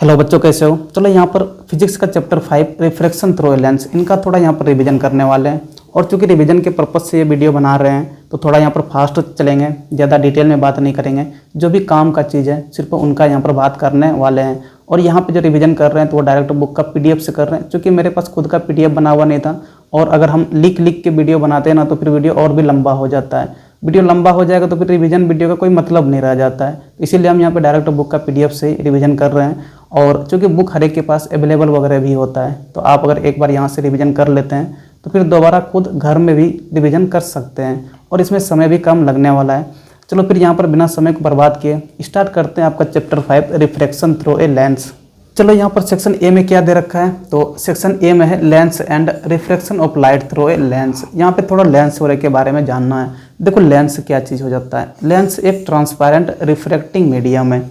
Hello बच्चों, कैसे हो। चलो यहाँ पर फिजिक्स का chapter 5 refraction through a lens, इनका थोड़ा यहाँ पर रिवीजन करने वाले हैं। और चूंकि रिवीजन के पर्पज से ये वीडियो बना रहे हैं तो थोड़ा यहाँ पर फास्ट चलेंगे, ज़्यादा डिटेल में बात नहीं करेंगे। जो भी काम का चीज़ है सिर्फ उनका यहाँ पर बात करने वाले हैं। और यहाँ पे जो रिवीजन कर रहे हैं तो वो डायरेक्ट बुक का PDF से कर रहे हैं, क्योंकि मेरे पास खुद का PDF बना हुआ नहीं था। और अगर हम लिख के वीडियो बनाते हैं ना तो फिर वीडियो और भी लंबा हो जाता है। वीडियो लंबा हो जाएगा तो फिर रिवीजन वीडियो का कोई मतलब नहीं रह जाता है। इसीलिए हम यहाँ पे डायरेक्ट बुक का PDF से ही रिवीजन कर रहे हैं। और चूँकि बुक हर एक के पास अवेलेबल वगैरह भी होता है, तो आप अगर एक बार यहाँ से रिवीजन कर लेते हैं तो फिर दोबारा खुद घर में भी रिवीजन कर सकते हैं। और इसमें समय भी कम लगने वाला है। चलो फिर यहाँ पर बिना समय को बर्बाद किए स्टार्ट करते हैं आपका chapter 5 refraction through a lens. चलो यहाँ पर सेक्शन ए में क्या दे रखा है, तो सेक्शन ए में है lens and refraction of light through a lens. यहाँ पे थोड़ा लेंस वगैरह के बारे में जानना है। देखो लेंस क्या चीज़ हो जाता है। लेंस एक ट्रांसपेरेंट रिफ्रैक्टिंग मीडियम है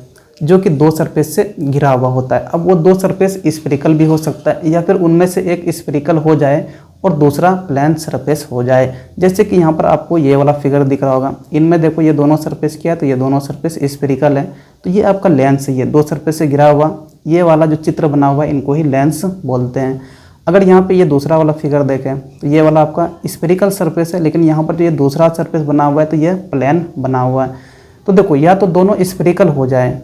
जो कि दो सरफेस से घिरा हुआ होता है। अब वो दो सरफेस स्फेरिकल भी हो सकता है या फिर उनमें से एक स्फेरिकल हो जाए और दूसरा प्लेन सरफेस हो जाए। जैसे कि यहाँ पर आपको ये वाला फिगर दिख रहा होगा, इनमें देखो ये दोनों सरफेस क्या है, तो ये दोनों सरफेस स्फेरिकल है, तो ये आपका लेंस है। ये दो सरफेस से घिरा हुआ ये वाला जो चित्र बना हुआ है इनको ही लेंस बोलते हैं। अगर यहाँ पे ये दूसरा वाला फिगर देखें तो ये वाला आपका स्फेरिकल सरफेस है, लेकिन यहाँ पर जो ये दूसरा सरफेस बना हुआ है तो ये प्लेन बना हुआ है। तो देखो या तो दोनों स्फेरिकल हो जाए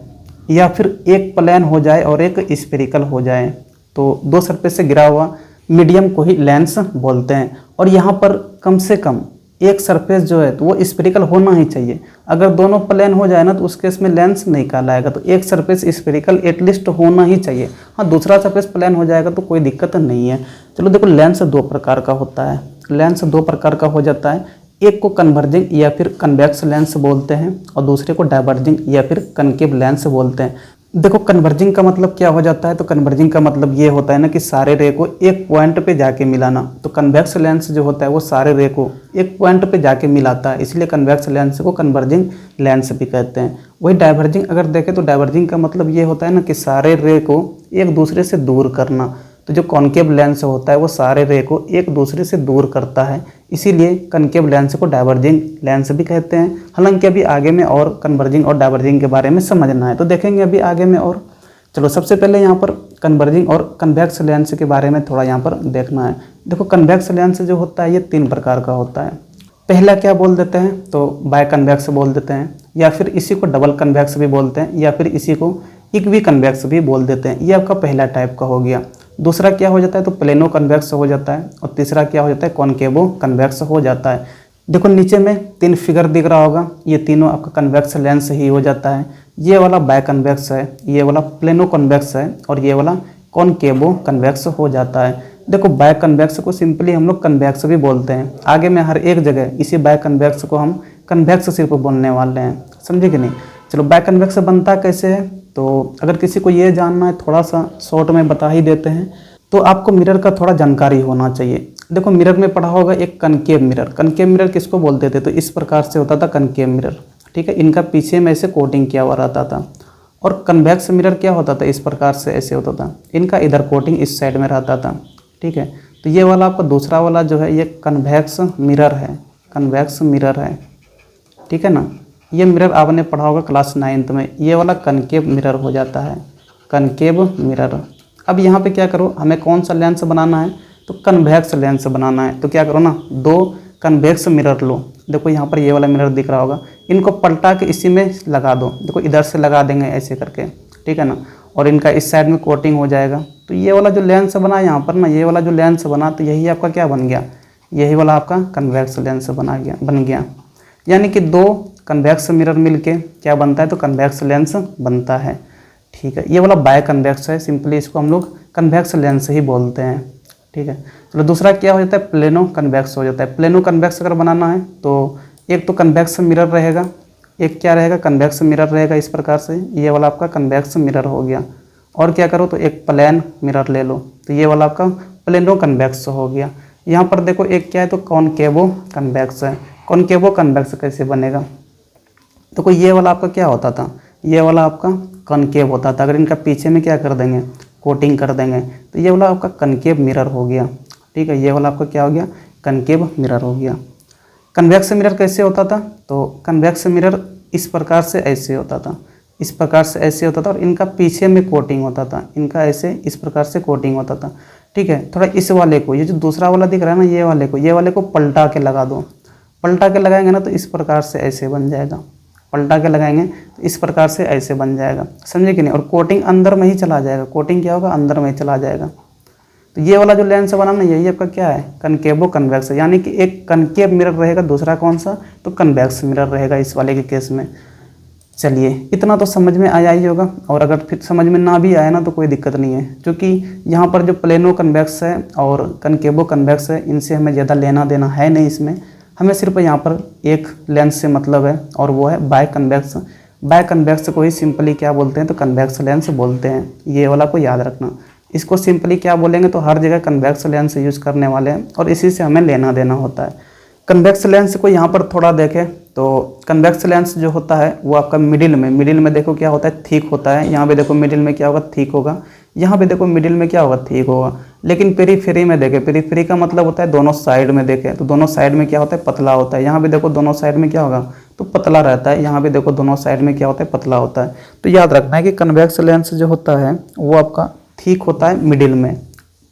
या फिर एक प्लेन हो जाए और एक स्फेरिकल हो जाए, तो दो सरफेस से घिरा हुआ मीडियम को ही लेंस बोलते हैं। और यहाँ पर कम से कम एक सरफेस जो है तो वो स्फेरिकल होना ही चाहिए। अगर दोनों प्लेन हो जाए ना तो उस केस में लेंस नहीं कहलाएगा, तो एक सरफेस स्फेरिकल एटलीस्ट होना ही चाहिए। हाँ, दूसरा सरफेस प्लेन हो जाएगा तो कोई दिक्कत नहीं है। चलो देखो लेंस दो प्रकार का होता है। लेंस दो प्रकार का हो जाता है, एक को कन्वर्जिंग या फिर कन्वेक्स लेंस बोलते हैं और दूसरे को डाइवर्जिंग या फिर कनकेव लेंस बोलते हैं। देखो कन्वर्जिंग का मतलब क्या हो जाता है, तो कन्वर्जिंग का मतलब ये होता है ना कि सारे रे को एक पॉइंट पे जाके मिलाना। तो कन्वेक्स लेंस जो होता है वो सारे रे को एक पॉइंट पे जाके मिलाता है, इसलिए कन्वेक्स लेंस को कन्वर्जिंग लेंस भी कहते हैं। वही डाइवर्जिंग अगर देखें तो डाइवर्जिंग का मतलब ये होता है ना कि सारे रे को एक दूसरे से दूर करना। तो जो कॉनकेव लेंस होता है वो सारे रे को एक दूसरे से दूर करता है, इसीलिए कनकेव लेंस को डाइवर्जिंग लेंस भी कहते हैं। हालांकि अभी आगे में और कन्वर्जिंग और डाइवर्जिंग के बारे में समझना है, तो देखेंगे अभी आगे में। और चलो सबसे पहले यहाँ पर कन्वर्जिंग और कन्वेक्स लेंस के बारे में थोड़ा यहाँ पर देखना है। देखो कन्वेक्स लेंस जो होता है ये तीन प्रकार का होता है। पहला क्या बोल देते हैं, तो बाय कन्वेक्स बोल देते हैं, या फिर इसी को डबल कन्वेक्स भी बोलते हैं, या फिर इसी को इक्वी कन्वेक्स भी बोल देते हैं। ये आपका पहला टाइप का हो गया। दूसरा क्या हो जाता है, तो प्लेनो कन्वेक्स हो जाता है। और तीसरा क्या हो जाता है, कॉनकेवो कन्वेक्स हो जाता है। देखो नीचे में तीन फिगर दिख रहा होगा, ये तीनों आपका कन्वेक्स लेंस ही हो जाता है। ये वाला बाय कन्वेक्स है, ये वाला प्लेनो कन्वेक्स है और ये वाला कॉनकेवो कन्वेक्स हो जाता है। देखो बाय कन्वेक्स को सिंपली हम लोग कन्वेक्स भी बोलते हैं। आगे में हर एक जगह इसी बाय कन्वेक्स को हम कन्वेक्स सिर्फ बोलने वाले हैं, समझे कि नहीं। चलो बाय कन्वेक्स बनता कैसे है, तो अगर किसी को ये जानना है थोड़ा सा शॉर्ट में बता ही देते हैं। तो आपको मिरर का थोड़ा जानकारी होना चाहिए। देखो मिरर में पढ़ा होगा एक कनकेव मिरर। कनकेव मिरर किसको बोलते थे, तो इस प्रकार से होता था कनकेव मिरर, ठीक है। इनका पीछे में ऐसे कोटिंग किया हुआ रहता था। और कन्वेक्स मिरर क्या होता था, इस प्रकार से ऐसे होता था, इनका इधर कोटिंग इस साइड में रहता था, ठीक है। तो ये वाला आपका दूसरा वाला जो है ये कन्वेक्स मिरर है, कन्वेक्स मिरर है, ठीक है ना। ये मिरर आपने पढ़ा होगा क्लास 9th में। ये वाला कनकेव मिरर हो जाता है, कनकेव मिरर। अब यहाँ पे क्या करो, हमें कौन सा लेंस बनाना है, तो कन्वेक्स लेंस बनाना है। तो क्या करो ना, दो कन्वेक्स मिरर लो। देखो यहाँ पर ये वाला मिरर दिख रहा होगा, इनको पलटा के इसी में लगा दो। देखो इधर से लगा देंगे ऐसे करके, ठीक है ना। और इनका इस साइड में कोटिंग हो जाएगा। तो ये वाला जो लेंस बना यहाँ पर ना, ये वाला जो लेंस बना, तो यही आपका क्या बन गया, यही वाला आपका कन्वेक्स लेंस बन गया। यानी कि दो कन्वेक्स मिरर मिलके क्या बनता है, तो कन्वेक्स लेंस बनता है, ठीक है। ये वाला बाय कन्वेक्स है, सिंपली इसको हम लोग कन्वेक्स लेंस ही बोलते हैं, ठीक है। चलो दूसरा क्या हो जाता है, प्लेनो कन्वेक्स हो जाता है। प्लेनो कन्वेक्स अगर बनाना है तो एक तो कन्वेक्स मिरर रहेगा, एक क्या रहेगा, कन्वेक्स मिरर रहेगा इस प्रकार से। ये वाला आपका कन्वेक्स मिरर हो गया। और क्या करो, तो एक प्लेन मिरर ले लो, तो ये वाला आपका प्लेनो कन्वेक्स हो गया। यहाँ पर देखो एक क्या है, तो कॉनकेवो कन्वेक्स है। कॉनकेवो कन्वेक्स कैसे बनेगा, तो कोई ये वाला आपका क्या होता था, ये वाला आपका कनकेव होता था। अगर इनका पीछे में क्या कर देंगे, कोटिंग कर देंगे, तो ये वाला आपका कनकेव मिरर हो गया, ठीक है। ये वाला आपका क्या हो गया, कनकेव मिरर हो गया। कन्वेक्स मिरर कैसे होता था, तो कन्वेक्स मिरर इस प्रकार से ऐसे होता था। इस प्रकार से ऐसे होता था और इनका पीछे में कोटिंग होता था, इनका ऐसे इस प्रकार से कोटिंग होता था। ठीक है, थोड़ा इस वाले को, ये जो दूसरा वाला दिख रहा है ना, ये वाले को पलटा के लगा दो। पलटा के लगाएंगे ना तो इस प्रकार से ऐसे बन जाएगा, पलटा के लगाएंगे तो इस प्रकार से ऐसे बन जाएगा, समझे कि नहीं। और कोटिंग अंदर में ही चला जाएगा, कोटिंग क्या होगा, अंदर में ही चला जाएगा। तो ये वाला जो लेंस बना ना, यही आपका क्या है, कनकेवो कन्वेक्स, यानी कि एक कनकेव मिरर रहेगा, दूसरा कौन सा, तो कन्वेक्स मिरर रहेगा इस वाले के केस में। चलिए, इतना तो समझ में आया ही होगा, और अगर फिर समझ में ना भी आया ना तो कोई दिक्कत नहीं है, क्योंकि यहाँ पर जो प्लेनो कन्वेक्स है और कनकेवो कन्वेक्स है, इनसे हमें ज़्यादा लेना देना है नहीं। इसमें हमें सिर्फ यहाँ पर एक लेंस से मतलब है, और वो है बाय कन्वेक्स। बाय कन्वेक्स को ही सिंपली क्या बोलते हैं, तो कन्वेक्स लेंस बोलते हैं। ये वाला को याद रखना, इसको सिंपली क्या बोलेंगे, तो हर जगह कन्वेक्स लेंस यूज़ करने वाले हैं, और इसी से हमें लेना देना होता है। कन्वेक्स लेंस को यहाँ पर थोड़ा देखें तो कन्वेक्स लेंस जो होता है वो आपका मिडिल में देखो क्या होता है, थिक होता है। यहाँ पे देखो मिडिल में क्या होगा, थिक होगा। यहाँ पे देखो मिडिल में क्या होगा, थिक होगा। लेकिन पेरीफेरी में देखें, पेरीफेरी का मतलब होता है दोनों साइड में देखें, तो दोनों साइड में क्या होता है, पतला होता है। यहाँ पे देखो दोनों साइड में क्या होगा, तो पतला रहता है। यहाँ पे देखो दोनों साइड में क्या होता है, पतला होता है। तो याद रखना है कि कन्वेक्स लेंस जो होता है वो आपका थिक होता है मिडिल में,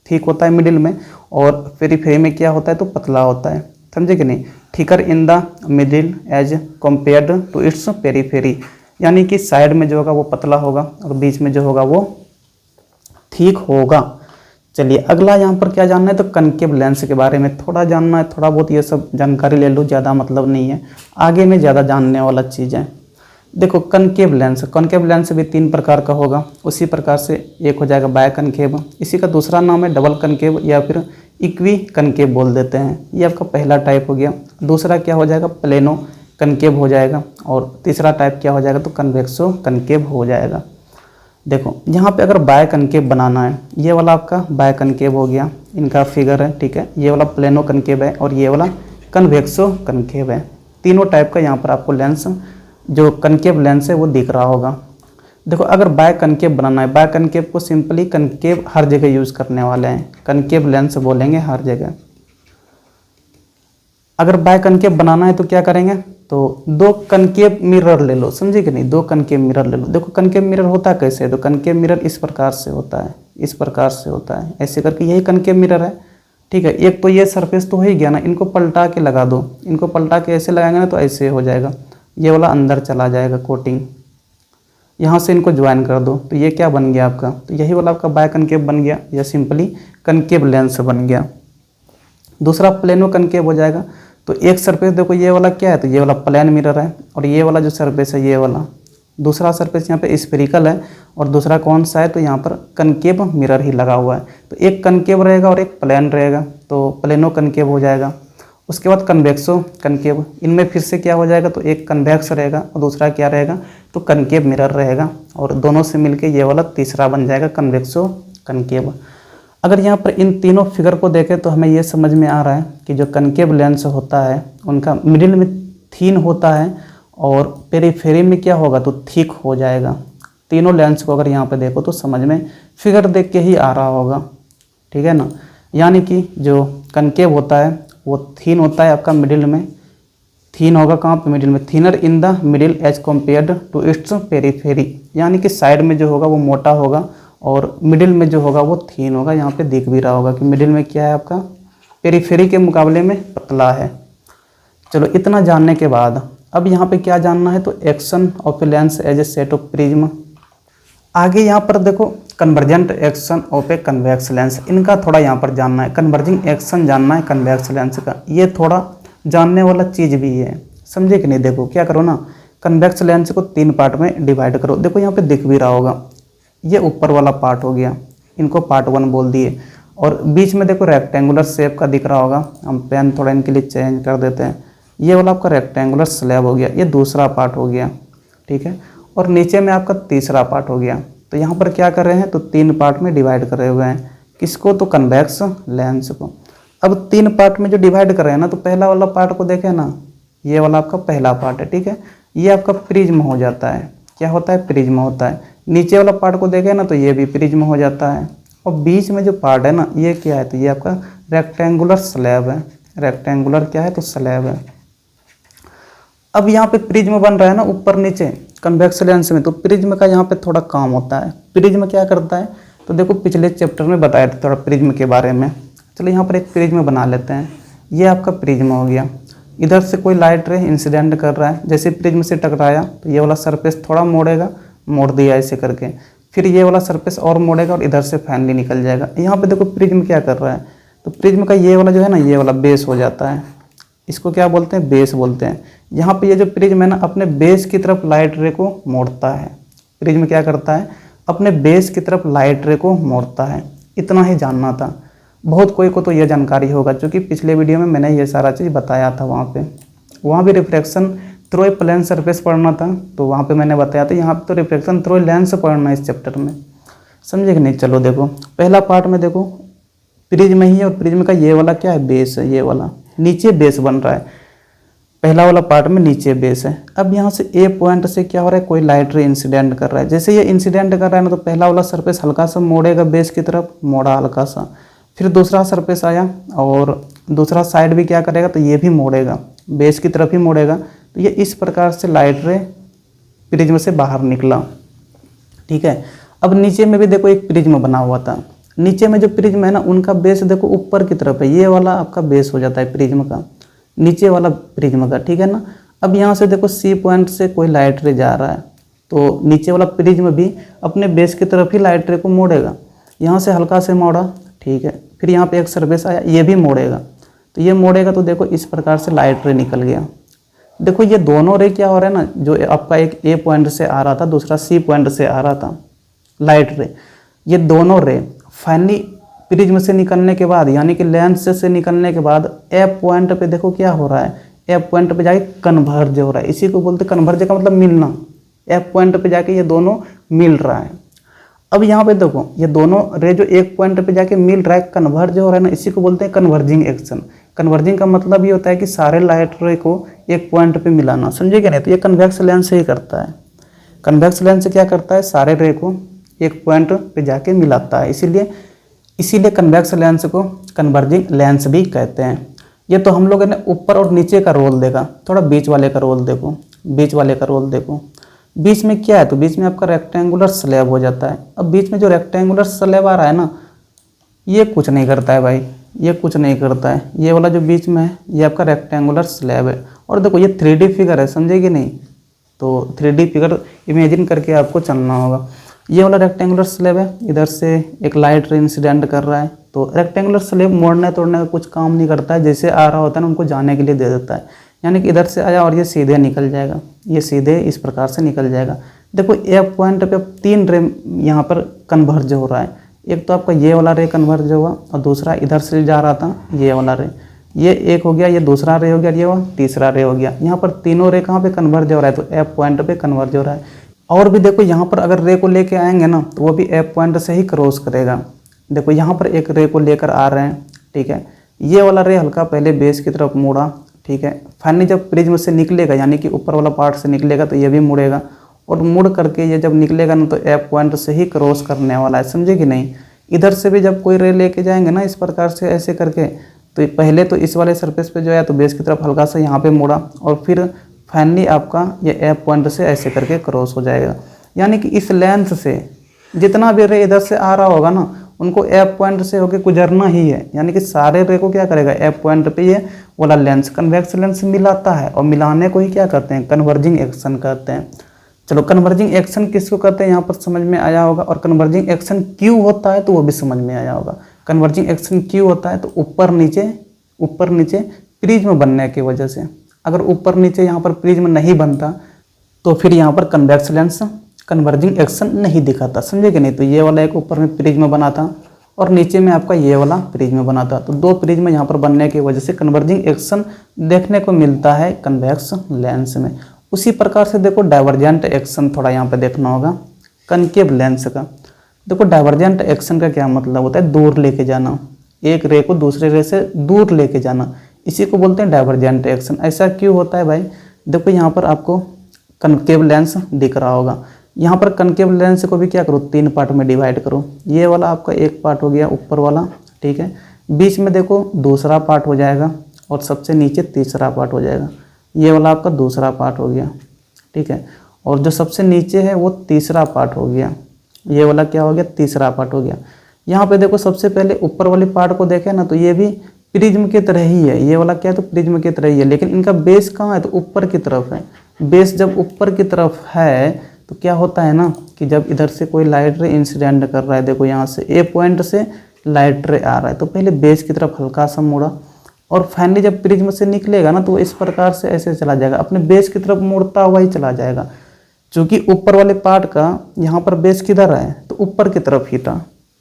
थिक होता है मिडिल में, और पेरीफेरी में क्या होता है, तो पतला होता है, समझे कि नहीं। Thicker in the middle as compared to its periphery, यानी कि साइड में जो होगा वो पतला होगा और बीच में जो होगा वो ठीक होगा। चलिए, अगला यहाँ पर क्या जानना है, तो कनकेव लेंस के बारे में थोड़ा जानना है, थोड़ा बहुत ये सब जानकारी ले लो, ज़्यादा मतलब नहीं है, आगे में ज़्यादा जानने वाला चीज़ है। देखो कनकेव लेंस भी 3 प्रकार का होगा, उसी प्रकार से एक हो जाएगा बाय कनकेव, इसी का दूसरा नाम है डबल कनकेव या फिर इक्वी कनकेव बोल देते हैं। ये आपका पहला टाइप हो गया। दूसरा क्या हो जाएगा, प्लेनो कनकेव हो जाएगा, और तीसरा टाइप क्या हो जाएगा, तो कन्वेक्सो कनकेव हो जाएगा। देखो यहाँ पे अगर बाय कनकेव बनाना है, ये वाला आपका बाय कनकेव हो गया, इनका फिगर है, ठीक है। ये वाला प्लेनो कनकेव है और ये वाला कन्वेक्सो कनकेव है। तीनों टाइप का यहाँ पर आपको लेंस, जो कनकेव लेंस है वो दिख रहा होगा। देखो अगर बाय कनकेव बनाना है, बाय कनकेव को सिंपली कनकेव हर जगह यूज़ करने वाले हैं, कनकेव लेंस बोलेंगे हर जगह। अगर बाय कनकेव बनाना है तो क्या करेंगे, तो 2 कनकेव मिरर ले लो, समझे कि नहीं, 2 कनकेव मिरर ले लो। देखो कनकेव मिरर होता कैसे है, तो कनकेव मिरर इस प्रकार से होता है, इस प्रकार से होता है, ऐसे करके, यही कनकेव मिरर है, ठीक है। एक तो ये सरफेस तो हो ही गया ना, इनको पलटा के लगा दो, इनको पलटा के ऐसे लगाएंगे ना तो ऐसे हो जाएगा, ये वाला अंदर चला जाएगा कोटिंग। यहाँ से इनको ज्वाइन कर दो तो ये क्या बन गया आपका, तो यही वाला आपका बाय कनकेव बन गया, या सिंपली कनकेव लेंस बन गया। दूसरा प्लेनो कनकेव हो जाएगा। तो एक सरफेस देखो ये वाला क्या है, तो ये वाला प्लेन मिरर है, और ये वाला जो सरफेस है ये वाला, दूसरा सरफेस यहाँ पे स्फेरिकल है, और दूसरा कौन सा है, तो यहाँ पर कनकेव मिरर ही लगा हुआ है। तो एक कनकेव रहेगा और एक प्लेन रहेगा, तो प्लेनो कनकेव हो जाएगा। उसके बाद कन्वेक्सो कनकेव, इनमें फिर से क्या हो जाएगा, तो एक कन्वेक्स रहेगा और दूसरा क्या रहेगा, तो कनकेव मिरर रहेगा, और दोनों से मिलके ये वाला तीसरा बन जाएगा कन्वेक्सो कनकेव। अगर यहाँ पर इन तीनों फिगर को देखें तो हमें ये समझ में आ रहा है कि जो कनकेव लेंस होता है उनका मिडिल में थीन होता है और पेरीफेरी में क्या होगा, तो थिक हो जाएगा। तीनों लेंस को अगर यहाँ पे देखो तो समझ में फिगर देख के ही आ रहा होगा, ठीक है ना। यानी कि जो कनकेव होता है वो थीन होता है आपका मिडिल में, थीन होगा कहाँ पे, मिडिल में, thinner in the middle as compared to its periphery, यानी कि साइड में जो होगा वो मोटा होगा और मिडिल में जो होगा वो थीन होगा। यहाँ पे दिख भी रहा होगा कि मिडिल में क्या है आपका, पेरीफेरी के मुकाबले में पतला है। चलो इतना जानने के बाद अब यहाँ पे क्या जानना है, तो action of a lens as a set of prism. आगे यहाँ पर देखो convergent action of a convex lens, इनका थोड़ा यहाँ पर जानना है, कन्वर्जिंग एक्शन जानना है कन्वेक्स लेंस का, ये थोड़ा जानने वाला चीज़ भी है, समझे कि नहीं। देखो क्या करो ना, कन्वेक्स लेंस को 3 पार्ट में डिवाइड करो। देखो यहाँ पे दिख भी रहा होगा, ये ऊपर वाला पार्ट हो गया, इनको पार्ट 1 बोल दिए, और बीच में देखो रेक्टेंगुलर शेप का दिख रहा होगा, हम पेन थोड़ा इनके लिए चेंज कर देते हैं, ये वाला आपका रेक्टेंगुलर स्लैब हो गया, ये दूसरा पार्ट हो गया, ठीक है। और नीचे में आपका तीसरा पार्ट हो गया। तो यहाँ पर क्या कर रहे हैं, तो 3 पार्ट में डिवाइड कर रहे हुए हैं, किसको, तो कन्वेक्स लेंस को। अब 3 पार्ट में जो डिवाइड कर रहे हैं ना, तो पहला वाला पार्ट को देखें ना, ये वाला आपका पहला पार्ट है, ठीक है, ये आपका प्रिज्म हो जाता है, क्या होता है, प्रिज्म होता है। नीचे वाला पार्ट को देखें ना, तो ये भी प्रिज्म हो जाता है, और बीच में जो पार्ट है ना, ये क्या है, तो ये आपका रेक्टेंगुलर स्लैब है, रेक्टेंगुलर क्या है, तो स्लैब है। अब यहाँ पे प्रिज्म बन रहा है ना ऊपर नीचे, कन्वेक्स लेंस में, तो प्रिज्म का यहाँ पे थोड़ा काम होता है। प्रिज्म क्या करता है, तो देखो पिछले चैप्टर में बताया था थोड़ा प्रिज्म के बारे में। चलो यहाँ पर एक प्रिज्म बना लेते हैं। ये आपका प्रिज्म हो गया, इधर से कोई लाइट रे इंसिडेंट कर रहा है, जैसे प्रिज्म से टकराया तो ये वाला सरफेस थोड़ा मोड़ेगा, मोड़ दिया ऐसे करके, फिर ये वाला सरफेस और मोड़ेगा और इधर से फाइनली निकल जाएगा। यहाँ पे देखो प्रिज्म क्या कर रहा है, तो प्रिज्म का ये वाला जो है ना, ये वाला बेस हो जाता है, इसको क्या बोलते हैं, बेस बोलते हैं। यहाँ पे ये जो प्रिज्म है ना, अपने बेस की तरफ लाइट रे को मोड़ता है। प्रिज्म क्या करता है, अपने बेस की तरफ लाइट रे को मोड़ता है। इतना ही जानना था। बहुत कोई को तो यह जानकारी होगा, क्योंकि पिछले वीडियो में मैंने ये सारा चीज़ बताया था। वहाँ भी refraction through a plane surface पढ़ना था, तो वहाँ पे मैंने बताया था। यहाँ पे तो रिफ्रैक्शन थ्रू ए लेंस पढ़ना है इस चैप्टर में, समझे कि नहीं। चलो देखो पहला पार्ट में देखो प्रिज्म ही है, और प्रिज्म का ये वाला क्या है, बेस है। ये वाला नीचे बेस बन रहा है, पहला वाला पार्ट में नीचे बेस है। अब यहाँ से ए पॉइंट से क्या हो रहा है, कोई लाइट रे इंसिडेंट कर रहा है। जैसे ये इंसिडेंट कर रहा है ना, तो पहला वाला सरफेस हल्का सा मोड़ेगा बेस की तरफ, मोड़ा हल्का सा, फिर दूसरा सरफेस आया और दूसरा साइड भी क्या करेगा, तो ये भी मोड़ेगा, बेस की तरफ ही मोड़ेगा। तो ये इस प्रकार से लाइट रे प्रिज्म से बाहर निकला, ठीक है। अब नीचे में भी देखो एक प्रिज्म बना हुआ था। नीचे में जो प्रिज्म है ना, उनका बेस देखो ऊपर की तरफ है, ये वाला आपका बेस हो जाता है प्रिज्म का, नीचे वाला प्रिज्म का, ठीक है ना। अब यहाँ से देखो सी पॉइंट से कोई लाइट रे जा रहा है, तो नीचे वाला प्रिज्म भी अपने बेस की तरफ ही लाइट रे को मोड़ेगा। यहाँ से हल्का से मोड़ा, ठीक है, फिर यहाँ पे एक सरफेस आया, ये भी मोड़ेगा, तो ये मोड़ेगा, तो देखो इस प्रकार से लाइट रे निकल गया। देखो ये दोनों रे क्या हो रहा है ना, जो आपका एक ए पॉइंट से आ रहा था, दूसरा सी पॉइंट से आ रहा था लाइट रे, ये दोनों रे फाइनली प्रिज्म से निकलने के बाद, यानी कि लेंस से निकलने के बाद एफ पॉइंट पे देखो क्या हो रहा है, एफ पॉइंट पे जाके कन्वर्ज हो रहा है। इसी को बोलते हैं कन्वर्ज का मतलब मिलना। एफ पॉइंट पे जाके ये दोनों मिल रहा है। अब यहाँ पे देखो ये दोनों रे जो एक पॉइंट पे जाके मिल रहा है, कन्वर्ज हो रहा है ना, इसी को बोलते हैं कन्वर्जिंग एक्शन। कन्वर्जिंग का मतलब ये होता है कि सारे लाइट रे को एक पॉइंट पे मिलाना, समझे क्या नहीं। तो ये कन्वेक्स लेंस ही करता है। कन्वेक्स लेंस क्या करता है, सारे रे को एक पॉइंट पे जाके मिलाता है, इसीलिए कन्वेक्स लेंस को कन्वर्जिंग लेंस भी कहते हैं। ये तो हम लोगों ने ऊपर और नीचे का रोल देखा, थोड़ा बीच वाले का रोल देखो। बीच वाले का रोल देखो, बीच में क्या है, तो बीच में आपका रेक्टेंगुलर स्लैब हो जाता है। अब बीच में जो रेक्टेंगुलर स्लैब आ रहा है ना, ये कुछ नहीं करता है भाई, ये कुछ नहीं करता है। ये वाला जो बीच में है, ये आपका रेक्टेंगुलर स्लैब है। और देखो ये 3D फिगर है, समझे कि नहीं। तो 3D फिगर इमेजिन करके आपको चलना होगा। ये वाला रेक्टेंगुलर स्लैब है, इधर से एक लाइट रे इंसिडेंट कर रहा है, तो रेक्टेंगुलर स्लैब मोड़ने तोड़ने का कुछ काम नहीं करता है। जैसे आ रहा होता है ना, उनको जाने के लिए दे देता है, यानी कि इधर से आया और ये सीधे निकल जाएगा, ये सीधे इस प्रकार से निकल जाएगा। देखो एफ पॉइंट पे 3 रे यहाँ पर कन्वर्ज हो रहा है। एक तो आपका ये वाला रे कन्वर्ज हुआ, और दूसरा इधर से जा रहा था ये वाला रे, ये एक हो गया, ये दूसरा रे हो गया, ये वाला तीसरा रे हो गया। यहाँ पर तीनों रे कहाँ पे कन्वर्ज हो रहा है, तो एफ पॉइंट पे कन्वर्ज हो रहा है। और भी देखो यहाँ पर अगर रे को लेके आएंगे ना, तो वो भी एफ पॉइंट से ही क्रॉस करेगा। देखो यहाँ पर एक रे को लेकर आ रहे हैं, ठीक है। ये वाला रे हल्का पहले बेस की तरफ मुड़ा, ठीक है। फाइनली जब प्रिज्म से निकलेगा, यानी कि ऊपर वाला पार्ट से निकलेगा, तो ये भी मुड़ेगा, और मुड़ करके ये जब निकलेगा ना, तो एफ पॉइंट से ही क्रॉस करने वाला है, समझे कि नहीं। इधर से भी जब कोई रे लेके जाएंगे ना इस प्रकार से ऐसे करके, तो पहले तो इस वाले सरफेस पे जो है, तो बेस की तरफ हल्का सा यहाँ पे मुड़ा, और फिर फाइनली आपका ये एफ पॉइंट से ऐसे करके क्रॉस हो जाएगा। यानी कि इस लेंथ से जितना भी रे इधर से आ रहा होगा ना, उनको एफ पॉइंट से होके गुजरना ही है। यानी कि सारे रे को क्या करेगा, एफ पॉइंट पे ये वाला लेंस कन्वेक्स लेंस मिलाता है, और मिलाने को ही क्या करते हैं, कन्वर्जिंग एक्शन कहते हैं। चलो कन्वर्जिंग एक्शन किसको कहते हैं यहाँ पर समझ में आया होगा, और कन्वर्जिंग एक्शन क्यों होता है तो वो भी समझ में आया होगा। कन्वर्जिंग एक्शन क्यों होता है, तो ऊपर नीचे प्रिज्म बनने की वजह से। अगर ऊपर नीचे यहाँ पर प्रिज्म नहीं बनता, तो फिर यहाँ पर कन्वेक्स लेंस कन्वर्जिंग एक्शन नहीं दिखाता, समझे कि नहीं। तो ये वाला एक ऊपर में प्रिज्म बना था, और नीचे में आपका ये वाला प्रिज्म बना था, तो 2 प्रिज्म यहाँ पर बनने की वजह से कन्वर्जिंग एक्शन देखने को मिलता है कन्वेक्स लेंस में। उसी प्रकार से देखो डाइवर्जेंट एक्शन थोड़ा यहाँ पे देखना होगा कनकेव लेंस का। देखो डाइवर्जेंट एक्शन का क्या मतलब होता है, दूर लेके जाना, एक रे को दूसरे रे से दूर लेके जाना, इसी को बोलते हैं डाइवर्जेंट एक्शन। ऐसा क्यों होता है भाई, देखो यहाँ पर आपको कनकेव लेंस दिख रहा होगा। यहाँ पर कनकेव लेंस को भी क्या करो, 3 पार्ट में डिवाइड करो। ये वाला आपका एक पार्ट हो गया ऊपर वाला, ठीक है। बीच में देखो दूसरा पार्ट हो जाएगा, और सबसे नीचे तीसरा पार्ट हो जाएगा। ये वाला आपका दूसरा पार्ट हो गया, ठीक है। और जो सबसे नीचे है वो तीसरा पार्ट हो गया। ये वाला क्या हो गया, तीसरा पार्ट हो गया। यहाँ पे देखो सबसे पहले ऊपर वाली पार्ट को देखें ना तो ये भी प्रिज्म की तरह ही है, ये वाला क्या है तो प्रिज्म की तरह ही है, लेकिन इनका बेस कहाँ है तो ऊपर की तरफ है। बेस जब ऊपर की तरफ है तो क्या होता है ना कि जब इधर से कोई लाइट रे इंसिडेंट कर रहा है, देखो यहाँ से ए पॉइंट से लाइट रे आ रहा है तो पहले बेस की तरफ हल्का सा मुड़ा और फाइनली जब प्रिज्म से निकलेगा ना तो वो इस प्रकार से ऐसे चला जाएगा, अपने बेस की तरफ मुड़ता हुआ ही चला जाएगा। क्योंकि ऊपर वाले पार्ट का यहाँ पर बेस किधर है तो ऊपर की तरफ ही था,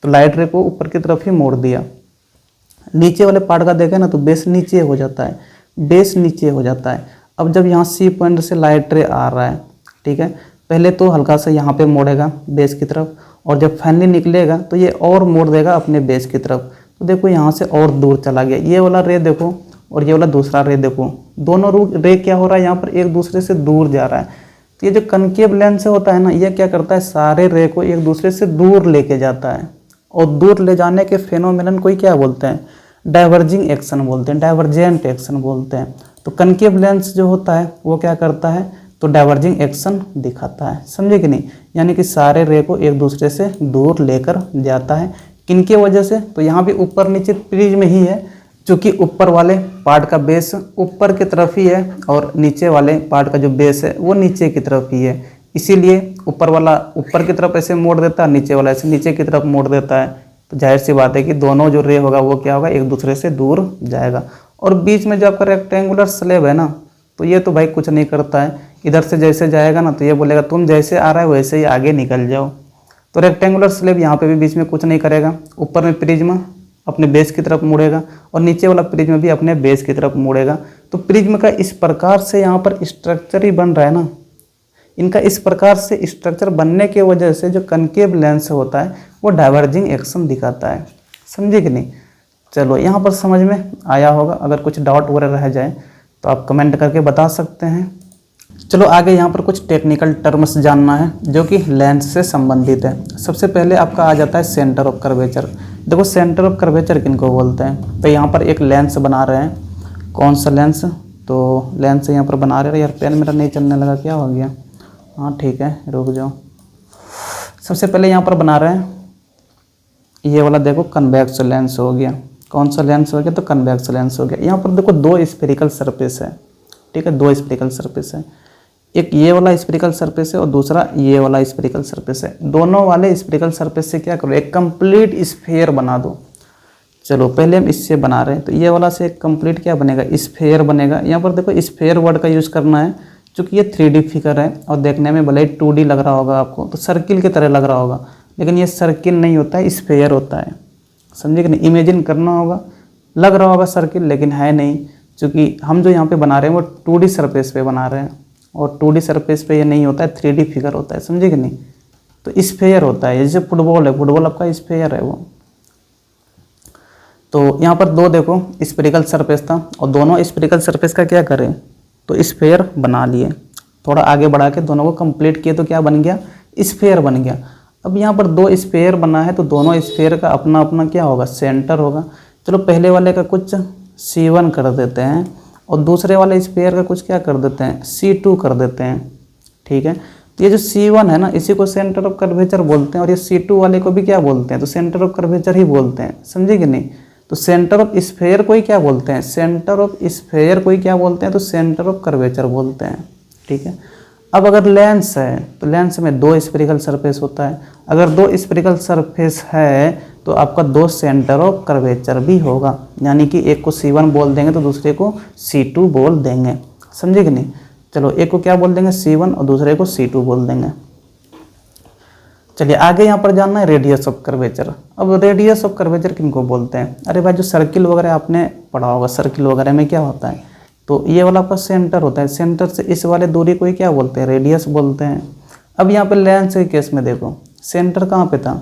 तो लाइट रे को ऊपर की तरफ ही मोड़ दिया। नीचे वाले पार्ट का देखें ना तो बेस नीचे हो जाता है, बेस नीचे हो जाता है। अब जब यहाँ सी पॉइंट से लाइट रे आ रहा है, ठीक है, पहले तो हल्का सा यहाँ पे मोड़ेगा बेस की तरफ और जब फाइनली निकलेगा तो ये और मोड़ देगा अपने बेस की तरफ। तो देखो यहाँ से और दूर चला गया, ये वाला रे देखो और ये वाला दूसरा रे देखो, दोनों रे क्या हो रहा है यहाँ पर एक दूसरे से दूर जा रहा है। तो ये जो कनकेव लेंस से होता है ना, ये क्या करता है सारे रे को एक दूसरे से दूर लेके जाता है और दूर ले जाने के फेनोमेनन को ही क्या बोलते हैं, डाइवर्जिंग एक्शन बोलते हैं, डाइवर्जेंट एक्शन बोलते हैं। तो कनकेव लेंस जो होता है वो क्या करता है तो डाइवर्जिंग एक्शन दिखाता है, समझे कि नहीं, यानी कि सारे रे को एक दूसरे से दूर लेकर जाता है। किनके वजह से, तो यहाँ भी ऊपर नीचे प्रिज्म ही है, क्योंकि ऊपर वाले पार्ट का बेस ऊपर की तरफ ही है और नीचे वाले पार्ट का जो बेस है वो नीचे की तरफ ही है, इसीलिए ऊपर वाला ऊपर की तरफ ऐसे मोड़ देता है, नीचे वाला ऐसे नीचे की तरफ मोड़ देता है। तो जाहिर सी बात है कि दोनों जो रे होगा वो क्या होगा, एक दूसरे से दूर जाएगा। और बीच में जो आपका रेक्टेंगुलर स्लैब है ना, तो ये तो भाई कुछ नहीं करता है, इधर से जैसे जाएगा ना तो ये बोलेगा तुम जैसे आ रहा है वैसे ही आगे निकल जाओ। तो रेक्टेंगुलर स्लैब यहाँ पे भी बीच में कुछ नहीं करेगा, ऊपर में प्रिज्म अपने बेस की तरफ मुड़ेगा और नीचे वाला प्रिज्म भी अपने बेस की तरफ मुड़ेगा। तो प्रिज्म का इस प्रकार से यहाँ पर स्ट्रक्चर ही बन रहा है ना, इनका इस प्रकार से स्ट्रक्चर बनने की वजह से जो कनकेव लेंस होता है वो डाइवर्जिंग एक्शन दिखाता है, समझे कि नहीं। चलो यहाँ पर समझ में आया होगा, अगर कुछ डाउट वगैरह रह जाए तो आप कमेंट करके बता सकते हैं। चलो आगे यहाँ पर कुछ टेक्निकल टर्म्स जानना है जो कि लेंस से संबंधित है। सबसे पहले आपका आ जाता है सेंटर ऑफ कर्वेचर। देखो सेंटर ऑफ कर्वेचर किनको बोलते हैं, तो यहाँ पर एक लेंस बना रहे हैं, कौन सा लेंस, तो लेंस यहाँ पर बना रहे हैं। यार पेन मेरा नहीं चलने लगा, क्या हो गया, हाँ ठीक है रुक जाओ। सबसे पहले यहाँ पर बना रहे हैं ये वाला, देखो कन्वेक्स लेंस हो गया, कौन सा लेंस हो गया तो कन्वेक्स लेंस हो गया। यहाँ पर देखो दो स्फेरिकल सरफेस है, ठीक है, दो स्फेरिकल सरफेस है, एक ये वाला स्फेरिकल सरफेस है और दूसरा ये वाला स्फेरिकल सरफेस है। दोनों वाले स्फेरिकल सरफेस से क्या करो, एक कंप्लीट स्फेयर बना दो। चलो पहले हम इससे बना रहे हैं, तो ये वाला से एक कंप्लीट क्या बनेगा, स्फेयर बनेगा। यहाँ पर देखो स्फेयर वर्ड का यूज़ करना है क्योंकि ये 3D फिगर है और देखने में भले ही 2D लग रहा होगा आपको, तो सर्किल की तरह लग रहा होगा, लेकिन ये सर्किल नहीं होता है, स्फेयर होता है, समझे कि नहीं। इमेजिन करना होगा, लग रहा होगा सर्किल लेकिन है नहीं, क्योंकि हम जो यहाँ पे बना रहे हैं वो 2D सरफेस पे बना रहे हैं और 2D सरफेस पे ये नहीं होता है, 3D फिगर होता है, समझे कि नहीं। तो स्फेयर होता है, जैसे फुटबॉल है, फुटबॉल आपका स्फेयर है वो। तो यहाँ पर दो देखो स्फेरिकल सरफेस था और दोनों स्फेरिकल सरफेस का क्या करें तो स्फेयर बना लिए। थोड़ा आगे बढ़ा के दोनों को कंप्लीट किए तो क्या बन गया, स्फेयर बन गया। अब यहाँ पर दो स्फेयर बना है तो दोनों स्फेयर का अपना अपना क्या होगा, सेंटर होगा। चलो पहले वाले का कुछ C1 कर देते हैं और दूसरे वाले स्फेयर का कुछ क्या कर देते हैं, C2 कर देते हैं, ठीक है। तो ये जो C1 है ना, इसी को सेंटर ऑफ कर्वेचर बोलते हैं और ये C2 वाले को भी क्या बोलते हैं, तो सेंटर ऑफ कर्वेचर ही बोलते हैं, समझे कि नहीं। तो सेंटर ऑफ स्फेयर को ही क्या बोलते हैं, सेंटर ऑफ स्फेयर को ही क्या बोलते हैं, तो सेंटर ऑफ कर्वेचर बोलते हैं, ठीक है। अब अगर लेंस है तो लेंस में दो स्फेरिकल सरफेस होता है, अगर दो स्फेरिकल सरफेस है तो आपका दो सेंटर ऑफ कर्वेचर भी होगा, यानी कि एक को C1 बोल देंगे तो दूसरे को C2 बोल देंगे, समझे कि नहीं। चलो एक को क्या बोल देंगे, C1 और दूसरे को C2 बोल देंगे। चलिए आगे यहाँ पर जानना है रेडियस ऑफ कर्वेचर। अब रेडियस ऑफ कर्वेचर किनको बोलते हैं, अरे भाई जो सर्किल वगैरह आपने पढ़ा होगा, सर्किल वगैरह में क्या होता है, तो ये वाला आपका सेंटर होता है, सेंटर से इस वाले दूरी को ही क्या बोलते हैं, रेडियस बोलते हैं। अब यहाँ पे लेंस के केस में देखो सेंटर कहाँ पे था,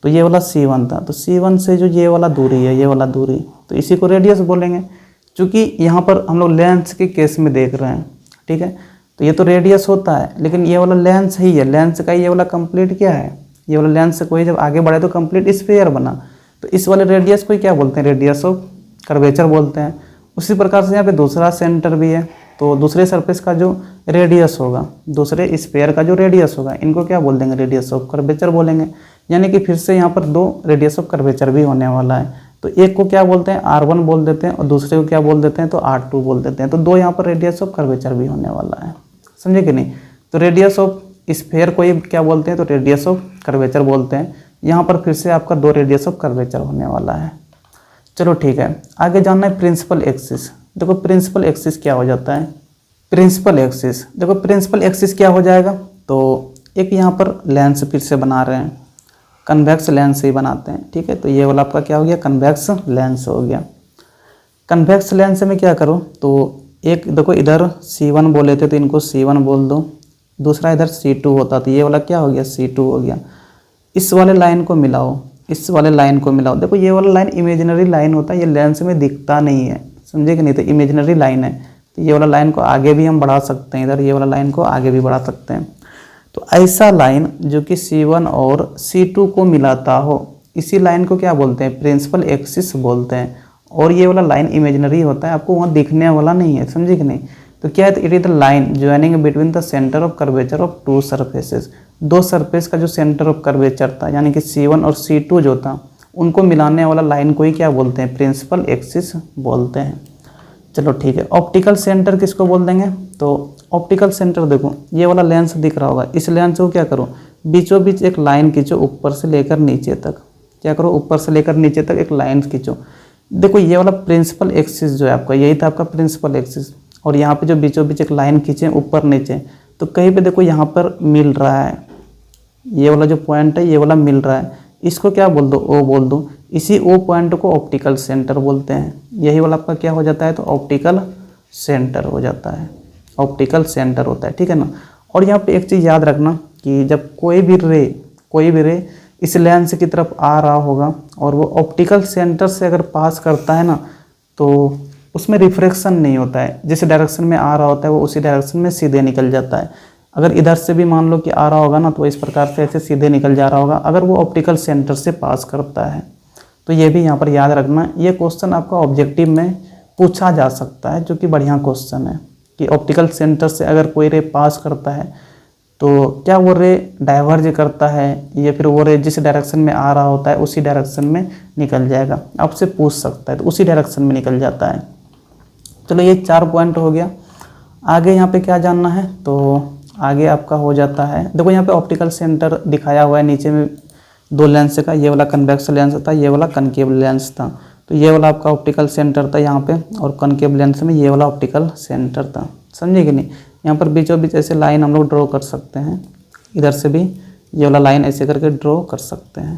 तो ये वाला C1 था, तो C1 से जो ये वाला दूरी है, ये वाला दूरी, तो इसी को रेडियस बोलेंगे। क्योंकि यहाँ पर हम लोग लेंस के केस में देख रहे हैं, ठीक है, तो ये तो रेडियस होता है लेकिन ये वाला लेंस ही है, लेंस का ये वाला कंप्लीट क्या है, ये वाला लेंस से कोई जब आगे बढ़े तो कंप्लीट स्फेयर बना, तो इस वाले रेडियस को क्या बोलते हैं, रेडियस ऑफ कर्वेचर बोलते हैं। उसी प्रकार से यहाँ पे दूसरा सेंटर भी है, तो दूसरे सरफेस का जो रेडियस होगा, दूसरे स्फीयर का जो रेडियस होगा, इनको क्या बोल देंगे, रेडियस ऑफ कर्वेचर बोलेंगे। यानी कि फिर से यहाँ पर दो रेडियस ऑफ कर्वेचर भी होने वाला है। तो एक को क्या बोलते हैं, R1 बोल देते हैं, और दूसरे को क्या बोल देते हैं, तो R2 बोल देते हैं। तो दो यहाँ पर रेडियस ऑफ कर्वेचर भी होने वाला है, समझे कि नहीं। तो रेडियस ऑफ स्फीयर को ये क्या बोलते हैं, तो रेडियस ऑफ कर्वेचर बोलते हैं। यहाँ पर फिर से आपका दो रेडियस ऑफ कर्वेचर होने वाला है। चलो ठीक है, आगे जानना है प्रिंसिपल एक्सिस। देखो प्रिंसिपल एक्सिस क्या हो जाता है, प्रिंसिपल एक्सिस, देखो प्रिंसिपल एक्सिस क्या हो जाएगा, तो एक यहाँ पर लेंस फिर से बना रहे हैं, कन्वेक्स लेंस ही बनाते हैं, ठीक है। तो ये वाला आपका क्या हो गया, कन्वेक्स लेंस हो गया। कन्वेक्स लेंस में क्या करो, तो एक देखो इधर C1 बोले थे तो इनको C1 बोल दो, दूसरा इधर C2 होता, तो ये वाला क्या हो गया, C2 हो गया। इस वाले लाइन को मिलाओ, इस वाले लाइन को मिलाओ। देखो ये वाला लाइन इमेजिनरी लाइन होता है, ये लेंस में दिखता नहीं है, समझे कि नहीं। तो इमेजिनरी लाइन है, तो ये वाला लाइन को आगे भी हम बढ़ा सकते हैं, इधर ये वाला लाइन को आगे भी बढ़ा सकते हैं। तो ऐसा लाइन जो कि C1 और C2 को मिलाता हो, इसी लाइन को क्या बोलते हैं, प्रिंसिपल एक्सिस बोलते हैं। और ये वाला लाइन इमेजिनरी होता है, आपको वहाँ दिखने वाला नहीं है, समझे कि नहीं। तो क्या है, it is the line joining between the centre of curvature of to surfaces. दो सरफेस का जो सेंटर ऑफ कर्वेचर था, यानी कि C1 और C2 जो था, उनको मिलाने वाला लाइन को ही क्या बोलते हैं, प्रिंसिपल एक्सिस बोलते हैं। चलो ठीक है, ऑप्टिकल सेंटर किसको बोल देंगे, तो ऑप्टिकल सेंटर देखो ये वाला लेंस दिख रहा होगा, इस लेंस को क्या करो, बीचों बीच एक लाइन खींचो, ऊपर से लेकर नीचे तक, क्या करो, ऊपर से लेकर नीचे तक एक लाइन खींचो। देखो ये वाला प्रिंसिपल एक्सिस जो है आपका, यही था आपका प्रिंसिपल एक्सिस। और यहाँ पे जो बीचों बीच एक लाइन खींचे ऊपर नीचे, तो कहीं पे देखो यहाँ पर मिल रहा है, ये वाला जो पॉइंट है ये वाला मिल रहा है, इसको क्या बोल दो, ओ बोल दो। इसी ओ पॉइंट को ऑप्टिकल सेंटर बोलते हैं। यही वाला आपका क्या हो जाता है, तो ऑप्टिकल सेंटर हो जाता है, ऑप्टिकल सेंटर होता है, ठीक है ना। और यहाँ पे एक चीज़ याद रखना कि जब कोई भी रे इस लेंस की तरफ आ रहा होगा और वो ऑप्टिकल सेंटर से अगर पास करता है ना, तो उसमें रिफ्रैक्शन नहीं होता है। जिस डायरेक्शन में आ रहा होता है वो उसी डायरेक्शन में सीधे निकल जाता है। अगर इधर से भी मान लो कि आ रहा होगा ना, तो इस प्रकार से ऐसे सीधे निकल जा रहा होगा, अगर वो ऑप्टिकल सेंटर से पास करता है। तो ये भी यहाँ पर याद रखना, ये क्वेश्चन आपका ऑब्जेक्टिव में पूछा जा सकता है, जो कि बढ़िया क्वेश्चन है कि ऑप्टिकल सेंटर से अगर कोई रे पास करता है तो क्या वो रे डाइवर्ज करता है, या फिर वो रे जिस डायरेक्शन में आ रहा होता है उसी डायरेक्शन में निकल जाएगा, आपसे पूछ सकता है, तो उसी डायरेक्शन में निकल जाता है। चलो ये 4 पॉइंट हो गया। आगे यहाँ पे क्या जानना है, तो आगे आपका हो जाता है, देखो यहाँ पे ऑप्टिकल सेंटर दिखाया हुआ है, नीचे में दो लेंस का, ये वाला कन्वेक्स लेंस था, ये वाला कनकेव लेंस था। तो ये वाला आपका ऑप्टिकल सेंटर था यहाँ पे, और कनकेव लेंस में ये वाला ऑप्टिकल सेंटर था, समझे कि नहीं। यहाँ पर बीचों बीच ऐसे लाइन हम लोग ड्रॉ कर सकते हैं, इधर से भी ये वाला लाइन ऐसे करके ड्रॉ कर सकते हैं।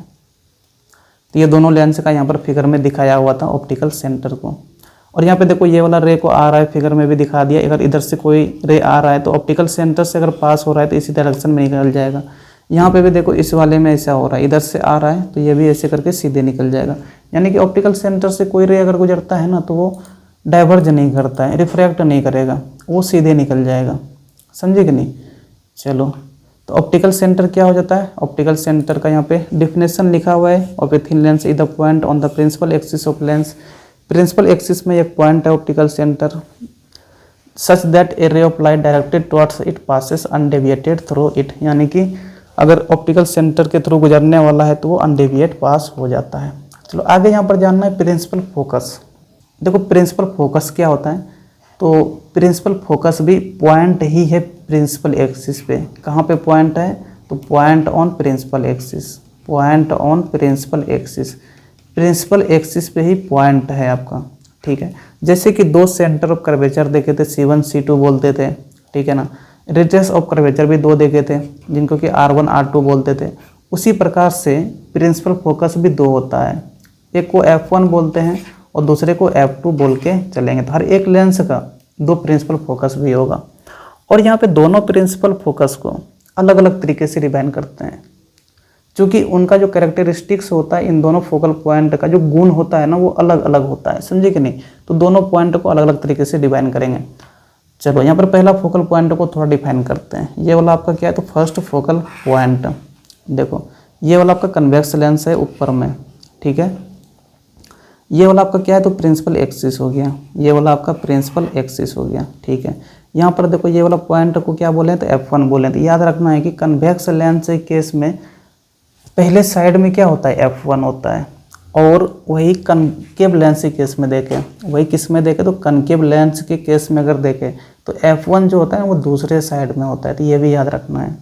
तो ये दोनों लेंस का यहाँ पर फिगर में दिखाया हुआ था ऑप्टिकल सेंटर को। और यहाँ पे देखो ये वाला रे को आ रहा है, फिगर में भी दिखा दिया। अगर इधर से कोई रे आ रहा है तो ऑप्टिकल सेंटर से अगर पास हो रहा है तो इसी डायरेक्शन में निकल जाएगा। यहाँ पे भी देखो इस वाले में ऐसा हो रहा है, इधर से आ रहा है तो ये भी ऐसे करके सीधे निकल जाएगा। यानी कि ऑप्टिकल सेंटर से कोई रे अगर गुजरता है ना, तो वो डाइवर्ज नहीं करता है, रिफ्रैक्ट नहीं करेगा, वो सीधे निकल जाएगा, समझे कि नहीं। चलो, तो ऑप्टिकल सेंटर क्या हो जाता है, ऑप्टिकल सेंटर का यहाँ पे डिफिनेशन लिखा हुआ है। Of a thin lens is the point on the principal axis of lens. Principal axis में एक पॉइंट है optical centre, such that a ray of light directed towards it passes undeviated through it. यानी कि अगर optical centre के through गुजरने वाला है तो वो अनडेविएट पास हो जाता है। चलो आगे यहाँ पर जानना है प्रिंसिपल फोकस। देखो प्रिंसिपल फोकस क्या होता है, तो प्रिंसिपल फोकस भी पॉइंट ही है प्रिंसिपल एक्सिस पे। कहाँ पे पॉइंट है, तो point on principal axis, point on principal axis, principal axis पे ही पॉइंट है आपका, ठीक है। जैसे कि दो सेंटर ऑफ कर्वेचर देखे थे, C1 C2 बोलते थे, ठीक है ना। रेडियस ऑफ कर्वेचर भी दो देखे थे, जिनको कि R1 R2 बोलते थे। उसी प्रकार से प्रिंसिपल फोकस भी दो होता है, एक को F1 बोलते हैं और दूसरे को F2 बोल के चलेंगे। तो हर एक लेंस का दो प्रिंसिपल फोकस भी होगा। और यहाँ पे दोनों प्रिंसिपल फोकस को अलग अलग तरीके से डिफाइन करते हैं, क्योंकि उनका जो कैरेक्टरिस्टिक्स होता है, इन दोनों फोकल पॉइंट का जो गुण होता है ना, वो अलग अलग होता है, समझे कि नहीं। तो दोनों पॉइंट को अलग अलग तरीके से डिफाइन करेंगे। चलो यहाँ पर पहला फोकल पॉइंट को थोड़ा डिफाइन करते हैं। ये वाला आपका क्या है, तो फर्स्ट फोकल पॉइंट, देखो ये वाला आपका कन्वेक्स लेंस है ऊपर में, ठीक है। ये वाला आपका क्या है, तो प्रिंसिपल एक्सिस हो गया, ये वाला आपका प्रिंसिपल एक्सिस हो गया, ठीक है। यहाँ पर देखो ये वाला पॉइंट को क्या बोले तो F1 बोले। तो याद रखना है कि कन्वेक्स लेंस के केस में पहले साइड में क्या होता है F1 होता है, और वही कनकेव लेंस के केस में देखें, वही किस में देखें तो कनकेव लेंस के केस में अगर देखें तो F1 जो होता है वो दूसरे साइड में होता है। तो ये भी याद रखना है।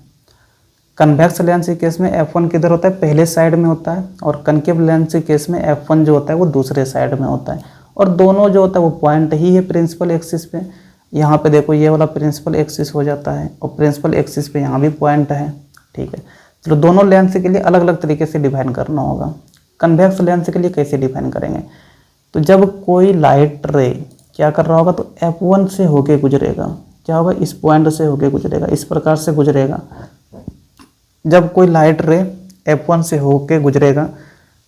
कन्वेक्स लेंस के केस में F1 किधर होता है, पहले साइड में होता है, और कनकेव लेंस के केस में F1 जो होता है वो दूसरे साइड में होता है। और दोनों जो होता है वो पॉइंट ही है प्रिंसिपल एक्सिस पे। यहाँ पे देखो ये वाला प्रिंसिपल एक्सिस हो जाता है, और प्रिंसिपल एक्सिस पे यहाँ भी पॉइंट है। ठीक है, चलो दोनों लेंस के लिए अलग अलग तरीके से डिफाइन करना होगा। कन्वेक्स लेंस के लिए कैसे डिफाइन करेंगे, तो जब कोई लाइट रे क्या कर रहा होगा तो F1 से होके गुजरेगा, क्या होगा इस पॉइंट से होके गुजरेगा, इस प्रकार से गुजरेगा। जब कोई लाइट रे F1 से होके गुजरेगा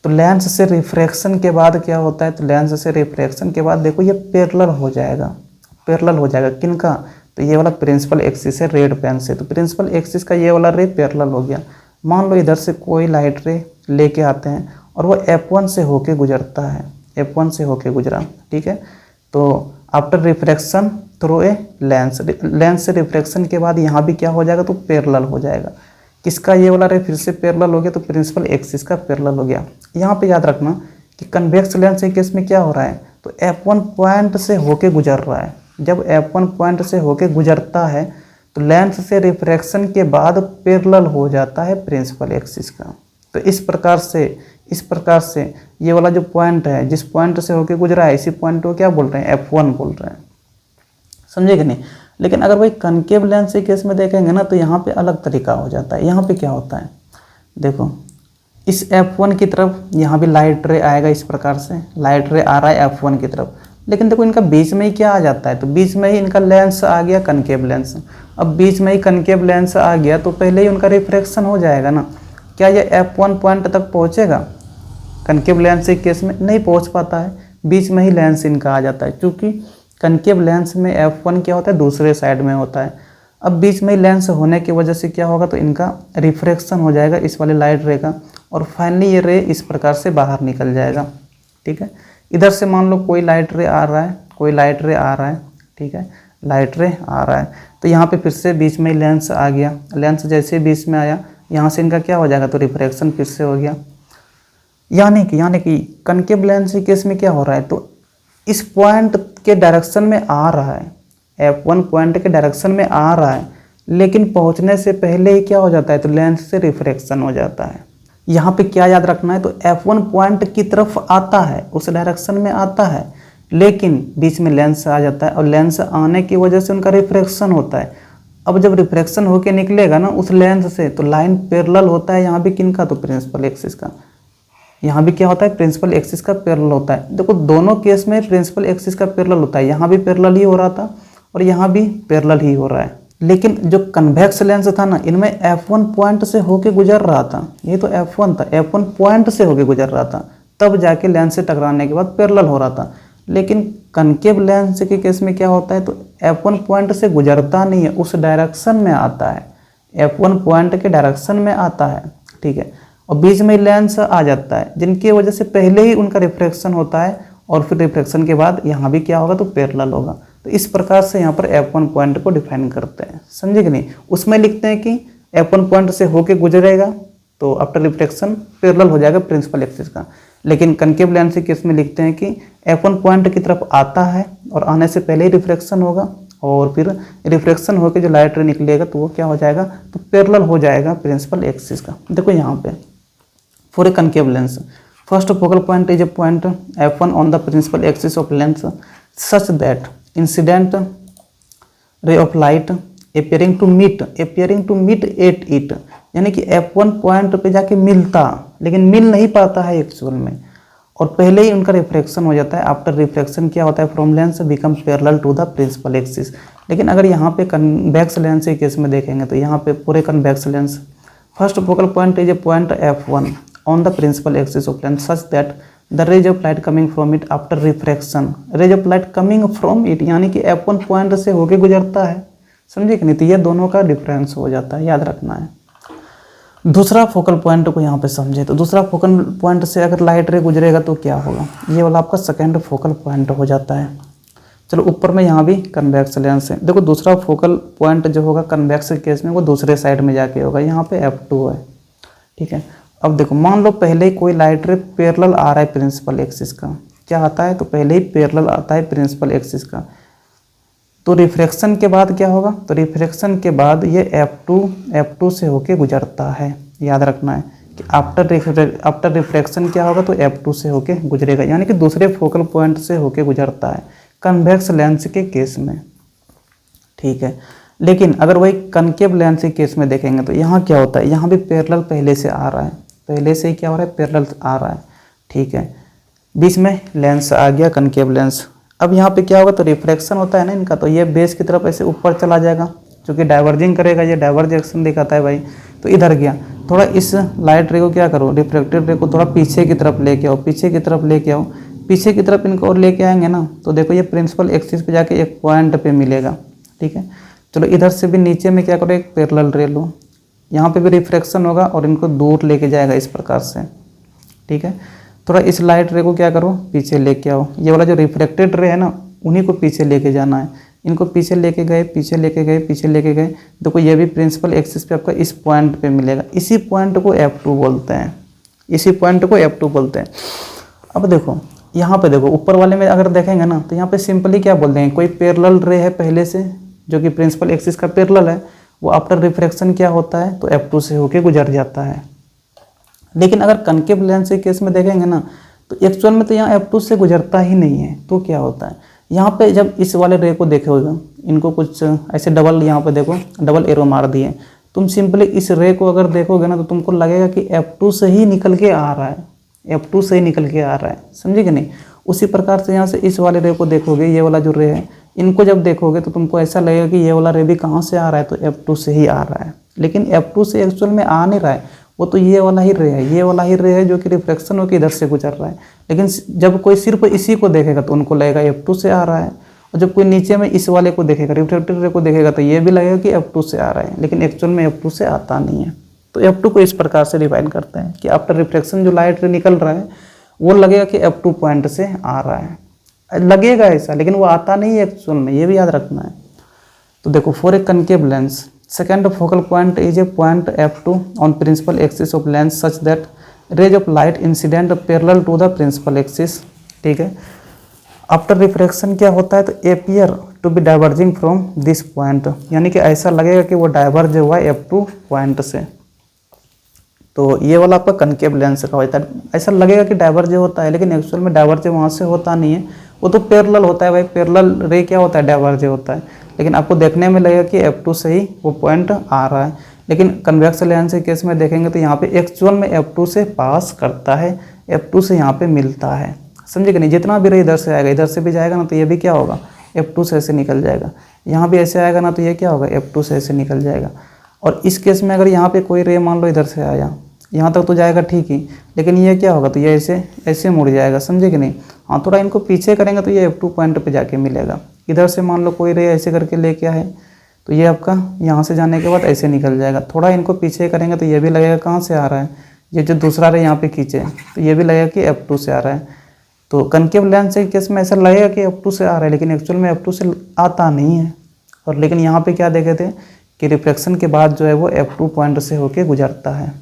तो लेंस से रिफ्रैक्शन के बाद क्या होता है, तो लेंस से रिफ्रैक्शन के बाद देखो ये पैरेलल हो जाएगा। पैरेलल हो जाएगा किनका, तो ये वाला प्रिंसिपल एक्सिस है रेड पेन से, तो प्रिंसिपल एक्सिस का ये वाला रे पैरेलल हो गया। मान लो इधर से कोई लाइट रे लेके आते हैं और वो F1 से होके गुजरता है, F1 से होके गुजरा। ठीक है, तो after refraction through a lens, lens से रिफ्रैक्शन के बाद यहाँ भी क्या हो जाएगा तो पैरेलल हो जाएगा। किसका, ये वाला रे फिर से पैरेलल हो गया, तो प्रिंसिपल एक्सिस का पैरेलल हो गया। यहाँ पे याद रखना कि कन्वेक्स लेंस के केस में क्या हो रहा है, तो F1 पॉइंट से होके गुजर रहा है। जब F1 पॉइंट से होके गुजरता है तो लेंस से रिफ्रैक्शन के बाद पैरेलल हो जाता है प्रिंसिपल एक्सिस का। तो इस प्रकार से ये वाला जो पॉइंट है, जिस पॉइंट से होके गुजरा है, इसी पॉइंट को क्या बोल रहे हैं, F1 बोल रहे हैं। समझे कि नहीं। लेकिन अगर भाई कनकेव लेंस के केस में देखेंगे ना तो यहाँ पे अलग तरीका हो जाता है। यहाँ पे क्या होता है, देखो इस F1 की तरफ यहाँ भी लाइट रे आएगा, इस प्रकार से लाइट रे आ रहा है F1 की तरफ। लेकिन देखो इनका बीच में ही क्या आ जाता है, तो बीच में ही इनका लेंस आ गया कनकेव लेंस। अब बीच में ही कनकेव लेंस आ गया तो पहले ही उनका रिफ्रैक्शन हो जाएगा ना। क्या ये F1 पॉइंट तक पहुँचेगा, कनकेव लेंस के केस में नहीं पहुँच पाता है, बीच में ही लेंस इनका आ जाता है। क्योंकि कनकेव लेंस में F1 क्या होता है, दूसरे साइड में होता है। अब बीच में लेंस होने की वजह से क्या होगा, तो इनका रिफ्रैक्शन हो जाएगा इस वाले लाइट रे का, और फाइनली ये रे इस प्रकार से बाहर निकल जाएगा। ठीक है, इधर से मान लो कोई लाइट रे आ रहा है, कोई लाइट रे आ रहा है। ठीक है, लाइट रे आ रहा है तो यहाँ पे फिर से बीच में लेंस आ गया। लेंस जैसे बीच में आया, यहाँ से इनका क्या हो जाएगा, तो रिफ्रैक्शन फिर से हो गया। यानी कि कनकेव लेंस के केस में क्या हो रहा है, तो इस पॉइंट के डायरेक्शन में आ रहा है, F1 पॉइंट के डायरेक्शन में आ रहा है, लेकिन पहुंचने से पहले ही क्या हो जाता है, तो लेंस से रिफ्रैक्शन हो जाता है। यहाँ पे क्या याद रखना है, तो F1 पॉइंट की तरफ आता है, उस डायरेक्शन में आता है, लेकिन बीच में लेंस आ जाता है, और लेंस आने की वजह से उनका रिफ्रैक्शन होता है। अब जब रिफ्रैक्शन होके निकलेगा ना उस लेंस से, तो लाइन पैरेलल होता है यहाँ भी किनका, तो प्रिंसिपल एक्सिस का। यहाँ भी क्या होता है, प्रिंसिपल एक्सिस का पैरेलल होता है। देखो दोनों केस में प्रिंसिपल एक्सिस का पैरेलल होता है, यहाँ भी पैरेलल ही हो रहा था और यहाँ भी पैरेलल ही हो रहा है। लेकिन जो कन्वेक्स लेंस था ना, इनमें F1 पॉइंट से होके गुजर रहा था, ये तो F1 था, F1 पॉइंट से होके गुजर रहा था, तब जाके लेंस से टकराने के बाद पैरेलल हो रहा था। लेकिन कनकेव लेंस के केस में क्या होता है, तो F1 पॉइंट से गुजरता नहीं है, उस डायरेक्शन में आता है, F1 पॉइंट के डायरेक्शन में आता है। ठीक है, और बीच में लेंस आ जाता है, जिनकी वजह से पहले ही उनका रिफ्रैक्शन होता है, और फिर रिफ्रैक्शन के बाद यहाँ भी क्या होगा, तो पैरेलल होगा। तो इस प्रकार से यहाँ पर F1 पॉइंट को डिफाइन करते हैं। समझे कि नहीं। उसमें लिखते हैं कि F1 पॉइंट से होके गुजरेगा तो आफ्टर रिफ्रैक्शन पैरेलल हो जाएगा प्रिंसिपल एक्सिस का। लेकिन कनकेव लेंस के केस में लिखते हैं कि F1 पॉइंट की तरफ आता है और आने से पहले ही रिफ्रैक्शन होगा, और फिर रिफ्रैक्शन होकर जो लाइट रे निकलेगा तो वो क्या हो जाएगा, तो पैरेलल हो जाएगा प्रिंसिपल एक्सिस का। देखो यहाँ पे for a concave lens first focal point is a point F1 on the principal axis of lens such that incident ray of light appearing to meet at it, यानी कि F1 point पे जाके मिलता, लेकिन मिल नहीं पाता है एक्चुअल में, और पहले ही उनका रिफ्रैक्शन हो जाता है। आफ्टर रिफ्रैक्शन क्या होता है, from lens become parallel to the principal axis. लेकिन अगर यहाँ पे कन्वेक्स लेंस के केस में देखेंगे तो यहाँ पे पूरे convex lens first focal point is a point F1 on the principal axis of lens such that the rays of light coming from it after refraction, rays of light coming from it यानी कि F1 point से होके गुजरता है। समझे कि नहीं। तो ये दोनों का डिफरेंस हो जाता है, याद रखना है। दूसरा फोकल पॉइंट को यहाँ पे समझे, तो दूसरा फोकल पॉइंट से अगर लाइट रे गुजरेगा तो क्या होगा, ये वाला आपका सेकेंड फोकल पॉइंट हो जाता है। चलो ऊपर में यहाँ भी कन्वेक्स लेंस है। देखो दूसरा फोकल पॉइंट जो होगा कन्वेक्स के केस में वो दूसरे साइड में जाके होगा, यहाँ पे F2 है, ठीक है। अब देखो मान लो पहले ही कोई लाइट रे पैरेलल आ रहा है प्रिंसिपल एक्सिस का, क्या आता है, तो पहले ही पैरेलल आता है प्रिंसिपल एक्सिस का, तो रिफ्रैक्शन के बाद क्या होगा, तो रिफ्रैक्शन के बाद ये F2 से होके गुजरता है। याद रखना है कि आफ्टर रिफ्रैक्शन क्या होगा, तो F2 से होके गुजरेगा, यानी कि दूसरे फोकल पॉइंट से होके गुजरता है कन्वेक्स लेंस के केस में, ठीक है। लेकिन अगर वही कनकेव लेंस के केस में देखेंगे तो यहाँ क्या होता है, यहाँ भी पैरेलल पहले से आ रहा है, पहले से ही क्या हो रहा है, पैरेलल आ रहा है, ठीक है। बीच में लेंस आ गया कनकेव लेंस। अब यहाँ पे क्या होगा, तो रिफ्रैक्शन होता है ना इनका, तो ये बेस की तरफ ऐसे ऊपर चला जाएगा, जो कि डाइवर्जिंग करेगा, ये डाइवर्जेक्शन दिखाता है भाई, तो इधर गया। थोड़ा इस लाइट रे को क्या करो, रिफ्रैक्टेड रे को थोड़ा पीछे की तरफ लेके आओ, पीछे की तरफ लेके आओ, पीछे की तरफ इनको और लेके आएंगे ना, तो देखो ये प्रिंसिपल एक्सिस पे जाके एक पॉइंट पे मिलेगा, ठीक है। चलो इधर से भी नीचे में क्या करो, एक पैरेलल रे लो, यहाँ पे भी रिफ्रैक्शन होगा और इनको दूर लेके जाएगा इस प्रकार से, ठीक है। थोड़ा इस लाइट रे को क्या करो, पीछे लेके आओ, ये वाला जो रिफ्रैक्टेड रे है ना उन्हीं को पीछे लेके जाना है, इनको पीछे लेके गए, पीछे लेके गए, पीछे लेके गए, देखो ये भी प्रिंसिपल एक्सिस पे आपका इस पॉइंट पे मिलेगा, इसी पॉइंट को F2 बोलते हैं, इसी पॉइंट को F2 बोलते हैं। अब देखो यहाँ पे देखो ऊपर वाले में अगर देखेंगे ना, तो यहाँ पे सिंपली क्या बोल देंगे, कोई पैरेलल रे है पहले से जो कि प्रिंसिपल एक्सिस का पैरेलल है, वो आफ्टर रिफ्रैक्शन क्या होता है, तो F2 से होके गुजर जाता है। लेकिन अगर कनकेव लेंस के केस में देखेंगे ना, तो एक्चुअल में तो यहाँ F2 से गुजरता ही नहीं है, तो क्या होता है, यहाँ पे जब इस वाले रे को देखोगे, इनको कुछ ऐसे डबल, यहाँ पे देखो डबल एरो मार दिए, तुम सिंपली इस रे को अगर देखोगे ना, तो तुमको लगेगा कि F2 से ही निकल के आ रहा है, F2 से ही निकल के आ रहा है, समझे कि नहीं। उसी प्रकार से यहाँ से इस वाले रे को देखोगे, ये वाला जो रे है, इनको जब देखोगे तो तुमको ऐसा लगेगा कि ये वाला रे भी कहाँ से आ रहा है, तो F2 से ही आ रहा है। लेकिन F2 से एक्चुअल में आ नहीं रहा है, वो तो ये वाला ही रे है, ये वाला ही रे है जो कि रिफ्लेक्शन होकर इधर से गुजर रहा है। लेकिन जब कोई सिर्फ इसी को देखेगा तो उनको लगेगा F2 से आ रहा है, और जब कोई नीचे में इस वाले को देखेगा, रिफ्लेक्टेड रे को देखेगा, तो ये भी लगेगा कि F2 से आ रहा है, लेकिन एक्चुअल में F2 से आता नहीं है। तो F2 को इस प्रकार से डिफाइन करते हैं कि आफ्टर रिफ्लेक्शन जो लाइट रे निकल रहा है वो लगेगा कि F2 पॉइंट से आ रहा है, लगेगा ऐसा, लेकिन वो आता नहीं है एक्चुअल में, ये भी याद रखना है। तो देखो for a concave lens second focal point is a point F2 on principal axis of lens such that rays of light incident parallel to the principal axis, ठीक है। आफ्टर रिफ्रैक्शन क्या होता है, तो appear to be diverging from this point, यानी कि ऐसा लगेगा कि वो डाइवर्ज हुआ है F2 पॉइंट से। तो ये वाला आपका कनकेव लेंस का होता है, ऐसा लगेगा कि डाइवर्ज होता है, लेकिन एक्चुअल में डाइवर्ज वहाँ से होता नहीं है, वो तो पैरेलल होता है भाई, पैरेलल रे क्या होता है, डाइवर्ज होता है, लेकिन आपको देखने में लगेगा कि F2 से ही वो पॉइंट आ रहा है। लेकिन कन्वेक्स लेंस के केस में देखेंगे तो यहाँ पे एक्चुअल में F2 से पास करता है, F2 से यहाँ पे मिलता है, समझे कि नहीं। जितना भी रे इधर से आएगा, इधर से भी जाएगा ना, तो ये भी क्या होगा, F2 से ऐसे निकल जाएगा, यहाँ भी ऐसे आएगा ना, तो ये क्या होगा, F2 से ऐसे निकल जाएगा। और इस केस में अगर यहाँ पे कोई रे मान लो इधर से आया, यहाँ तक तो जाएगा ठीक ही, लेकिन ये क्या होगा, तो ये ऐसे ऐसे मुड़ जाएगा, समझे कि नहीं। हाँ, थोड़ा इनको पीछे करेंगे तो ये F2 पॉइंट पे जाके मिलेगा। इधर से मान लो कोई रे ऐसे करके लेके आए, तो ये आपका यहाँ से जाने के बाद ऐसे निकल जाएगा। थोड़ा इनको पीछे करेंगे तो ये भी लगेगा कहाँ से आ रहा है, ये जो दूसरा रे यहाँ पे खींचे, तो ये भी लगेगा कि F2 से आ रहा है। तो कनकेव लेंस के केस में ऐसा लगेगा कि F2 से आ रहा है, लेकिन एक्चुअल में F2 से आता नहीं है। और लेकिन यहाँ पे क्या देखे थे कि रिफ्लेक्शन के बाद जो है वो F2 पॉइंट से होके गुजरता है।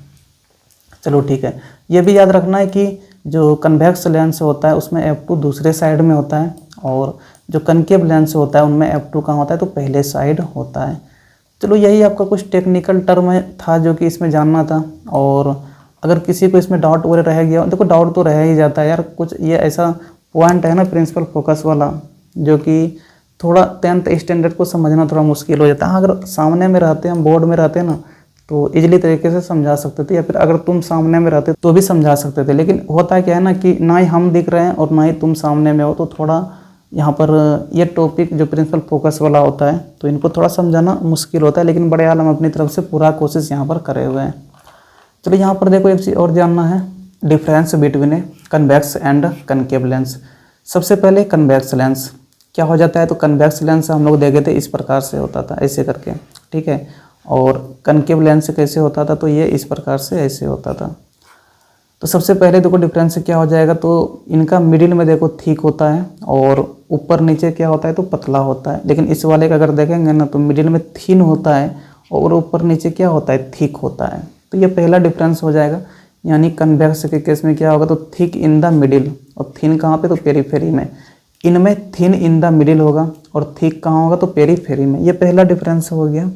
चलो ठीक है, ये भी याद रखना है कि जो कन्वेक्स लेंस होता है उसमें F2 दूसरे साइड में होता है, और जो कनकेव लेंस होता है उनमें F2 कहाँ होता है, तो पहले साइड होता है। चलो यही आपका कुछ टेक्निकल टर्म था जो कि इसमें जानना था। और अगर किसी को इसमें डाउट वगैरह रह गया, देखो डाउट तो रह ही जाता है यार, कुछ ये ऐसा पॉइंट है ना प्रिंसिपल फोकस वाला, जो कि थोड़ा 10th स्टैंडर्ड को समझना थोड़ा मुश्किल हो जाता है। अगर सामने में रहते हैं, बोर्ड में रहते हैं ना, तो इजीली तरीके से समझा सकते थे, या फिर अगर तुम सामने में रहते तो भी समझा सकते थे। लेकिन होता क्या है ना कि ना ही हम दिख रहे हैं और ना ही तुम सामने में हो, तो थोड़ा यहाँ पर ये टॉपिक जो प्रिंसिपल फोकस वाला होता है तो इनको थोड़ा समझाना मुश्किल होता है। लेकिन बड़े हाल हम अपनी तरफ से पूरा कोशिश यहाँ पर करे हुए हैं। चलो यहाँ पर देखो एक चीज़ और जानना है, difference between a convex and concave lens. सबसे पहले कन्वेक्स लेंस क्या हो जाता है, तो कन्वेक्स लेंस हम लोग देखे थे इस प्रकार से होता था, ऐसे करके, ठीक है। और कनकेव लेंस कैसे होता था, तो ये इस प्रकार से ऐसे होता था। तो सबसे पहले देखो डिफरेंस क्या हो जाएगा, तो इनका मिडिल में देखो थिक होता है और ऊपर नीचे क्या होता है तो पतला होता है। लेकिन इस वाले का अगर देखेंगे ना तो मिडिल में थिन होता है और ऊपर नीचे क्या होता है थिक होता है। तो ये पहला डिफरेंस हो जाएगा। यानी कन्वेक्स के केस में क्या होगा तो थिक इन द मिडिल, और थिन कहाँ पे तो पेरीफेरी में। इनमें थिन इन द मिडिल होगा और थिक कहाँ होगा तो पेरीफेरी में। ये पहला डिफरेंस हो गया।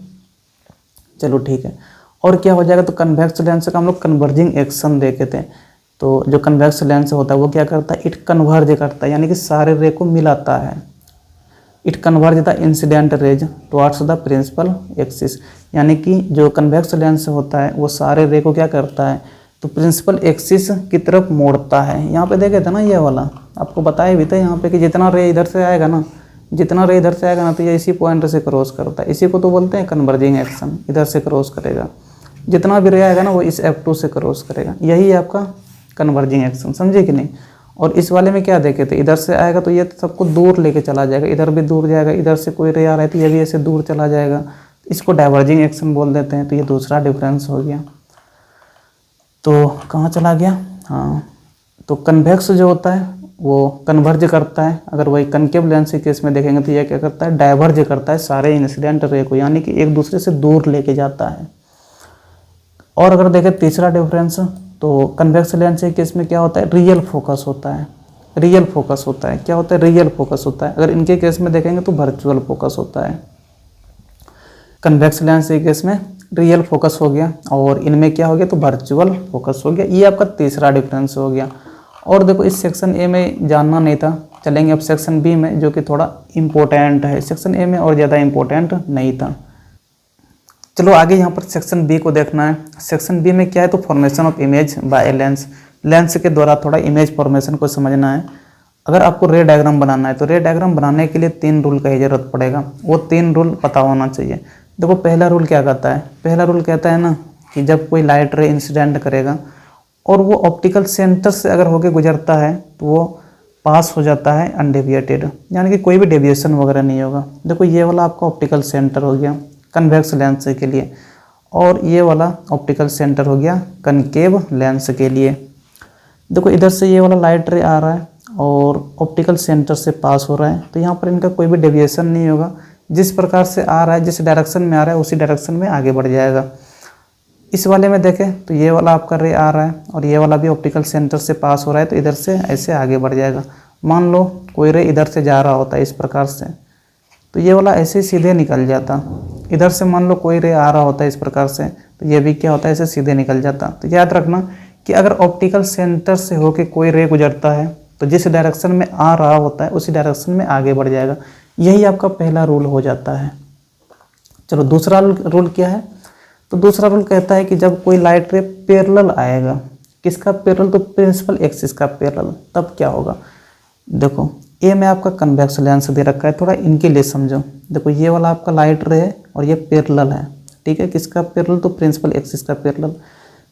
चलो ठीक है। और क्या हो जाएगा तो कन्वेक्स लेंस का हम लोग कन्वर्जिंग एक्शन देखे थे। तो जो कन्वेक्स लेंस होता है वो क्या करता है, इट कन्वर्ज करता है, यानी कि सारे रे को मिलाता है। It converge the incident rays towards the principal axis, यानी कि जो कन्वेक्स लेंस होता है वो सारे रे को क्या करता है तो प्रिंसिपल एक्सिस की तरफ मोड़ता है। यहाँ पे देखे थे ना ये वाला, आपको बताया भी था यहाँ पे कि जितना रे इधर से आएगा ना, जितना रे इधर से आएगा ना तो ये इसी पॉइंट से क्रॉस करता है। इसी को तो बोलते हैं कन्वर्जिंग एक्शन, इधर से क्रॉस करेगा। जितना भी रे आएगा ना वो इस F2 से क्रॉस करेगा, यही है आपका कन्वर्जिंग एक्शन, समझे कि नहीं। और इस वाले में क्या देखे थे, इधर से आएगा तो ये सबको दूर लेके चला जाएगा, इधर भी दूर जाएगा, इधर से कोई रे आ रहा है तो ये भी ऐसे दूर चला जाएगा, इसको डाइवर्जिंग एक्शन बोल देते हैं। तो ये दूसरा डिफरेंस हो गया। तो कहाँ चला गया, हाँ, तो कन्वेक्स जो होता है वो कन्वर्ज करता है। अगर वही कनकेव लेंस के केस में देखेंगे तो ये क्या करता है, डाइवर्ज करता है सारे इंसिडेंट रे को, यानी कि एक दूसरे से दूर लेके जाता है। और अगर देखें तीसरा डिफरेंस तो कन्वेक्स लेंस के केस में क्या होता है, रियल फोकस होता है। रियल फोकस होता है, क्या होता है, रियल फोकस होता है। अगर इनके केस में देखेंगे तो वर्चुअल फोकस होता है। कन्वेक्स लेंस के केस में रियल फोकस हो गया और इनमें क्या हो गया तो वर्चुअल फोकस हो गया। ये आपका तीसरा डिफरेंस हो गया। और देखो इस सेक्शन ए में जानना नहीं था, चलेंगे अब सेक्शन बी में जो कि थोड़ा इम्पोर्टेंट है। सेक्शन ए में और ज़्यादा इम्पोर्टेंट नहीं था। चलो आगे यहाँ पर सेक्शन बी को देखना है। सेक्शन बी में क्या है तो formation of image by lens, lens के द्वारा थोड़ा इमेज फॉर्मेशन को समझना है। अगर आपको रे डायग्राम बनाना है तो रे डायग्राम बनाने के लिए 3 रूल का ही जरूरत पड़ेगा, वो 3 रूल पता होना चाहिए। देखो पहला रूल क्या कहता है, पहला रूल कहता है ना कि जब कोई लाइट रे इंसिडेंट करेगा और वो ऑप्टिकल सेंटर से अगर होके गुजरता है तो वो पास हो जाता है अनडेविएटेड, यानी कि कोई भी डेविएशन वगैरह नहीं होगा। देखो ये वाला आपका ऑप्टिकल सेंटर हो गया कन्वेक्स लेंस के लिए, और ये वाला ऑप्टिकल सेंटर हो गया कनकेव लेंस के लिए। देखो इधर से ये वाला लाइट रे आ रहा है और ऑप्टिकल सेंटर से पास हो रहा है, तो यहाँ पर इनका कोई भी डेविएशन नहीं होगा। जिस प्रकार से आ रहा है, जिस डायरेक्शन में आ रहा है उसी डायरेक्शन में आगे बढ़ जाएगा। इस वाले में देखें तो ये वाला आपका रे आ रहा है और ये वाला भी ऑप्टिकल सेंटर से पास हो रहा है, तो इधर से ऐसे आगे बढ़ जाएगा। मान लो कोई रे इधर से जा रहा होता है इस प्रकार से, तो ये वाला ऐसे सीधे निकल जाता। इधर से मान लो कोई रे आ रहा होता है इस प्रकार से, तो ये भी क्या होता है ऐसे सीधे निकल जाता। तो याद रखना कि अगर ऑप्टिकल सेंटर से होके कोई रे गुजरता है तो जिस डायरेक्शन में आ रहा होता है उसी डायरेक्शन में आगे बढ़ जाएगा। यही आपका पहला रूल हो जाता है। चलो दूसरा रूल क्या है, तो दूसरा रूल कहता है कि जब कोई लाइट रे पैरेलल आएगा, किसका पैरेलल तो प्रिंसिपल एक्सिस का पैरेलल, तब क्या होगा। देखो ए में आपका कन्वेक्स लेंस दे रखा है, थोड़ा इनके लिए समझो। देखो ये वाला आपका लाइट रे है और ये पैरेलल है, ठीक है, किसका पैरेलल तो प्रिंसिपल एक्सिस का पैरेलल।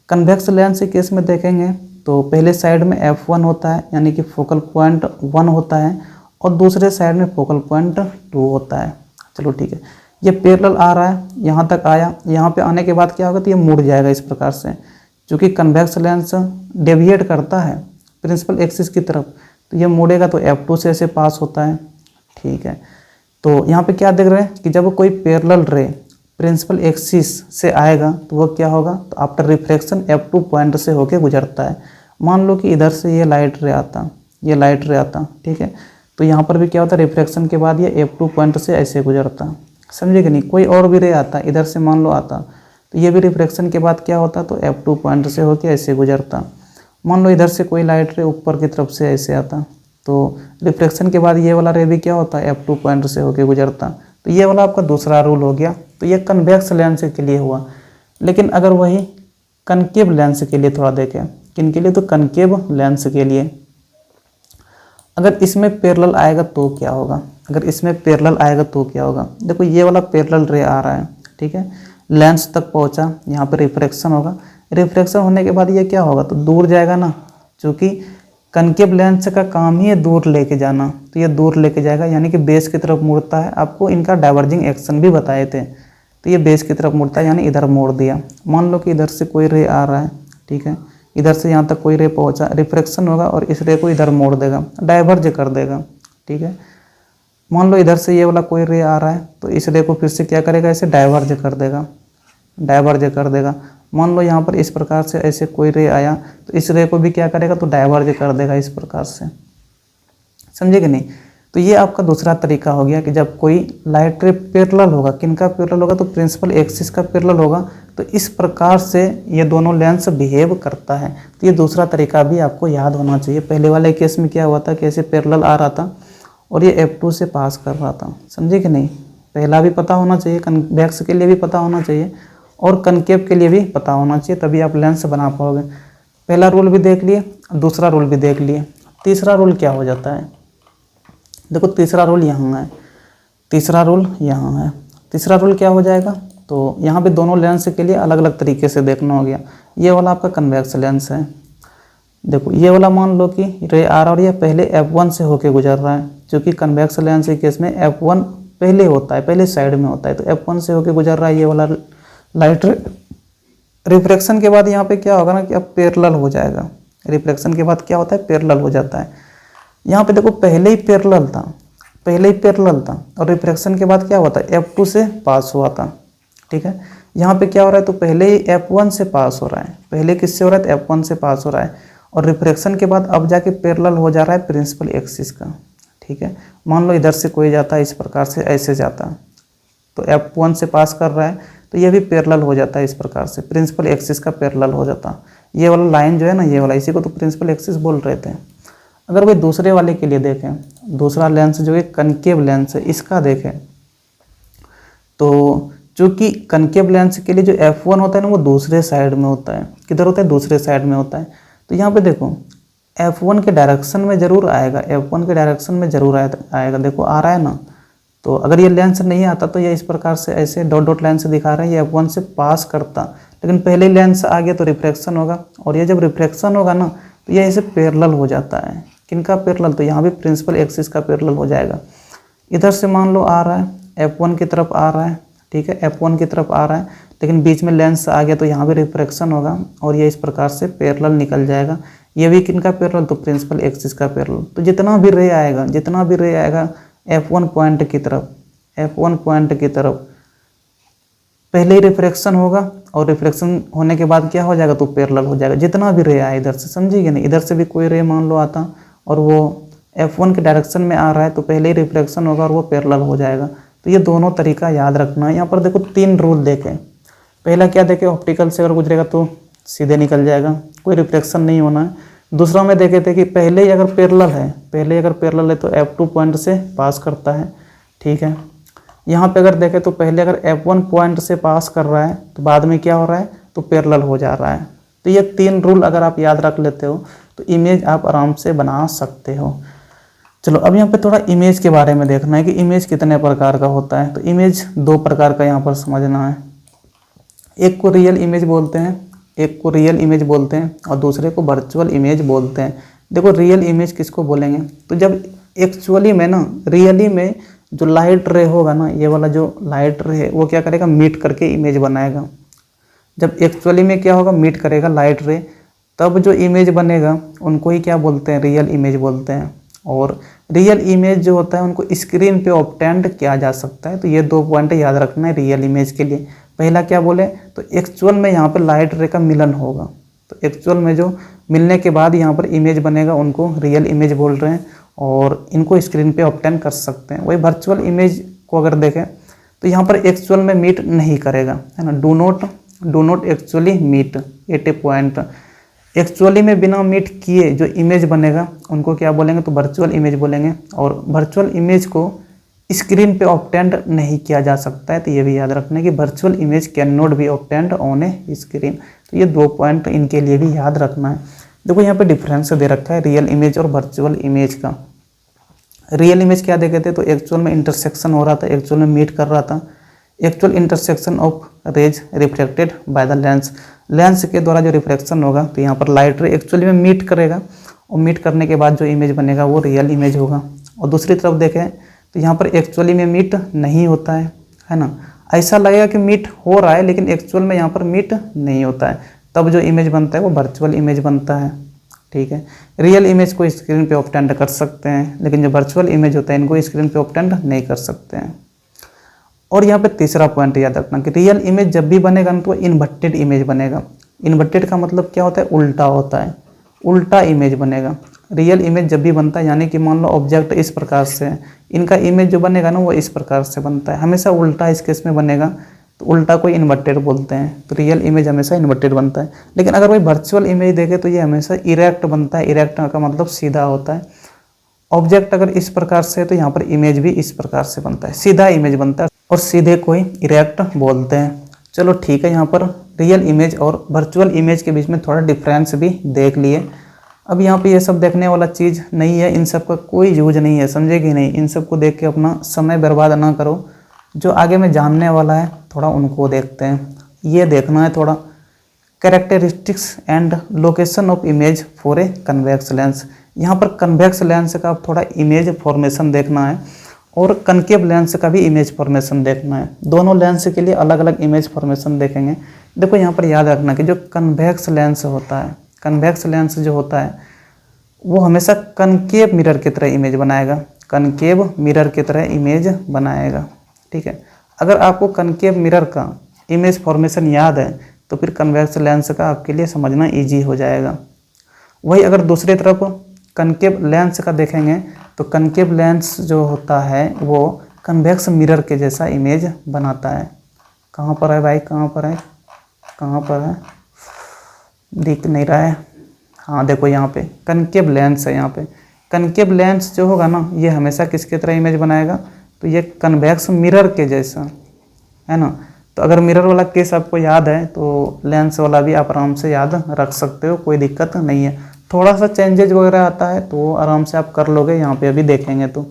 कन्वेक्स लेंस के केस में देखेंगे तो पहले साइड में F1 होता है, यानी कि फोकल पॉइंट 1 होता है, और दूसरे साइड में फोकल पॉइंट 2 होता है। चलो ठीक है, ये पैरेलल आ रहा है, यहाँ तक आया, यहाँ पे आने के बाद क्या होगा तो ये मुड़ जाएगा इस प्रकार से, क्योंकि कन्वेक्स लेंस डेविएट करता है प्रिंसिपल एक्सिस की तरफ, तो ये मुड़ेगा तो F2 से ऐसे पास होता है, ठीक है। तो यहाँ पे क्या देख रहे हैं कि जब कोई पैरेलल रे प्रिंसिपल एक्सिस से आएगा तो वो क्या होगा तो आफ्टर रिफ्लेक्शन F2 पॉइंट से होके गुजरता है। मान लो कि इधर से ये लाइट रे आता, ये लाइट रे आता, ठीक है, तो यहाँ पर भी क्या होता है रिफ्लेक्शन के बाद ये F2 पॉइंट से ऐसे गुजरता, समझे कि नहीं। कोई और भी रे आता इधर से मान लो आता, तो ये भी रिफ्लेक्शन के बाद क्या होता तो F2 पॉइंट से होके ऐसे गुजरता। मान लो इधर से कोई लाइट रे ऊपर की तरफ से ऐसे आता, तो रिफ्लेक्शन के बाद ये वाला रे भी क्या होता है F2 पॉइंट से होके गुजरता। तो ये वाला आपका दूसरा रूल हो गया। तो ये कन्वेक्स लेंस के लिए हुआ। लेकिन अगर वही कनकेव लेंस के लिए थोड़ा देखें, किन के लिए तो कनकेव लेंस के लिए, अगर इसमें पैरेलल आएगा तो क्या होगा, अगर इसमें पैरेलल आएगा तो क्या होगा। देखो ये वाला पैरेलल रे आ रहा है, ठीक है, लेंस तक पहुंचा, यहाँ पर रिफ्रैक्शन होगा, रिफ्रैक्शन होने के बाद ये क्या होगा तो दूर जाएगा ना, क्योंकि कनकेव लेंस का काम ही है दूर लेके जाना, तो ये दूर लेके जाएगा, यानी कि बेस की तरफ मुड़ता है। आपको इनका डाइवर्जिंग एक्शन भी बताए थे, तो ये बेस की तरफ मुड़ता है, यानी इधर मोड़ दिया। मान लो कि इधर से कोई रे आ रहा है, ठीक है, इधर से यहाँ तक कोई रे पहुँचा, रिफ्रैक्शन होगा और इस रे को इधर मोड़ देगा, डाइवर्ज कर देगा। ठीक है, मान लो इधर से ये वाला कोई रे आ रहा है तो इस रे को फिर से क्या करेगा, ऐसे डाइवर्ज कर देगा, डाइवर्ज कर देगा। मान लो यहाँ पर इस प्रकार से ऐसे कोई रे आया तो इस रे को भी क्या करेगा, तो डाइवर्ज कर देगा इस प्रकार से, समझे कि नहीं। तो ये आपका दूसरा तरीका हो गया कि जब कोई लाइट रे पैरेलल होगा, किनका पैरेलल होगा, तो प्रिंसिपल एक्सिस का पैरेलल होगा, तो इस प्रकार से ये दोनों लेंस बिहेव करता है। तो ये दूसरा तरीका भी आपको याद होना चाहिए। पहले वाले केस में क्या हुआ था कि ऐसे पैरेलल आ रहा था और ये F2 से पास कर रहा था, समझे कि नहीं। पहला भी पता होना चाहिए, कन्वेक्स के लिए भी पता होना चाहिए और कनकेव के लिए भी पता होना चाहिए, तभी आप लेंस बना पाओगे। पहला रूल भी देख लिए, दूसरा रूल भी देख लिए। तीसरा रूल क्या हो जाता है, देखो तीसरा रूल यहाँ है, तीसरा रूल यहाँ है। तीसरा रूल क्या हो जाएगा, तो यहाँ पे दोनों लेंस के लिए अलग अलग तरीके से देखना हो गया। ये वाला आपका कन्वेक्स लेंस है, देखो ये वाला मान लो कि रे आ रहा और ये पहले F1 से होके गुजर रहा है, क्योंकि कन्वेक्स लेंस के केस में F1 पहले होता है, पहले साइड में होता है, तो F1 से होके गुजर रहा है ये वाला लाइट। रिफ्रैक्शन के बाद यहाँ पे क्या होगा ना कि अब पैरेलल हो जाएगा। रिफ्रैक्शन के बाद क्या होता है, पैरेलल हो जाता है। यहाँ पे देखो पहले ही पैरेलल था, पहले ही पैरेलल था और रिफ्रैक्शन के बाद क्या हुआ था, F2 से पास हुआ था। ठीक है, यहाँ पे क्या हो रहा है, तो पहले ही F1 से पास हो रहा है, पहले किससे हो रहा है, तो F1 से पास हो रहा है और रिफ्रैक्शन के बाद अब जाके पैरेलल हो जा रहा है प्रिंसिपल एक्सिस का। ठीक है, मान लो इधर से कोई जाता है इस प्रकार से, ऐसे जाता है तो F1 से पास कर रहा है तो ये भी पैरेलल हो जाता है इस प्रकार से, प्रिंसिपल एक्सिस का पैरेलल हो जाता। ये वाला लाइन जो है ना, ये वाला, इसी को तो प्रिंसिपल एक्सिस बोल रहे थे। अगर वही दूसरे वाले के लिए देखें, दूसरा लेंस जो है कनकेव लेंस है, इसका देखें तो चूँकि कनकेव लेंस के लिए जो F1 होता है ना वो दूसरे साइड में होता है। किधर होता है, दूसरे साइड में होता है। तो यहाँ पे देखो F1 के डायरेक्शन में ज़रूर आएगा, F1 के डायरेक्शन में ज़रूर आएगा, देखो आ रहा है ना। तो अगर ये लेंस नहीं आता तो ये इस प्रकार से ऐसे डॉट डॉट लाइन से दिखा रहे हैं, ये F1 से पास करता, लेकिन पहले ही लेंस आ गया तो रिफ्रैक्शन होगा और ये जब रिफ्रैक्शन होगा ना तो ये ऐसे पैरेलल हो जाता है। किनका पैरेलल, तो यहाँ भी प्रिंसिपल एक्सिस का पैरेलल हो जाएगा। इधर से मान लो आ रहा है F1 की तरफ आ रहा है, ठीक है, F1 की तरफ आ रहा है, लेकिन बीच में लेंस आ गया तो यहाँ भी रिफ्रैक्शन होगा और ये इस प्रकार से पैरेलल निकल जाएगा। ये भी किनका पैरेलल, तो प्रिंसिपल एक्सिस का पैरेलल। तो जितना भी रे आएगा, जितना भी रे आएगा F1 पॉइंट की तरफ, F1 पॉइंट की तरफ पहले ही रिफ्रैक्शन होगा और रिफ्रैक्शन होने के बाद क्या हो जाएगा, तो पैरेलल हो जाएगा। जितना भी रे आए इधर से, समझिए नहीं, इधर से भी कोई रे मान लो आता और वो F1 के डायरेक्शन में आ रहा है तो पहले ही रिफ्लेक्शन होगा और वो पैरेलल हो जाएगा। तो ये दोनों तरीका याद रखना है। यहाँ पर देखो 3 रूल देखें। पहला क्या देखें, ऑप्टिकल से अगर गुजरेगा तो सीधे निकल जाएगा, कोई रिफ्लेक्शन नहीं होना है। दूसरा में देखे थे कि पहले ही अगर पैरेलल है, पहले अगर पैरेलल है तो F2 पॉइंट से पास करता है, ठीक है। यहाँ पे अगर देखें तो पहले अगर F1 पॉइंट से पास कर रहा है तो बाद में क्या हो रहा है, तो पैरेलल हो जा रहा है। तो ये 3 रूल अगर आप याद रख लेते हो तो इमेज आप आराम से बना सकते हो। चलो अब यहाँ पे थोड़ा इमेज के बारे में देखना है कि इमेज कितने प्रकार का होता है। तो इमेज 2 प्रकार का यहाँ पर समझना है। एक को रियल इमेज बोलते हैं, एक को रियल इमेज बोलते हैं और दूसरे को वर्चुअल इमेज बोलते हैं। देखो रियल इमेज किसको बोलेंगे, तो जब एक्चुअली में ना, रियली में जो लाइट रे होगा ना, ये वाला जो लाइट रे है वो क्या करेगा, मीट करके इमेज बनाएगा। जब एक्चुअली में क्या होगा, मीट करेगा लाइट रे, तब जो इमेज बनेगा उनको ही क्या बोलते हैं, रियल इमेज बोलते हैं। और रियल इमेज जो होता है उनको स्क्रीन पे ऑब्टेंड किया जा सकता है। तो ये 2 पॉइंट याद रखना है रियल इमेज के लिए। पहला क्या बोले, तो एक्चुअल में यहाँ पर लाइट रे का मिलन होगा, तो एक्चुअल में जो मिलने के बाद यहाँ पर इमेज बनेगा उनको रियल इमेज बोल रहे हैं और इनको स्क्रीन पे ऑब्टेन कर सकते हैं। वही वर्चुअल इमेज को अगर देखें तो यहाँ पर एक्चुअल में मीट नहीं करेगा, है ना। Do not actually meet at a point. Actually में बिना मीट किए जो इमेज बनेगा उनको क्या बोलेंगे, तो वर्चुअल इमेज बोलेंगे। और वर्चुअल इमेज को स्क्रीन पे ऑब्टेंड नहीं किया जा सकता है। तो ये भी याद रखना है कि virtual image can not be obtained on A screen. तो ये 2 पॉइंट इनके लिए भी याद रखना है। देखो यहाँ पे डिफरेंस दे रखा है रियल इमेज और वर्चुअल इमेज का। रियल इमेज क्या देखे थे, तो एक्चुअल में इंटरसेक्शन हो रहा था, एक्चुअल में मीट कर रहा था। Actual intersection of rays reflected by the lens, lens के द्वारा जो रिफ्लेक्शन होगा तो यहाँ पर लाइट रे एक्चुअली में मीट करेगा और मीट करने के बाद जो इमेज बनेगा वो रियल इमेज होगा। और दूसरी तरफ देखें तो यहाँ पर एक्चुअली में मीट नहीं होता है ना। ऐसा लगेगा कि मीट हो रहा है लेकिन एक्चुअल में यहाँ पर मीट नहीं होता है। तब जो इमेज बनता है वो वर्चुअल इमेज बनता है। ठीक है, रियल इमेज को स्क्रीन पे ऑब्टेंड कर सकते हैं, लेकिन जो वर्चुअल इमेज होता है इनको स्क्रीन पे ऑब्टेंड नहीं कर सकते हैं। और यहाँ पे तीसरा पॉइंट याद रखना कि रियल इमेज जब भी बनेगा ना तो इन्वर्टेड इमेज बनेगा। इन्वर्टेड का मतलब क्या होता है, उल्टा होता है, उल्टा इमेज बनेगा। रियल इमेज जब भी बनता है, यानी कि मान लो ऑब्जेक्ट इस प्रकार से है, इनका इमेज जो बनेगा ना वो इस प्रकार से बनता है, हमेशा उल्टा इस केस में बनेगा, तो उल्टा को इन्वर्टेड बोलते हैं। तो रियल इमेज हमेशा इन्वर्टेड बनता है। लेकिन अगर कोई वर्चुअल इमेज देखे तो ये हमेशा इरेक्ट बनता है। इरेक्ट का मतलब सीधा होता है। ऑब्जेक्ट अगर इस प्रकार से है तो यहाँ पर इमेज भी इस प्रकार से बनता है, सीधा इमेज बनता है, और सीधे को ही इरेक्ट बोलते हैं। चलो ठीक है, यहाँ पर रियल इमेज और वर्चुअल इमेज के बीच में थोड़ा डिफरेंस भी देख लिए। अब यहाँ पे ये सब देखने वाला चीज़ नहीं है, इन सब का कोई यूज नहीं है, समझे कि नहीं। इन सब को देख के अपना समय बर्बाद ना करो। जो आगे में जानने वाला है थोड़ा उनको देखते हैं। ये देखना है थोड़ा characteristics and location of image for a convex lens. यहाँ पर कन्वेक्स लेंस का थोड़ा इमेज फॉर्मेशन देखना है और कनकेव लेंस का भी इमेज फॉर्मेशन देखना है। दोनों लेंस के लिए अलग अलग इमेज फॉर्मेशन देखेंगे। देखो यहाँ पर याद रखना कि जो कन्वेक्स लेंस होता है, कन्वेक्स लेंस जो होता है वो हमेशा कनकेव मिरर की तरह इमेज बनाएगा, कनकेव मिरर की तरह इमेज बनाएगा। ठीक है, अगर आपको कनकेव मिरर का इमेज फॉर्मेशन याद है तो फिर कन्वेक्स लेंस का आपके लिए समझना इजी हो जाएगा। वही अगर दूसरी तरफ कनकेव लेंस का देखेंगे तो कनकेव लेंस जो होता है वो कन्वेक्स मिरर के जैसा इमेज बनाता है। कहाँ पर है भाई, कहाँ पर है, कहाँ पर है, दिख नहीं रहा है। हाँ देखो यहाँ पे कनकेव लेंस है। यहाँ पे कनकेव लेंस जो होगा ना ये हमेशा किसके तरह इमेज बनाएगा, तो ये कन्वेक्स मिरर के जैसा, है ना। तो अगर मिरर वाला केस आपको याद है तो लेंस वाला भी आप आराम से याद रख सकते हो, कोई दिक्कत नहीं है। थोड़ा सा चेंजेज वगैरह आता है तो आराम से आप कर लोगे, यहाँ पे अभी देखेंगे तो,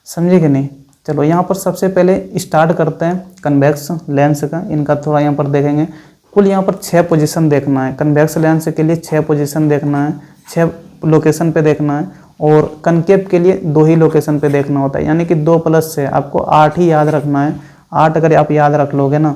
समझे कि नहीं। चलो यहाँ पर सबसे पहले स्टार्ट करते हैं कन्वेक्स लेंस का, इनका थोड़ा यहाँ पर देखेंगे। कुल यहाँ पर 6 पोजीशन देखना है, कन्वेक्स लेंस के लिए 6 पोजीशन देखना है, 6 लोकेशन पे देखना है, और कनकेव के लिए 2 ही लोकेशन पे देखना होता है, यानी कि 2 + 6 आपको 8 ही याद रखना है। 8 अगर आप याद रख लोगे ना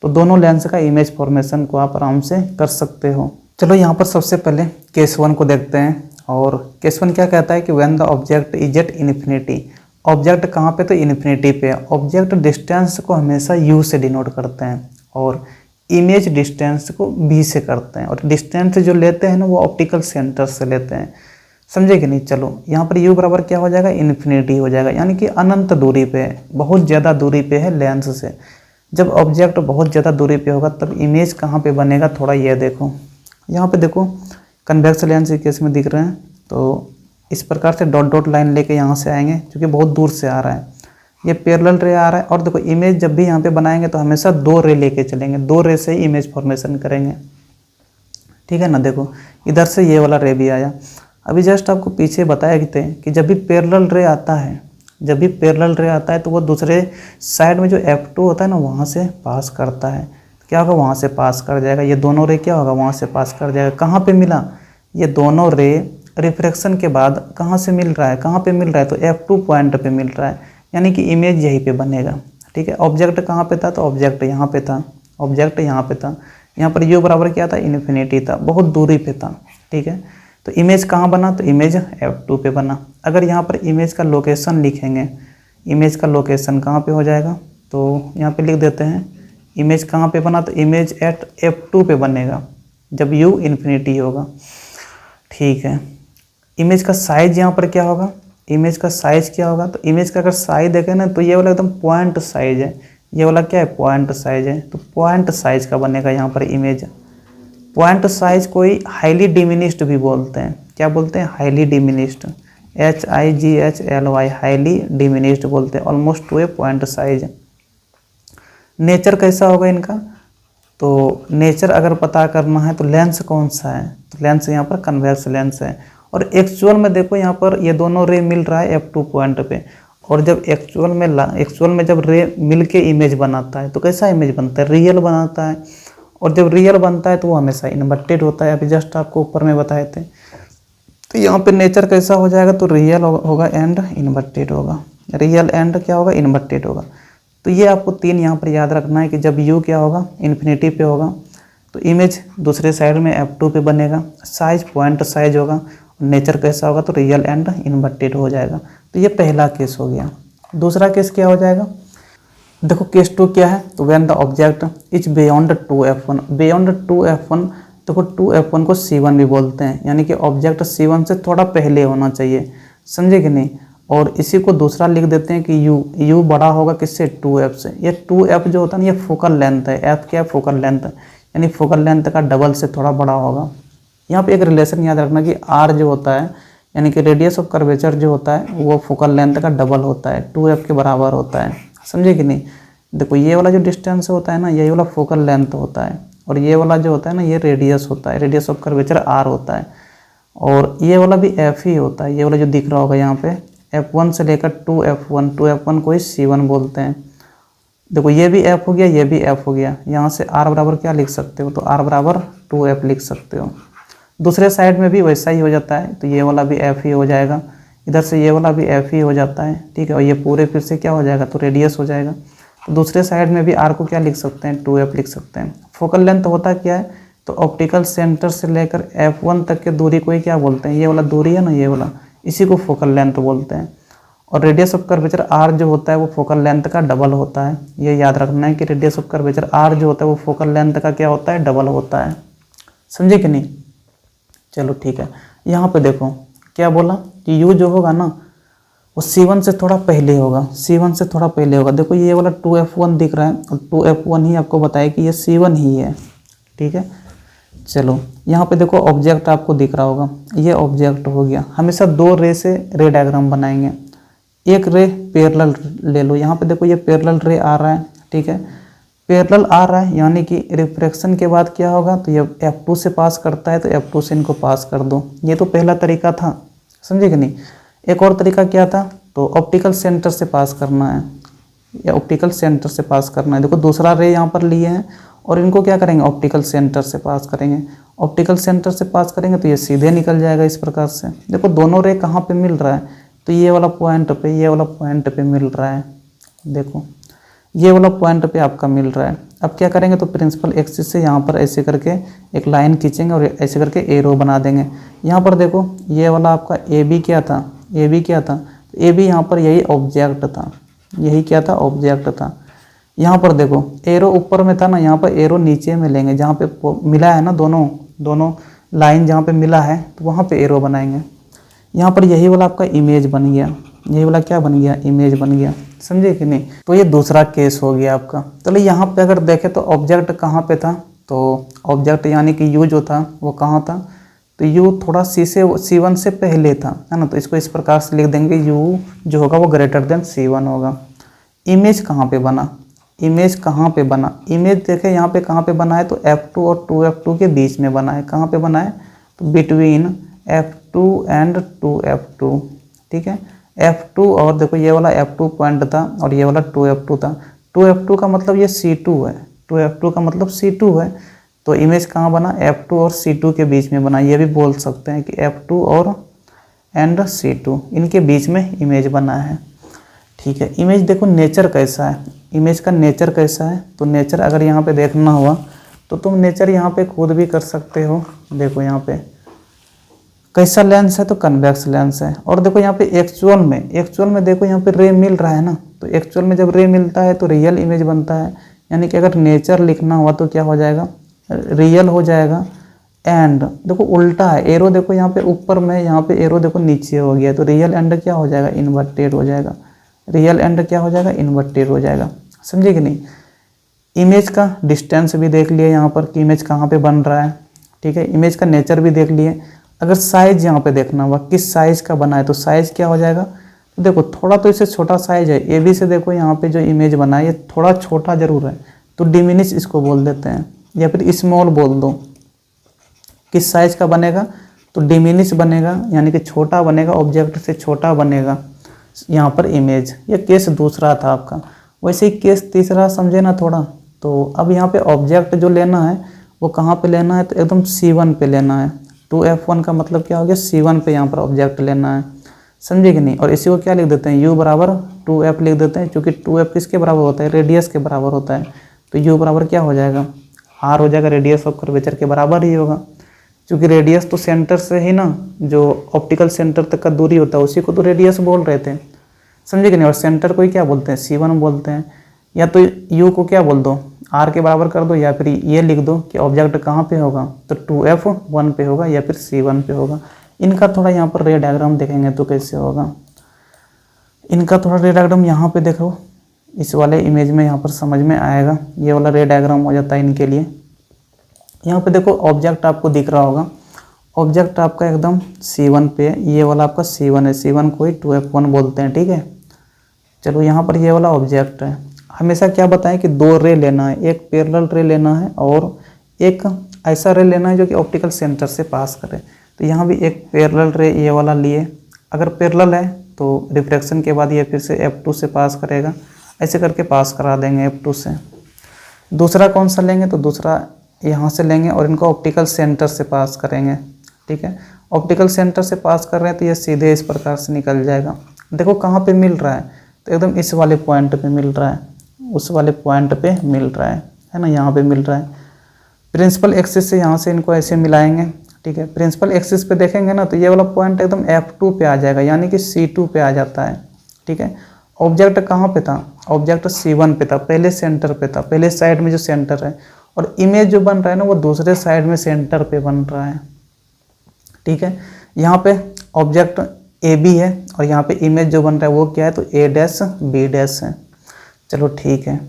तो दोनों लेंस का इमेज फॉर्मेशन को आप आराम से कर सकते हो। चलो यहाँ पर सबसे पहले केस 1 को देखते हैं, और केस 1 क्या कहता है कि when the object is at infinity. Object कहाँ पे, तो इन्फिनिटी पे। ऑब्जेक्ट डिस्टेंस को हमेशा u से डिनोट करते हैं और इमेज डिस्टेंस को b से करते हैं, और डिस्टेंस जो लेते हैं ना वो ऑप्टिकल सेंटर से लेते हैं, समझे कि नहीं। चलो यहाँ पर u बराबर क्या हो जाएगा, इन्फिनिटी हो जाएगा, यानी कि अनंत दूरी पे है, बहुत ज़्यादा दूरी पे है लेंस से। जब ऑब्जेक्ट बहुत ज़्यादा दूरी पे होगा तब इमेज कहाँ पे बनेगा, थोड़ा ये देखो। यहाँ पे देखो कन्वेक्स लेंस के केस में दिख रहे हैं तो इस प्रकार से डॉट डॉट लाइन लेके यहाँ से आएंगे, क्योंकि बहुत दूर से आ रहा है, ये पैरेलल रे आ रहा है। और देखो इमेज जब भी यहाँ पे बनाएंगे तो हमेशा 2 रे लेके चलेंगे, 2 रे से ही इमेज फॉर्मेशन करेंगे, ठीक है ना। देखो इधर से ये वाला रे भी आया। अभी जस्ट आपको पीछे बताया थे कि जब भी पैरेलल रे आता है, जब भी पैरेलल रे आता है तो वो दूसरे साइड में जो F2 होता है ना वहाँ से पास करता है। क्या होगा, वहाँ से पास कर जाएगा। ये दोनों रे क्या होगा, वहाँ से पास कर जाएगा। कहाँ पे मिला, ये दोनों रे रिफ्रैक्शन के बाद कहाँ से मिल रहा है, कहाँ पे मिल रहा है, तो F2 पॉइंट पे मिल रहा है, यानी कि इमेज यहीं पे बनेगा। ठीक है, ऑब्जेक्ट कहाँ पे था, तो ऑब्जेक्ट यहाँ पे था, ऑब्जेक्ट यहाँ पे था। यहाँ पर u बराबर क्या था, इन्फिनिटी था, बहुत दूरी पे था। ठीक है, तो इमेज कहाँ बना, तो इमेज F2 पे बना। अगर यहाँ पर इमेज का लोकेशन लिखेंगे, इमेज का लोकेशन कहाँ पे हो जाएगा, तो यहाँ पे लिख देते हैं इमेज कहाँ पे बना, तो इमेज एट F2 पे बनेगा जब u इन्फिनिटी होगा। ठीक है, इमेज का साइज यहाँ पर क्या होगा, इमेज का साइज क्या होगा, तो इमेज का अगर साइज देखें ना तो ये वाला एकदम पॉइंट साइज है, ये वाला क्या है, पॉइंट साइज है। तो पॉइंट साइज का बनेगा यहाँ पर इमेज। पॉइंट साइज कोई हाईली डिमिनिश्ड भी बोलते हैं, क्या बोलते हैं, highly diminished, HIGHLY, highly diminished बोलते हैं, ऑलमोस्ट टू ए पॉइंट साइज। नेचर कैसा होगा इनका, तो नेचर अगर पता करना है तो लेंस कौन सा है, तो लेंस यहाँ पर कन्वेक्स लेंस है। और एक्चुअल में देखो यहाँ पर ये दोनों रे मिल रहा है F2 पॉइंट पे, और जब एक्चुअल में जब रे मिल के इमेज बनाता है तो कैसा इमेज बनता है, रियल बनाता है। और जब रियल बनता है तो वो हमेशा इन्वर्टेड होता है, अभी जस्ट आपको ऊपर में बताए थे। तो यहाँ पे नेचर कैसा हो जाएगा, तो रियल होगा एंड इन्वर्टेड होगा, रियल एंड क्या होगा, इन्वर्टेड होगा। तो ये आपको 3 यहाँ पर याद रखना है कि जब u क्या होगा, इन्फिनिटी पे होगा, तो इमेज दूसरे साइड में F2 पे बनेगा, साइज पॉइंट साइज होगा, नेचर कैसा होगा तो रियल एंड इन्वर्टेड हो जाएगा। तो ये पहला केस हो गया। दूसरा केस क्या हो जाएगा, देखो केस 2 क्या है, तो when the object is beyond 2F1, beyond 2F1, देखो 2F1 को C1 भी बोलते हैं, यानी कि ऑब्जेक्ट C1 से थोड़ा पहले होना चाहिए, समझे कि नहीं। और इसी को दूसरा लिख देते हैं कि U बड़ा होगा किससे, 2F से। ये 2F जो होता है ना ये फोकल लेंथ है, F क्या है, फोकल लेंथ, यानी फोकल लेंथ का डबल से थोड़ा बड़ा होगा। यहाँ पे एक रिलेशन याद रखना कि R जो होता है यानी कि रेडियस ऑफ कर्वेचर जो होता है वो फोकल लेंथ का डबल होता है, 2F के बराबर होता है, समझे कि नहीं। देखो ये वाला जो डिस्टेंस होता है ना यही वाला फोकल लेंथ होता है, और ये वाला जो होता है ना ये रेडियस होता है, रेडियस ऑफ कर्वेचर R होता है, और ये वाला भी F ही होता है। ये वाला जो दिख रहा होगा यहाँ पे F1 से लेकर 2F1 को ही C1 बोलते हैं। देखो ये भी F हो गया, ये भी F हो गया, यहाँ से R बराबर क्या लिख सकते हो, तो R बराबर 2F लिख सकते हो। दूसरे साइड में भी वैसा ही हो जाता है, तो ये वाला भी F ही हो जाएगा, इधर से ये वाला भी F ही हो जाता है, ठीक है। और ये पूरे फिर से क्या हो जाएगा, तो रेडियस हो जाएगा। तो दूसरे साइड में भी R को क्या लिख सकते हैं, 2F लिख सकते हैं। फोकल लेंथ होता क्या है, तो ऑप्टिकल सेंटर से लेकर F1 तक के दूरी को ही क्या बोलते हैं, ये वाला दूरी है ना ये वाला, इसी को फोकल लेंथ बोलते हैं। और रेडियस ऑफ कर्वेचर R जो होता है वो फोकल लेंथ का डबल होता है। ये याद रखना है कि रेडियस ऑफ कर्वेचर R जो होता है वो फोकल लेंथ का क्या होता है, डबल होता है, समझे कि नहीं। चलो ठीक है, यहाँ पे देखो क्या बोला कि U जो होगा ना वो C1 से थोड़ा पहले होगा, C1 से थोड़ा पहले होगा। देखो ये वाला 2F1 दिख रहा है, और 2F1 ही आपको बताया कि ये C1 ही है, ठीक है। चलो यहाँ पे देखो ऑब्जेक्ट आपको दिख रहा होगा, ये ऑब्जेक्ट हो गया। हमेशा दो रे से रे डायग्राम बनाएंगे, एक रे पैरेलल ले लो। यहाँ पे देखो ये पैरेलल रे आ रहा है, ठीक है, पैरेलल आ रहा है, यानी कि रिफ्रैक्शन के बाद क्या होगा, तो ये F2 से पास करता है तो F2 से इनको पास कर दो। ये तो पहला तरीका था, समझे कि नहीं। एक और तरीका क्या था, तो ऑप्टिकल सेंटर से पास करना है, या ऑप्टिकल सेंटर से पास करना है। देखो दूसरा रे यहाँ पर लिए हैं और इनको क्या करेंगे, ऑप्टिकल सेंटर से पास करेंगे। ऑप्टिकल सेंटर से पास करेंगे तो ये सीधे निकल जाएगा इस प्रकार से। देखो दोनों रे कहाँ पे मिल रहा है, तो ये वाला पॉइंट पे, ये वाला पॉइंट पे मिल रहा है। देखो ये वाला पॉइंट पे आपका मिल रहा है। अब क्या करेंगे, तो प्रिंसिपल एक्सिस से यहाँ पर ऐसे करके एक लाइन खींचेंगे और ऐसे करके एरो बना देंगे। यहाँ पर देखो ये वाला आपका ए बी क्या था, ए बी क्या था, ए बी यहाँ पर यही ऑब्जेक्ट था, यही क्या था, ऑब्जेक्ट था। यहाँ पर देखो एरो ऊपर में था ना, यहाँ पर एरो नीचे में लेंगे, जहाँ पे मिला है ना दोनों लाइन जहाँ पे मिला है तो वहाँ पे एरो बनाएंगे। यहाँ पर यही वाला आपका इमेज बन गया, यही वाला क्या बन गया, इमेज बन गया, समझे कि नहीं। तो ये दूसरा केस हो गया आपका। चलो यहाँ पे अगर देखें तो ऑब्जेक्ट कहाँ पे था, तो ऑब्जेक्ट यानी कि U जो था वो कहाँ था, तो U थोड़ा C1 से पहले था, है ना। तो इसको इस प्रकार से लिख देंगे, U जो होगा वो ग्रेटर देन C1 होगा। इमेज कहाँ पे बना, इमेज कहाँ पे बना, इमेज देखें यहाँ पे कहाँ पे बना है, तो F2 और 2F2 के बीच में बना है। कहाँ पे बना है, तो बिटवीन F2 एंड 2F2, ठीक है। F2 और देखो ये वाला F2 पॉइंट था और ये वाला 2F2 था। 2F2 का मतलब ये C2 है, 2F2 का मतलब C2 है। तो इमेज कहाँ बना, F2 और C2 के बीच में बना। ये भी बोल सकते हैं कि F2 और एंड C2 इनके बीच में इमेज बना है, ठीक है। इमेज देखो नेचर कैसा है, इमेज का नेचर कैसा है, तो नेचर अगर यहाँ पे देखना हुआ तो तुम नेचर यहाँ पे खुद भी कर सकते हो। देखो यहाँ पे कैसा लेंस है, तो कन्वेक्स लेंस है। और देखो यहाँ पे एक्चुअल में देखो यहाँ पे रे मिल रहा है ना, तो एक्चुअल में जब रे मिलता है तो रियल इमेज बनता है। यानी कि अगर नेचर लिखना हुआ तो क्या हो जाएगा, रियल हो जाएगा। एंड देखो उल्टा है, एरो देखो यहाँ पे ऊपर में, यहाँ पे एरो देखो नीचे हो गया, तो रियल एंड क्या हो जाएगा, इन्वर्टेड हो जाएगा। रियल एंड क्या हो जाएगा, इन्वर्टेड हो जाएगा, समझे कि नहीं। इमेज का डिस्टेंस भी देख लिए यहाँ पर कि इमेज कहाँ पे बन रहा है, ठीक है। इमेज का नेचर भी देख लिए। अगर साइज यहाँ पे देखना हुआ किस साइज का बना है, तो साइज क्या हो जाएगा, तो देखो थोड़ा तो इससे छोटा साइज है, ए बी से देखो यहाँ पे जो इमेज बना है ये थोड़ा छोटा जरूर है, तो डिमिनिश इसको बोल देते हैं, या फिर स्मॉल बोल दो। किस साइज का बनेगा, तो डिमिनिश बनेगा, यानी कि छोटा बनेगा, ऑब्जेक्ट से छोटा बनेगा यहाँ पर इमेज। ये केस दूसरा था आपका। वैसे ही केस तीसरा समझे ना थोड़ा। तो अब यहाँ पे ऑब्जेक्ट जो लेना है वो कहाँ पे लेना है, तो एकदम C1 पे लेना है। 2F1 का मतलब क्या हो गया, C1 पे यहाँ पर ऑब्जेक्ट लेना है, समझे कि नहीं। और इसी को क्या लिख देते हैं, U बराबर 2F लिख देते हैं, क्योंकि 2F किसके बराबर होता है, रेडियस के बराबर होता है। तो U बराबर क्या हो जाएगा, आर हो जाएगा रेडियस ऑफ कर्वेचर के बराबर ही होगा, क्योंकि रेडियस तो सेंटर से ही ना, जो ऑप्टिकल सेंटर तक का दूरी होता है उसी को तो रेडियस बोल रहे थे, समझे कि नहीं। और सेंटर को ही क्या बोलते हैं, C1 बोलते हैं। या तो यू को क्या बोल दो, आर के बराबर कर दो, या फिर ये लिख दो कि ऑब्जेक्ट कहाँ पे होगा, तो 2F1 पे होगा या फिर C1 पे होगा। इनका थोड़ा यहाँ पर रे डायग्राम देखेंगे तो कैसे होगा। इनका थोड़ा रे डायग्राम यहाँ पे देखो, इस वाले इमेज में यहाँ पर समझ में आएगा। ये वाला रे डायग्राम हो जाता है इनके लिए। यहाँ पे देखो ऑब्जेक्ट आपको दिख रहा होगा, ऑब्जेक्ट आपका एकदम C1 पे, ये वाला आपका C1 है, C1 को ही 2F1 बोलते हैं, ठीक है। चलो यहाँ पर ये वाला ऑब्जेक्ट है। हमेशा क्या बताएं कि दो रे लेना है, एक पैरेलल रे लेना है और एक ऐसा रे लेना है जो कि ऑप्टिकल सेंटर से पास करे। तो यहाँ भी एक पैरेलल रे ये वाला लिए, अगर पैरेलल है तो रिफ्रैक्शन के बाद ये फिर से F2 से पास करेगा, ऐसे करके पास करा देंगे F2 से। दूसरा कौन सा लेंगे, तो दूसरा यहाँ से लेंगे और इनको ऑप्टिकल सेंटर से पास करेंगे, ठीक है। ऑप्टिकल सेंटर से पास कर रहे हैं तो ये सीधे इस प्रकार से निकल जाएगा। देखो कहाँ पे मिल रहा है, तो एकदम इस वाले पॉइंट पे मिल रहा है, उस वाले पॉइंट पे मिल रहा है ना, यहाँ पे मिल रहा है। प्रिंसिपल एक्सिस से यहाँ से इनको ऐसे मिलाएंगे, ठीक है। प्रिंसिपल एक्सिस पे देखेंगे ना तो ये वाला पॉइंट एकदम F2 पे आ जाएगा, यानी कि C2 पे आ जाता है, ठीक है। ऑब्जेक्ट कहाँ पे था, ऑब्जेक्ट C1 पे था, पहले सेंटर पे था, पहले साइड में जो सेंटर है, और इमेज जो बन रहा है ना वो दूसरे साइड में सेंटर पे बन रहा है, ठीक है। यहाँ पे ऑब्जेक्ट AB है और यहाँ पे इमेज जो बन रहा है वो क्या है, तो A', B' है। चलो ठीक है।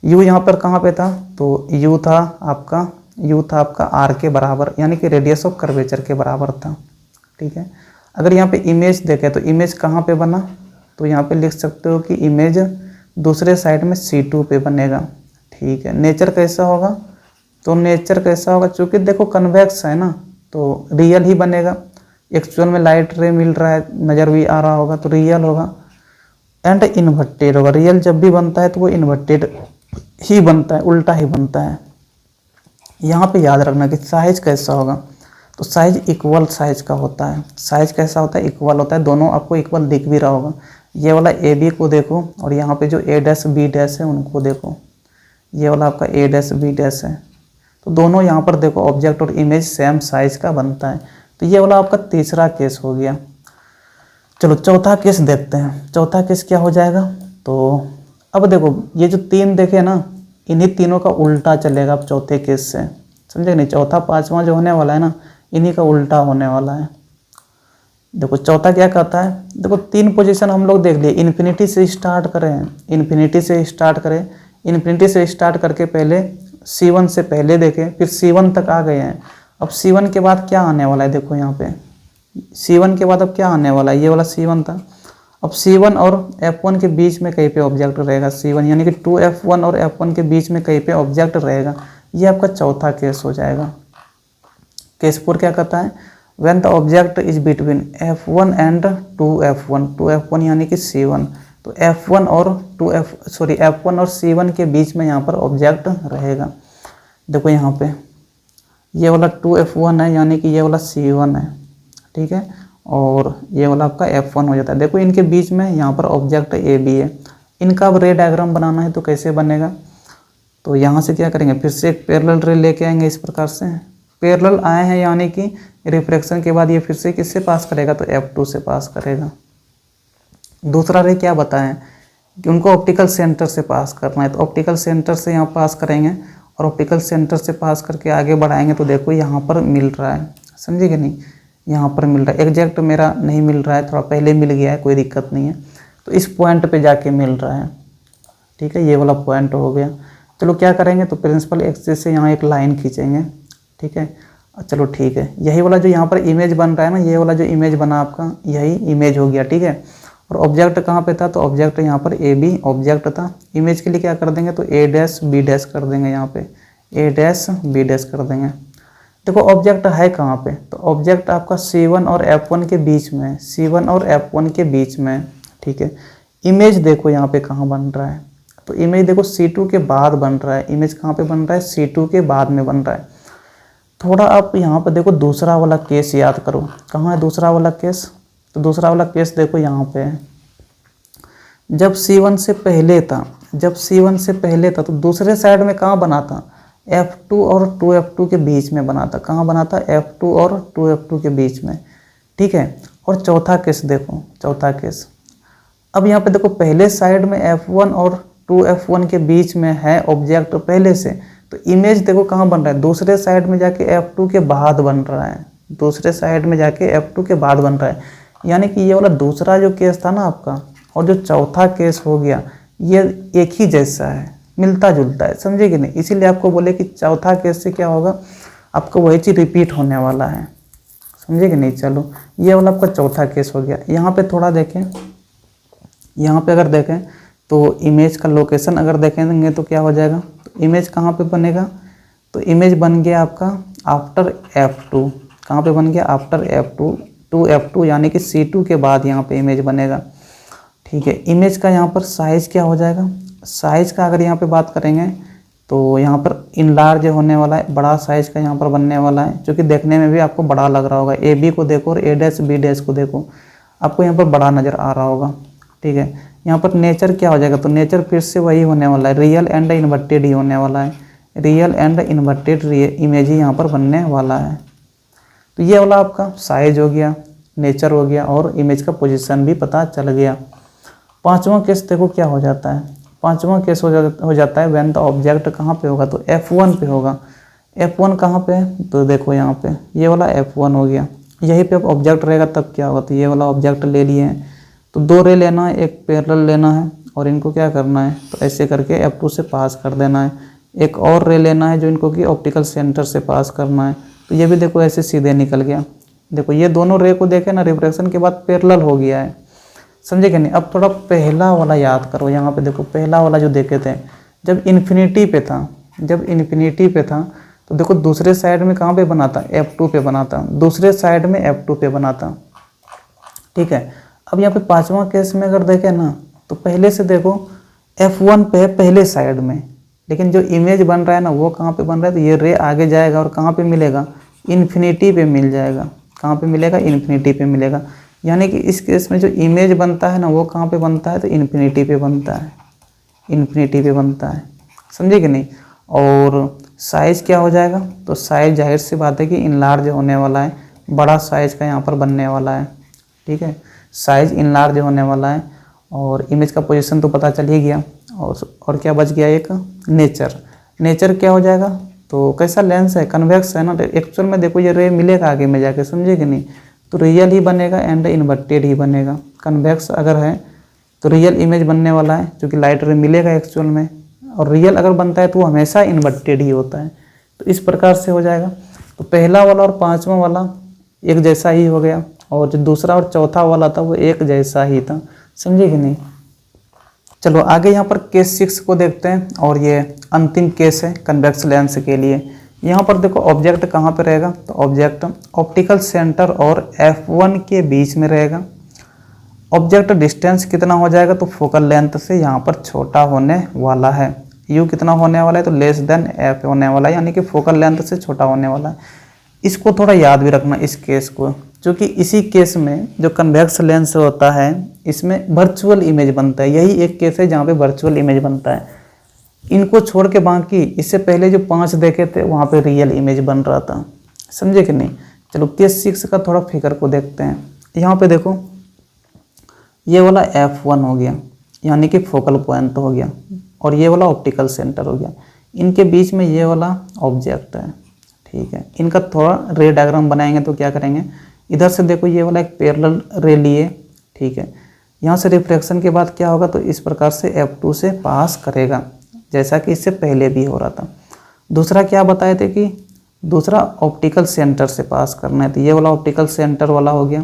U यहाँ पर कहाँ पे था, तो U था आपका R के बराबर, यानी कि रेडियस ऑफ कर्वेचर के बराबर था, ठीक है। अगर यहाँ पे इमेज देखें तो इमेज कहाँ पे बना, तो यहाँ पे लिख सकते हो कि इमेज दूसरे साइड में C2 पे बनेगा, ठीक है। नेचर कैसा होगा, तो नेचर कैसा होगा, चूँकि देखो कन्वेक्स है ना तो रियल ही बनेगा। एक्चुअल में लाइट रे मिल रहा है, नज़र भी आ रहा होगा तो रियल होगा, एंड इन्वर्टेड होगा। रियल जब भी बनता है तो वो इन्वर्टेड ही बनता है, उल्टा ही बनता है। यहाँ पे याद रखना कि साइज कैसा होगा, तो साइज इक्वल साइज का होता है। साइज कैसा होता है, इक्वल होता है, दोनों आपको इक्वल दिख भी रहा होगा। ये वाला AB को देखो और यहाँ पे जो A', B' है उनको देखो, ये वाला आपका A', है, तो दोनों यहाँ पर देखो ऑब्जेक्ट और इमेज सेम साइज का बनता है। तो ये वाला आपका तीसरा केस हो गया। चलो चौथा केस देखते हैं। चौथा केस क्या हो जाएगा, तो अब देखो ये जो तीन देखे ना, इन्हीं तीनों का उल्टा चलेगा अब चौथे केस से, समझे नहीं। चौथा पांचवा जो होने वाला है ना, इन्हीं का उल्टा होने वाला है। देखो चौथा क्या कहता है, देखो तीन पोजीशन हम लोग देख लिए, इन्फिनिटी से स्टार्ट करें, इन्फिनिटी से स्टार्ट करके पहले C1 से पहले देखें, फिर C1 तक आ गए हैं। अब C1 के बाद क्या आने वाला है, देखो यहाँ पे C1 के बाद अब क्या आने वाला है, ये वाला C1 था। अब C1 और F1 के बीच में कहीं पे ऑब्जेक्ट रहेगा, C1 यानी कि 2F1 और F1 के बीच में कहीं पे ऑब्जेक्ट रहेगा। ये आपका चौथा केस हो जाएगा। केस 4 क्या कहता है, when the object is between F1 and 2F1 यानी कि C1, तो F1 और C1 के बीच में यहाँ पर ऑब्जेक्ट रहेगा। देखो यहाँ पे ये वाला 2F1 है, यानी कि ये वाला C1 है, ठीक है, और ये वाला आपका F1 हो जाता है। देखो इनके बीच में यहाँ पर ऑब्जेक्ट AB है। इनका अब रे डायग्राम बनाना है तो कैसे बनेगा, तो यहाँ से क्या करेंगे, फिर से एक पैरेलल रे लेके आएंगे। इस प्रकार से पैरेलल आए हैं, यानी कि रिफ्रैक्शन के बाद ये फिर से किससे पास करेगा, तो F2 से पास करेगा। दूसरा रे क्या बताएं कि उनको ऑप्टिकल सेंटर से पास करना है, तो ऑप्टिकल सेंटर से यहाँ पास करेंगे और ऑप्टिकल सेंटर से पास करके आगे बढ़ाएंगे। तो देखो यहाँ पर मिल रहा है, समझे कि नहीं, यहाँ पर मिल रहा है। एग्जैक्ट मेरा नहीं मिल रहा है, थोड़ा पहले मिल गया है, कोई दिक्कत नहीं है। तो इस पॉइंट पे जाके मिल रहा है, ठीक है, ये वाला पॉइंट हो गया। चलो क्या करेंगे, तो प्रिंसिपल एक्सिस से यहाँ एक लाइन खींचेंगे, ठीक है। चलो ठीक है, यही वाला जो यहाँ पर इमेज बन रहा है ना, ये वाला जो इमेज बना आपका, यही इमेज हो गया, ठीक है। और ऑब्जेक्ट कहाँ पे था, तो ऑब्जेक्ट यहाँ पर AB ऑब्जेक्ट था। इमेज के लिए क्या कर देंगे, तो A', B' कर देंगे, यहाँ पे A', B' कर देंगे। देखो ऑब्जेक्ट है कहाँ पे, तो ऑब्जेक्ट आपका C1 और F1 के बीच में, C1 और F1 के बीच में, ठीक है। इमेज देखो यहाँ पे कहाँ बन रहा है, तो इमेज देखो C2 के बाद बन रहा है। इमेज कहाँ पे बन रहा है, C2 के बाद में बन रहा है। थोड़ा आप यहाँ पर देखो दूसरा वाला केस याद करो, कहाँ है दूसरा वाला केस, तो दूसरा वाला केस देखो यहाँ पे है। जब C1 से पहले था तो दूसरे साइड में कहाँ बना था, F2 और 2F2 के बीच में बना था। कहाँ बना था? F2 और 2F2 के बीच में, ठीक है। और चौथा केस देखो, चौथा केस, अब यहाँ पे देखो पहले साइड में F1 और 2F1 के बीच में है ऑब्जेक्ट पहले से, तो इमेज देखो कहाँ बन रहा है? दूसरे साइड में जाके F2 के बाद बन रहा है, दूसरे साइड में जाके F2 के बाद बन रहा है। यानी कि ये वाला दूसरा जो केस था ना आपका, और जो चौथा केस हो गया, ये एक ही जैसा है, मिलता जुलता है, समझे कि नहीं? इसीलिए आपको बोले कि चौथा केस से क्या होगा, आपको वही चीज़ रिपीट होने वाला है, समझे कि नहीं? चलो ये वाला आपका चौथा केस हो गया। यहाँ पे थोड़ा देखें, यहाँ पे अगर देखें तो इमेज का लोकेशन अगर देखेंगे तो क्या हो जाएगा, तो इमेज कहाँ पे बनेगा, तो इमेज बन गया आपका आफ्टर F2। कहाँ पे बन गया? आफ्टर F2, 2F2 यानी कि C2 के बाद यहाँ पे इमेज बनेगा, ठीक है। इमेज का यहाँ पर साइज़ क्या हो जाएगा? साइज़ का अगर यहाँ पे बात करेंगे तो यहाँ पर इनलार्ज होने वाला है, बड़ा साइज़ का यहाँ पर बनने वाला है, जो कि देखने में भी आपको बड़ा लग रहा होगा। AB को देखो और A', B' को देखो, आपको यहाँ पर बड़ा नज़र आ रहा होगा, ठीक है। यहाँ पर नेचर क्या हो जाएगा, तो नेचर फिर से वही होने वाला है, रियल एंड इन्वर्टेड ही होने वाला है, रियल एंड इन्वर्टेड इमेज ही यहाँ पर बनने वाला है। तो ये वाला आपका साइज हो गया, नेचर हो गया, और इमेज का पोजीशन भी पता चल गया। पांचवा केस देखो क्या हो जाता है, पांचवा केस हो जाता है व्हेन द ऑब्जेक्ट कहाँ पे होगा, तो F1 पे होगा। F1 कहाँ पे है, तो देखो यहाँ पे ये वाला F1 हो गया, यहीं पे ऑब्जेक्ट रहेगा तब क्या होगा, तो ये वाला ऑब्जेक्ट ले लिए हैं, तो दो रे लेना है, एक पैरेलल लेना है, और इनको क्या करना है, तो ऐसे करके F2 से पास कर देना है। एक और रे लेना है जो इनको कि ऑप्टिकल सेंटर से पास करना है, तो ये भी देखो ऐसे सीधे निकल गया। देखो ये दोनों रे को देखे ना, रिफ्रैक्शन के बाद पैरेलल हो गया है, समझे कि नहीं? अब थोड़ा पहला वाला याद करो, यहाँ पे देखो पहला वाला जो देखे थे, जब इन्फिनिटी पे था, जब इन्फिनिटी पे था तो देखो दूसरे साइड में कहाँ पे बना था, F2 पे बना था, दूसरे साइड में F2 पे बना था, ठीक है। अब यहाँ पे पांचवा केस में अगर देखें ना, तो पहले से देखो F1 पे है पहले साइड में, लेकिन जो इमेज बन रहा है ना वो कहाँ पे बन रहा है, तो ये रे आगे जाएगा और कहाँ पे मिलेगा, इन्फिनिटी पे मिल जाएगा। कहाँ पे मिलेगा? इन्फिनिटी पे मिलेगा। यानी कि इस केस में जो इमेज बनता है ना वो कहाँ पे बनता है, तो इन्फिनिटी पे बनता है, इन्फिनिटी पे बनता है, समझे कि नहीं? और साइज़ क्या हो जाएगा, तो साइज़ जाहिर सी बात है कि इनलार्ज होने वाला है, बड़ा साइज़ का यहाँ पर बनने वाला है, ठीक है। साइज़ इनलार्ज होने वाला है, और इमेज का पोजीशन तो पता चल ही गया। और क्या बच गया, एक नेचर। नेचर क्या हो जाएगा, तो कैसा लेंस है, कन्वेक्स है ना, तो एक्चुअल में देखो ये रे मिलेगा आगे में जाके, समझे कि नहीं? तो रियल ही बनेगा एंड इन्वर्टेड ही बनेगा। कन्वेक्स अगर है तो रियल इमेज बनने वाला है, क्योंकि लाइट रे मिलेगा एक्चुअल में, और रियल अगर बनता है तो वो हमेशा इन्वर्टेड ही होता है। तो इस प्रकार से हो जाएगा। तो पहला वाला और पांचवा वाला एक जैसा ही हो गया, और जो दूसरा और चौथा वाला था वो एक जैसा ही था, समझे कि नहीं? चलो आगे यहाँ पर केस 6 को देखते हैं, और ये अंतिम केस है कन्वेक्स लेंस के लिए। यहाँ पर देखो ऑब्जेक्ट कहाँ पे रहेगा, तो ऑब्जेक्ट ऑप्टिकल सेंटर और F1 के बीच में रहेगा। ऑब्जेक्ट डिस्टेंस कितना हो जाएगा, तो फोकल लेंथ से यहाँ पर छोटा होने वाला है। U कितना होने वाला है, तो लेस देन F होने वाला है, यानी कि फोकल लेंथ से छोटा होने वाला है। इसको थोड़ा याद भी रखना इस केस को, क्योंकि इसी केस में जो कन्वेक्स लेंस होता है इसमें वर्चुअल इमेज बनता है। यही एक केस है जहाँ पे वर्चुअल इमेज बनता है। इनको छोड़ के बाकी इससे पहले जो 5 देखे थे वहाँ पे रियल इमेज बन रहा था, समझे कि नहीं? चलो केस 6 का थोड़ा फिगर को देखते हैं। यहाँ पे देखो ये वाला F1 हो गया, यानी कि फोकल पॉइंट हो गया, और ये वाला ऑप्टिकल सेंटर हो गया। इनके बीच में ये वाला ऑब्जेक्ट है, ठीक है। इनका थोड़ा रे डायग्राम बनाएंगे तो क्या करेंगे, इधर से देखो ये वाला एक पैरेलल रे लिए, ठीक है। यहाँ से रिफ्लेक्शन के बाद क्या होगा, तो इस प्रकार से F2 से पास करेगा, जैसा कि इससे पहले भी हो रहा था। दूसरा क्या बताए थे कि दूसरा ऑप्टिकल सेंटर से पास करना है, तो ये वाला ऑप्टिकल सेंटर वाला हो गया,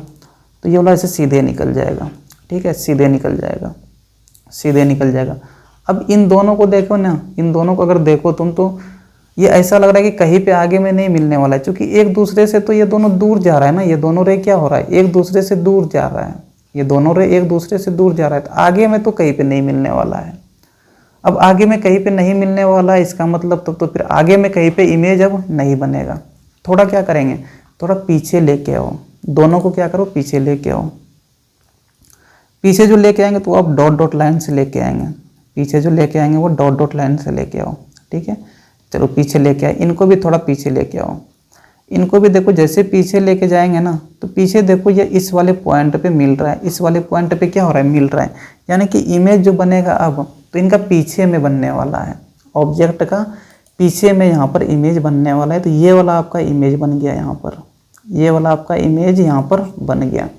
तो ये वाला ऐसे सीधे निकल जाएगा, ठीक है, सीधे निकल जाएगा, सीधे निकल जाएगा। अब इन दोनों को देखो ना, इन दोनों को अगर देखो तुम, तो ये ऐसा लग रहा है कि कहीं पे आगे में नहीं मिलने वाला है, क्योंकि एक दूसरे से तो ये दोनों दूर जा रहा है ना, ये दोनों रे क्या हो रहा है, एक दूसरे से दूर जा रहा है, ये दोनों रे एक दूसरे से दूर जा रहा है, तो आगे में तो कहीं पे नहीं मिलने वाला है। अब आगे में कहीं पे नहीं मिलने वाला है, इसका मतलब तो फिर आगे में कहीं पे इमेज अब नहीं बनेगा। थोड़ा क्या करेंगे, थोड़ा पीछे लेके आओ, दोनों को क्या करो, पीछे लेके आओ। पीछे जो लेके आएंगे तो आप डॉट डॉट लाइन से लेके आएंगे, पीछे जो लेके आएंगे वो डॉट डॉट लाइन से लेके आओ, ठीक है। चलो पीछे लेके आए, इनको भी थोड़ा पीछे लेके आओ। इनको भी देखो जैसे पीछे लेके जाएंगे ना, तो पीछे देखो ये इस वाले पॉइंट पे मिल रहा है, इस वाले पॉइंट पे क्या हो रहा है, मिल रहा है। यानी कि इमेज जो बनेगा अब, तो इनका पीछे में बनने वाला है, ऑब्जेक्ट का पीछे में यहाँ पर इमेज बनने वाला है। तो ये वाला आपका इमेज बन गया यहाँ पर, ये वाला आपका इमेज यहाँ पर बन गया।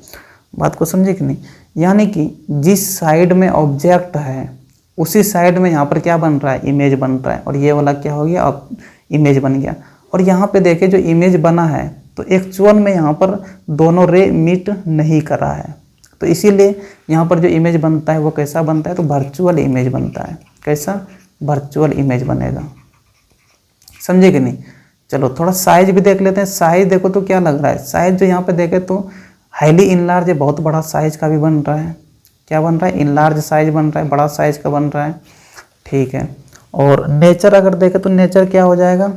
बात को समझे कि नहीं? यानी कि जिस साइड में ऑब्जेक्ट है उसी साइड में यहाँ पर क्या बन रहा है, इमेज बन रहा है। और ये वाला क्या हो गया, अब इमेज बन गया। और यहाँ पे देखे जो इमेज बना है, तो एक्चुअल में यहाँ पर दोनों रे मीट नहीं कर रहा है, तो इसीलिए यहाँ पर जो इमेज बनता है वो कैसा बनता है, तो वर्चुअल इमेज बनता है। कैसा? वर्चुअल इमेज बनेगा। समझे कि नहीं? चलो थोड़ा साइज भी देख लेते हैं। साइज देखो तो क्या लग रहा है, साइज जो यहाँ पे देखे तो हाईली इनलार्ज है, बहुत बड़ा साइज का भी बन रहा है। क्या बन रहा है? इनलार्ज साइज बन रहा है, बड़ा साइज का बन रहा है। ठीक है। और नेचर अगर देखे तो नेचर क्या हो जाएगा,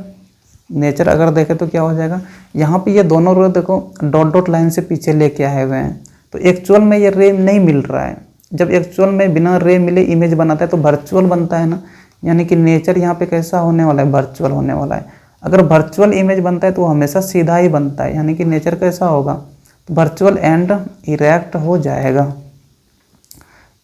नेचर अगर देखे तो क्या हो जाएगा, यहाँ पे ये दोनों रे देखो डॉट डॉट लाइन से पीछे लेके आए हुए हैं, तो एक्चुअल में ये रे नहीं मिल रहा है। जब एक्चुअल में बिना रे मिले इमेज बनाता है तो वर्चुअल बनता है ना, यानी कि नेचर यहाँ पे कैसा होने वाला है, वर्चुअल होने वाला है। अगर वर्चुअल इमेज बनता है तो हमेशा सीधा ही बनता है, यानी कि नेचर कैसा होगा, तो वर्चुअल एंड इरेक्ट हो जाएगा।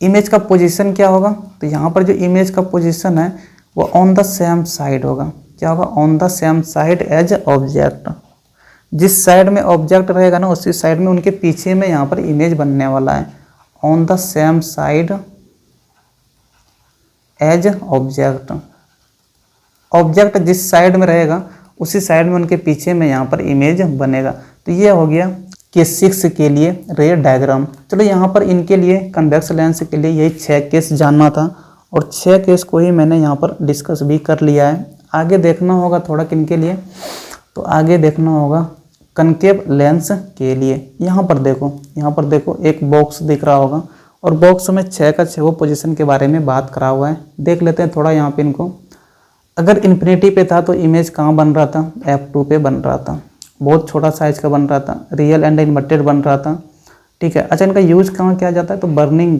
इमेज का पोजीशन क्या होगा, तो यहाँ पर जो इमेज का पोजीशन है वो ऑन द सेम साइड होगा। क्या होगा? On the same side as object. जिस साइड में ऑब्जेक्ट रहेगा ना उसी साइड में उनके पीछे में यहाँ पर इमेज बनने वाला है, on the same side as object. Object जिस साइड में रहेगा उसी साइड में उनके पीछे में यहाँ पर इमेज बनेगा। तो ये हो गया केस 6 के लिए रे डायग्राम। चलो यहाँ पर इनके लिए कन्वेक्स लेंस के लिए यही 6 केस जानना था, और 6 केस को ही मैंने यहाँ पर डिस्कस भी कर लिया है। आगे देखना होगा थोड़ा किनके लिए, तो आगे देखना होगा कनकेव लेंस के लिए। यहाँ पर देखो एक बॉक्स दिख रहा होगा, और बॉक्स में 6 का 6 पोजीशन के बारे में बात करा हुआ है। देख लेते हैं थोड़ा यहाँ पे इनको। अगर इन्फिनिटी पे था तो इमेज कहाँ बन रहा था, F2 पे बन रहा था, बहुत छोटा साइज का बन रहा था, रियल एंड इन्वर्टेड बन रहा था। ठीक है। अच्छा, इनका यूज कहाँ किया जाता है, तो बर्निंग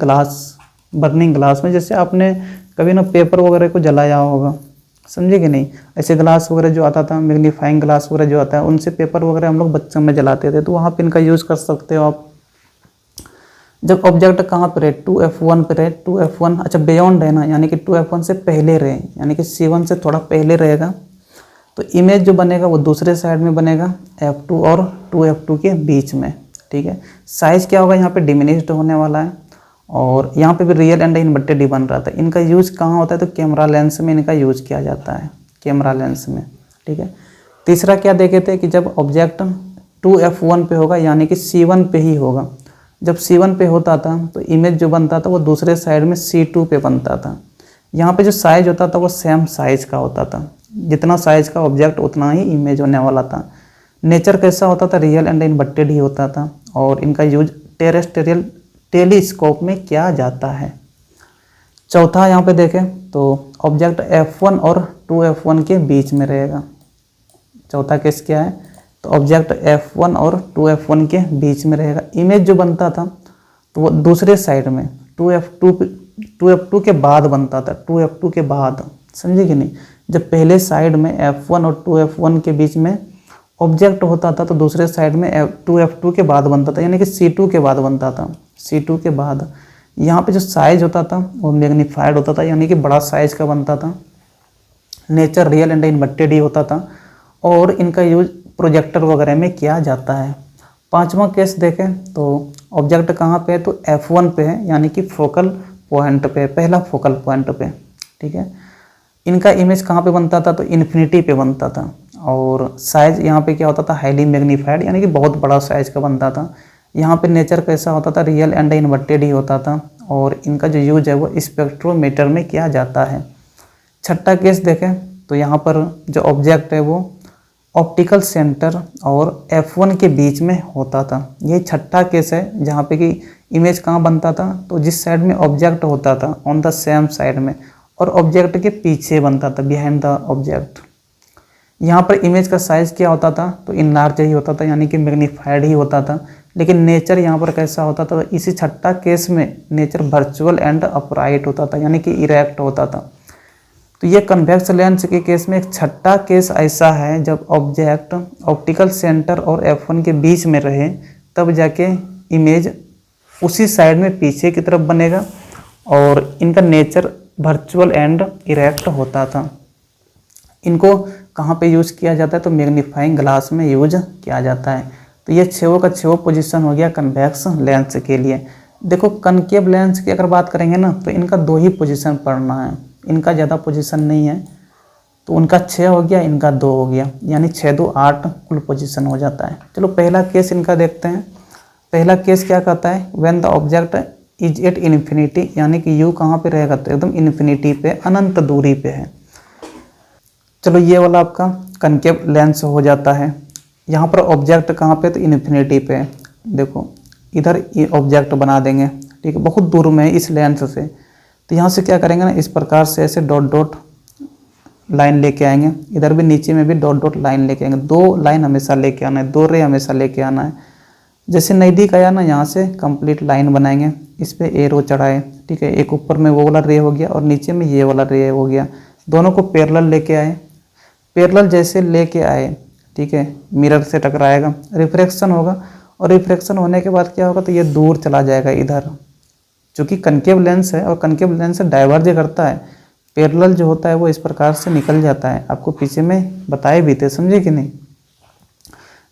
ग्लास में, जैसे आपने कभी ना पेपर वगैरह को जलाया होगा, समझे कि नहीं, ऐसे ग्लास वगैरह जो आता था, मैग्नीफाइंग ग्लास वगैरह जो आता है, उनसे पेपर वगैरह हम लोग बच्चों में जलाते थे, तो वहाँ पे इनका यूज़ कर सकते हो आप। जब ऑब्जेक्ट कहाँ पर है, 2F1 पर है, 2F1 अच्छा बियॉन्ड है ना, यानी कि 2F1 से पहले रहे, यानी कि C1 से थोड़ा पहले रहेगा, तो इमेज जो बनेगा वो दूसरे साइड में बनेगा, F2 और 2F2 के बीच में। ठीक है। साइज़ क्या होगा, यहाँ पे डिमिनिश्ड होने वाला है, और यहाँ पे भी रियल एंड इन्वर्टेड ही बन रहा था। इनका यूज़ कहाँ होता है, तो कैमरा लेंस में इनका यूज़ किया जाता है, कैमरा लेंस में। ठीक है। तीसरा क्या देखे थे कि जब ऑब्जेक्ट 2F1 पे होगा, यानी कि C1 पे ही होगा। जब C1 पे होता था तो इमेज जो बनता था वो दूसरे साइड में C2 पे बनता था। यहाँ पे जो साइज होता था वो सेम साइज का होता था, जितना साइज का ऑब्जेक्ट उतना ही इमेज होने वाला था। नेचर कैसा होता था, रियल एंड इन्वर्टेड ही होता था, और इनका यूज टेरेस्ट्रियल टेलीस्कोप में किया जाता है। चौथा यहाँ पे देखें तो ऑब्जेक्ट F1 और 2F1 के बीच में रहेगा। चौथा केस क्या है, तो ऑब्जेक्ट F1 और 2F1 के बीच में रहेगा। इमेज जो बनता था तो वो दूसरे साइड में 2F2 के बाद बनता था, 2F2 के बाद, समझे कि नहीं। जब पहले साइड में F1 और 2F1 के बीच में ऑब्जेक्ट होता था तो दूसरे साइड में 2F2 के बाद बनता था, यानी कि C2 के बाद बनता था, C2 के बाद। यहाँ पे जो साइज होता था वो मैग्नीफाइड होता था, यानी कि बड़ा साइज का बनता था। नेचर रियल एंड इन्वर्टेड ही होता था, और इनका यूज प्रोजेक्टर वगैरह में किया जाता है। पांचवा केस देखें तो ऑब्जेक्ट कहाँ पे है, तो F1 पे है, यानी कि फोकल पॉइंट पे, पहला फोकल पॉइंट पे। ठीक है। इनका इमेज कहाँ पे बनता था, तो इन्फिनिटी पे बनता था, और साइज यहाँ पे क्या होता था, हाईली मैग्नीफाइड, यानी कि बहुत बड़ा साइज का बनता था। यहाँ पे नेचर कैसा होता था, रियल एंड इन्वर्टेड ही होता था, और इनका जो यूज है वो स्पेक्ट्रोमीटर में किया जाता है। छठा केस देखें तो यहाँ पर जो ऑब्जेक्ट है वो ऑप्टिकल सेंटर और F1 के बीच में होता था। ये छठा केस है जहाँ पे कि इमेज कहाँ बनता था, तो जिस साइड में ऑब्जेक्ट होता था ऑन द सेम साइड में, और ऑब्जेक्ट के पीछे बनता था, बिहाइंड द ऑब्जेक्ट। यहाँ पर इमेज का साइज़ क्या होता था, तो इनलार्ज ही होता था, यानी कि मैग्नीफाइड ही होता था। लेकिन नेचर यहाँ पर कैसा होता था, तो इसी छठा केस में नेचर वर्चुअल एंड अपराइट होता था, यानी कि इरेक्ट होता था। तो ये कन्वेक्स लेंस के केस में एक छठा केस ऐसा है जब ऑब्जेक्ट ऑप्टिकल सेंटर और F1 के बीच में रहे, तब जाके इमेज उसी साइड में पीछे की तरफ बनेगा और इनका नेचर वर्चुअल एंड इरेक्ट होता था। इनको कहाँ पे यूज़ किया जाता है? तो मैग्नीफाइंग ग्लास में यूज किया जाता है। तो ये 6 का 6 पोजीशन हो गया कन्वेक्स लेंस के लिए। देखो कनकेव लेंस की अगर बात करेंगे ना तो इनका 2 ही पोजीशन पढ़ना है, इनका ज़्यादा पोजीशन नहीं है। तो उनका 6 हो गया, इनका 2 हो गया, यानी 6 2 8 कुल पोजीशन हो जाता है। चलो पहला केस इनका देखते हैं। पहला केस क्या कहता है? When the object is at infinity, यानी कि यू कहाँ पे रहेगा? तो एकदम इन्फिनिटी पे, अनंत दूरी पे है। चलो ये वाला आपका कनकेव लेंस हो जाता है। यहाँ पर ऑब्जेक्ट कहाँ पे? तो इन्फिनिटी पे है। देखो इधर ये ऑब्जेक्ट बना देंगे, ठीक है, बहुत दूर में है इस लेंस से। तो यहाँ से क्या करेंगे ना, इस प्रकार से ऐसे डॉट डॉट लाइन लेके आएंगे। इधर भी नीचे में भी डॉट डॉट लाइन लेके आएंगे। 2 लाइन हमेशा लेके आना है, 2 रे हमेशा लेके आना है। जैसे नज़दीक आया ना, यहाँ से कंप्लीट लाइन बनाएंगे, इस पर एरो चढ़ाए, ठीक है। एक ऊपर में वो वाला रे हो गया और नीचे में ये वाला रे हो गया। दोनों को पैरेलल लेके आए। पैरेलल जैसे लेके आए, ठीक है, मिरर से टकराएगा, रिफ्रैक्शन होगा और रिफ्रैक्शन होने के बाद क्या होगा? तो ये दूर चला जाएगा इधर, क्योंकि कनकेव लेंस है और कनकेव लेंस डाइवर्ज करता है। पैरेलल जो होता है वो इस प्रकार से निकल जाता है। आपको पीछे में बताए भी थे, समझे कि नहीं?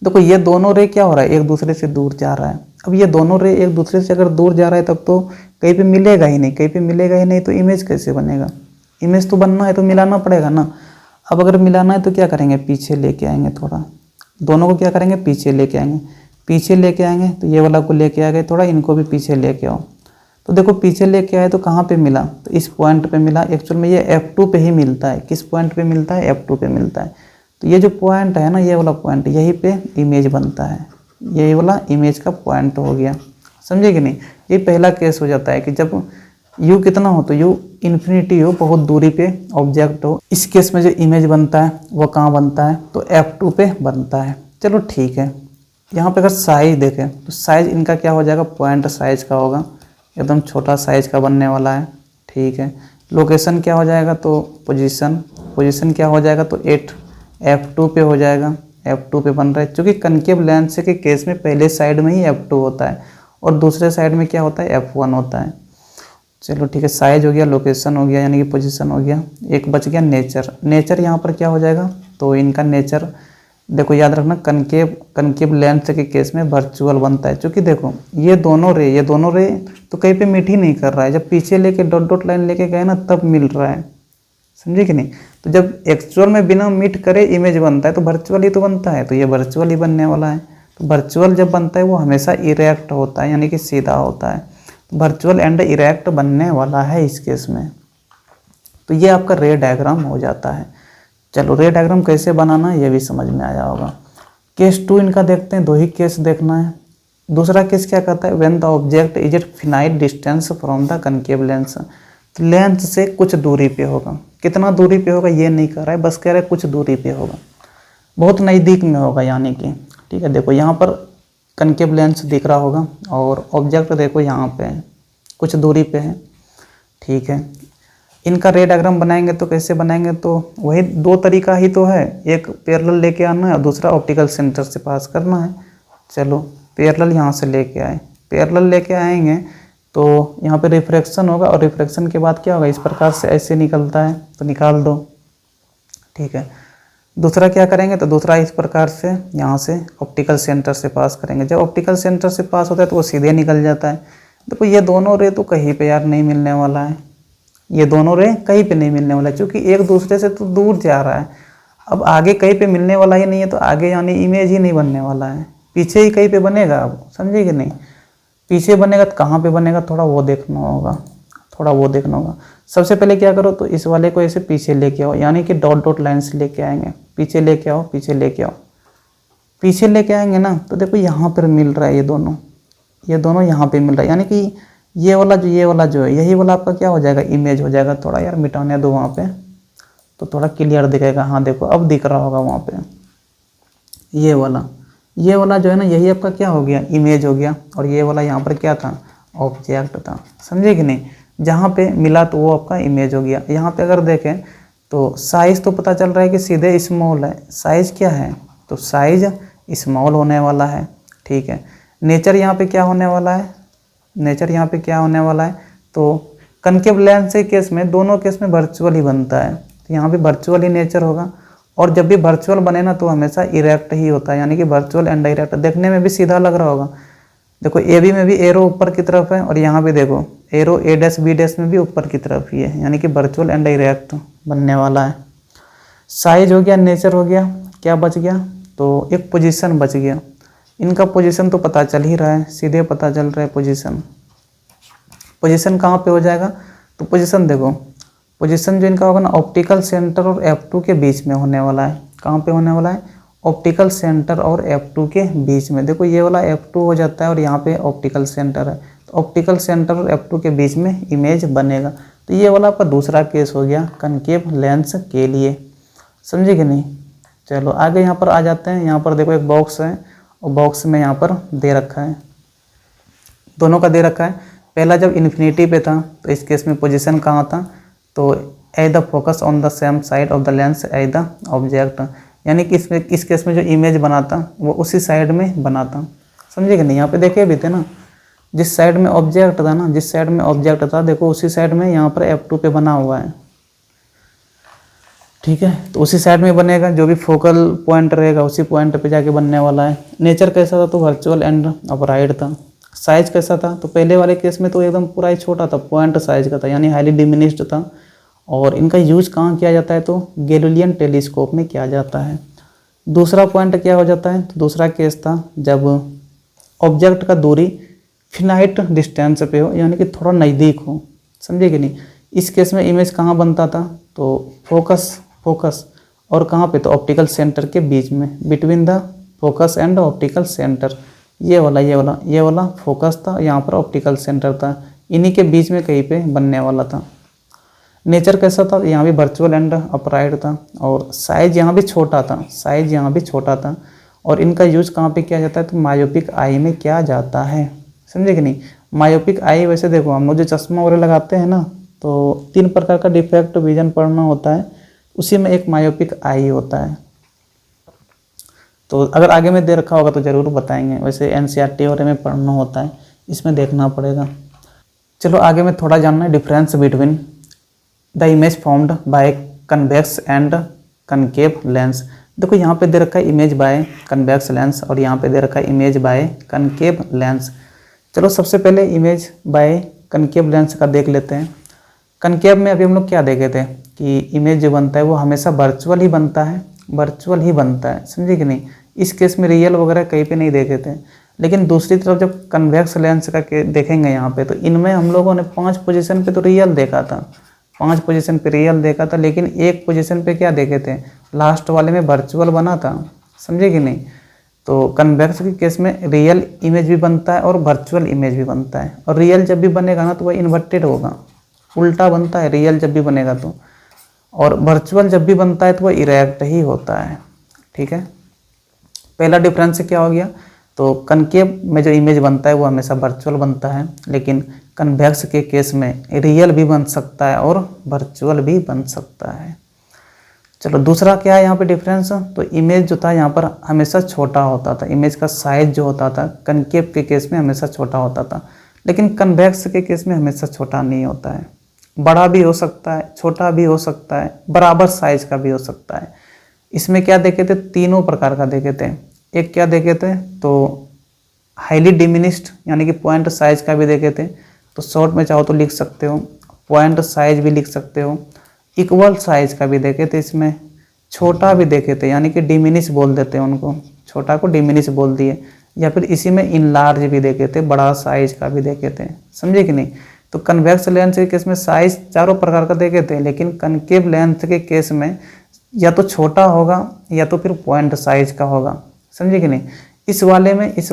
देखो ये दोनों रे क्या हो रहा है? एक दूसरे से दूर जा रहा है। अब ये दोनों रे एक दूसरे से अगर दूर जा रहा है तब तो कहीं पे मिलेगा ही नहीं, कहीं पे मिलेगा ही नहीं तो इमेज कैसे बनेगा? इमेज तो बनना है तो मिलाना पड़ेगा ना। अब अगर मिलाना है तो क्या करेंगे? पीछे लेके आएंगे, थोड़ा दोनों को क्या करेंगे? पीछे लेके आएंगे। पीछे लेके आएंगे तो ये वाला को लेके आ गए, थोड़ा इनको भी पीछे लेके आओ। तो देखो पीछे लेके आए तो कहाँ पे मिला? तो इस पॉइंट पे मिला। एक्चुअल में ये F2 पे ही मिलता है। किस पॉइंट पे मिलता है? F2 पे मिलता है। तो ये जो पॉइंट है ना, ये वाला पॉइंट, यहीं पे इमेज बनता है। यही वाला इमेज का पॉइंट हो गया, समझे कि नहीं? ये पहला केस हो जाता है कि जब यू कितना हो? तो यू इन्फिनिटी हो, बहुत दूरी पे ऑब्जेक्ट हो। इस केस में जो इमेज बनता है वो कहाँ बनता है? तो F2 पे बनता है। चलो ठीक है। यहाँ पे अगर साइज देखें तो साइज इनका क्या हो जाएगा? पॉइंट साइज का होगा, एकदम छोटा साइज का बनने वाला है, ठीक है। लोकेशन क्या हो जाएगा? तो पोजीशन क्या हो जाएगा? तो 8 F2 पे हो जाएगा। F2 पे बन रहा है, क्योंकि कनकेव लेंस के केस में पहले साइड में ही F2 होता है और दूसरे साइड में क्या होता है? F1 होता है। चलो ठीक है, साइज हो गया, लोकेशन हो गया, यानी कि पोजीशन हो गया। एक बच गया नेचर यहाँ पर क्या हो जाएगा? तो इनका नेचर देखो याद रखना, कनकेव लेंस के केस में वर्चुअल बनता है, क्योंकि देखो ये दोनों रे तो कहीं पे मीट ही नहीं कर रहा है। जब पीछे लेके डॉट डॉट लाइन लेके गए ना तब मिल रहा है, समझे कि नहीं? तो जब एक्चुअल में बिना मीट करे इमेज बनता है तो वर्चुअल ही तो बनता है, तो ये वर्चुअल ही बनने वाला है। तो वर्चुअल जब बनता है वो हमेशा इरेक्ट होता है, यानी कि सीधा होता है। वर्चुअल एंड इरेक्ट बनने वाला है इस केस में। तो ये आपका रे डायग्राम हो जाता है। चलो रे डायग्राम कैसे बनाना है ये भी समझ में आया होगा। केस 2 इनका देखते हैं, 2 ही केस देखना है। दूसरा केस क्या कहता है? When the object is at finite distance from the concave lens. तो लेंस से कुछ दूरी पे होगा। कितना दूरी पे होगा ये नहीं कह रहा है, बस कह रहा है कुछ दूरी पे होगा, बहुत नज़दीक में होगा, यानी कि ठीक है। देखो यहाँ पर कनकेव लेंस दिख रहा होगा और ऑब्जेक्ट देखो यहाँ पे है, कुछ दूरी पे है, ठीक है। इनका रे डायग्राम बनाएंगे तो कैसे बनाएंगे? तो वही 2 तरीका ही तो है, एक पैरेलल लेके आना है और दूसरा ऑप्टिकल सेंटर से पास करना है। चलो पैरेलल यहाँ से लेके आए, पैरेलल लेके आएंगे तो यहाँ पे रिफ्रैक्शन होगा और रिफ्रैक्शन के बाद क्या होगा? इस प्रकार से ऐसे निकलता है तो निकाल दो, ठीक है। दूसरा क्या करेंगे? तो दूसरा इस प्रकार से यहाँ से ऑप्टिकल सेंटर से पास करेंगे। जब ऑप्टिकल सेंटर से पास होता है तो वो सीधे निकल जाता है। देखो ये दोनों रे तो कहीं पे यार नहीं मिलने वाला है, ये दोनों रे कहीं पे नहीं मिलने वाला है, क्योंकि एक दूसरे से तो दूर जा रहा है। अब आगे कहीं पे मिलने वाला ही नहीं है तो आगे यानी इमेज ही नहीं बनने वाला है, पीछे ही कहीं पे बनेगा। अब समझे कि नहीं? पीछे बनेगा तो कहाँ पे बनेगा? थोड़ा वो देखना होगा, सबसे पहले क्या करो? तो इस वाले को ऐसे पीछे लेके आओ, यानी कि डॉट डॉट लाइन से लेके आएंगे। पीछे लेके आओ, पीछे लेके आएंगे ना तो देखो यहाँ पर मिल रहा है, ये दोनों यहाँ पे मिल रहा है, यानी कि ये वाला जो है यही वाला आपका क्या हो जाएगा? इमेज हो जाएगा। थोड़ा यार मिटाने दो वहाँ पे तो थोड़ा क्लियर दिखेगा। हाँ देखो अब दिख रहा होगा वहाँ पे, ये वाला जो है ना यही आपका क्या हो गया? इमेज हो गया। और ये वाला यहाँ पर क्या था? ऑब्जेक्ट था, समझे कि नहीं? जहाँ पे मिला तो वो आपका इमेज हो गया। यहाँ पे अगर देखें तो साइज़ तो पता चल रहा है कि सीधे स्मॉल है, साइज़ क्या है तो साइज़ स्मॉल होने वाला है। ठीक है, नेचर यहाँ पे क्या होने वाला है, नेचर यहाँ पे क्या होने वाला है तो कनकेव लेंस के केस में दोनों केस में वर्चुअल ही बनता है, तो यहाँ पे वर्चुअल ही नेचर होगा। और जब भी वर्चुअल बने ना तो हमेशा इरेक्ट ही होता है, यानी कि वर्चुअल एंड इरेक्ट। देखने में भी सीधा लग रहा होगा, देखो ए बी में भी एरो ऊपर की तरफ है और यहाँ भी देखो arrow A dash B dash में भी ऊपर की तरफ ही है, यानी कि वर्चुअल एंड इरेक्ट बनने वाला है। साइज हो गया, नेचर हो गया, क्या बच गया तो एक पोजीशन बच गया। इनका पोजीशन तो पता चल ही रहा है, सीधे पता चल रहा है पोजीशन। पोजीशन कहाँ पे हो जाएगा तो पोजीशन देखो, पोजीशन जो इनका होगा ना ऑप्टिकल सेंटर और F2 के बीच में होने वाला है। कहाँ पे होने वाला है, ऑप्टिकल सेंटर और F2 के बीच में। देखो ये वाला F2 हो जाता है और यहाँ पे ऑप्टिकल सेंटर है, तो ऑप्टिकल सेंटर और F2 के बीच में इमेज बनेगा। तो ये वाला आपका दूसरा केस हो गया कनकेव लेंस के लिए, समझे कि नहीं। चलो आगे यहाँ पर आ जाते हैं। यहाँ पर देखो एक बॉक्स है और बॉक्स में यहाँ पर दे रखा है, दोनों का दे रखा है। पहला जब इन्फिनिटी पे था तो इस केस में पोजीशन कहाँ था तो as the focus on the same side of the lens as the object, यानी कि इसमें इस केस में जो इमेज बनाता वो उसी साइड में बनाता, समझे कि नहीं। यहाँ पे देखे भी थे ना, जिस साइड में ऑब्जेक्ट था ना, जिस साइड में ऑब्जेक्ट था देखो उसी साइड में यहाँ पर F2 पे बना हुआ है। ठीक है, तो उसी साइड में बनेगा, जो भी फोकल पॉइंट रहेगा उसी पॉइंट पे जाके बनने वाला है। नेचर कैसा था तो वर्चुअल एंड अपराइट था। साइज कैसा था तो पहले वाले केस में तो एकदम पूरा ही छोटा था, पॉइंट साइज का था, यानी हाईली डिमिनिश्ड था। और इनका यूज कहाँ किया जाता है तो गैलीलियन टेलीस्कोप में किया जाता है। दूसरा पॉइंट क्या हो जाता है तो दूसरा केस था जब ऑब्जेक्ट का दूरी फिनाइट डिस्टेंस पे हो, यानी कि थोड़ा नज़दीक हो, समझे कि नहीं। इस केस में इमेज कहाँ बनता था तो फोकस और कहाँ पे तो ऑप्टिकल सेंटर के बीच में, between the focus and optical centre. ये वाला फोकस था, यहाँ पर ऑप्टिकल सेंटर था, इन्हीं के बीच में कहीं पे बनने वाला था। नेचर कैसा था, यहाँ भी वर्चुअल एंड अपराइट था और साइज यहाँ भी छोटा था, और इनका यूज कहाँ पे किया जाता है तो मायोपिक आई में किया जाता है, समझे कि नहीं। मायोपिक आई वैसे देखो हम लोग जो चश्मा वगैरह लगाते हैं ना तो 3 प्रकार का डिफेक्ट विजन पढ़ना होता है, उसी में एक मायोपिक आई होता है। तो अगर आगे में दे रखा होगा तो ज़रूर बताएंगे, वैसे NCERT वगैरह में पढ़ना होता है, इसमें देखना पड़ेगा। चलो आगे में थोड़ा जानना है difference between the image formed by convex and concave lens. देखो यहाँ पे दे रखा है इमेज बाय कन्वेक्स लेंस और यहाँ पे दे रखा है इमेज बाय कनकेव लेंस। चलो सबसे पहले इमेज बाय कनकेव लेंस का देख लेते हैं। कनकेव में अभी हम लोग क्या देखे थे कि इमेज जो बनता है वो हमेशा वर्चुअल ही बनता है, समझे कि नहीं। इस केस में रियल वगैरह कहीं पे नहीं देखे थे। लेकिन दूसरी तरफ जब कन्वेक्स लेंस का देखेंगे यहाँ पे तो इनमें हम लोगों ने 5 पोजीशन पे तो रियल देखा था, 5 पोजीशन पे रियल देखा था, लेकिन एक पोजीशन पे क्या देखे थे, लास्ट वाले में वर्चुअल बना था, समझे कि नहीं। तो कन्वेक्स के केस में रियल इमेज भी बनता है और वर्चुअल इमेज भी बनता है, और रियल जब भी बनेगा ना तो वह इन्वर्टेड होगा, उल्टा बनता है रियल जब भी बनेगा तो, और वर्चुअल जब भी बनता है तो वह इरेक्ट ही होता है। ठीक है, पहला डिफरेंस क्या हो गया तो कनकेव में जो इमेज बनता है वो हमेशा वर्चुअल बनता है, लेकिन कन्वेक्स के केस में रियल भी बन सकता है और वर्चुअल भी बन सकता है। चलो दूसरा क्या है यहाँ पे डिफरेंस, तो इमेज जो था यहाँ पर हमेशा छोटा होता था, इमेज का साइज जो होता था कनकेव के केस में हमेशा छोटा होता था, लेकिन कन्वेक्स के केस में हमेशा छोटा नहीं होता है, बड़ा भी हो सकता है, छोटा भी हो सकता है, बराबर साइज का भी हो सकता है। इसमें क्या देखे थे, तीनों प्रकार का देखे थे। एक क्या देखे थे तो हाईली डिमिनिश्ड यानी कि पॉइंट साइज का भी देखे थे, तो शॉर्ट में चाहो तो लिख सकते हो, पॉइंट साइज भी लिख सकते हो। इक्वल साइज का भी देखे थे, इसमें छोटा भी देखे थे, यानी कि डिमिनिश बोल देते हैं उनको, छोटा को डिमिनिश बोल दिए, या फिर इसी में इनलार्ज भी देखे थे, बड़ा साइज का भी देखे थे, समझे कि नहीं। तो कन्वेक्स लेंस के केस में साइज चारों प्रकार का देखे थे, लेकिन कनकेव लेंस के केस में या तो छोटा होगा या तो फिर पॉइंट साइज का होगा, समझे कि नहीं। इस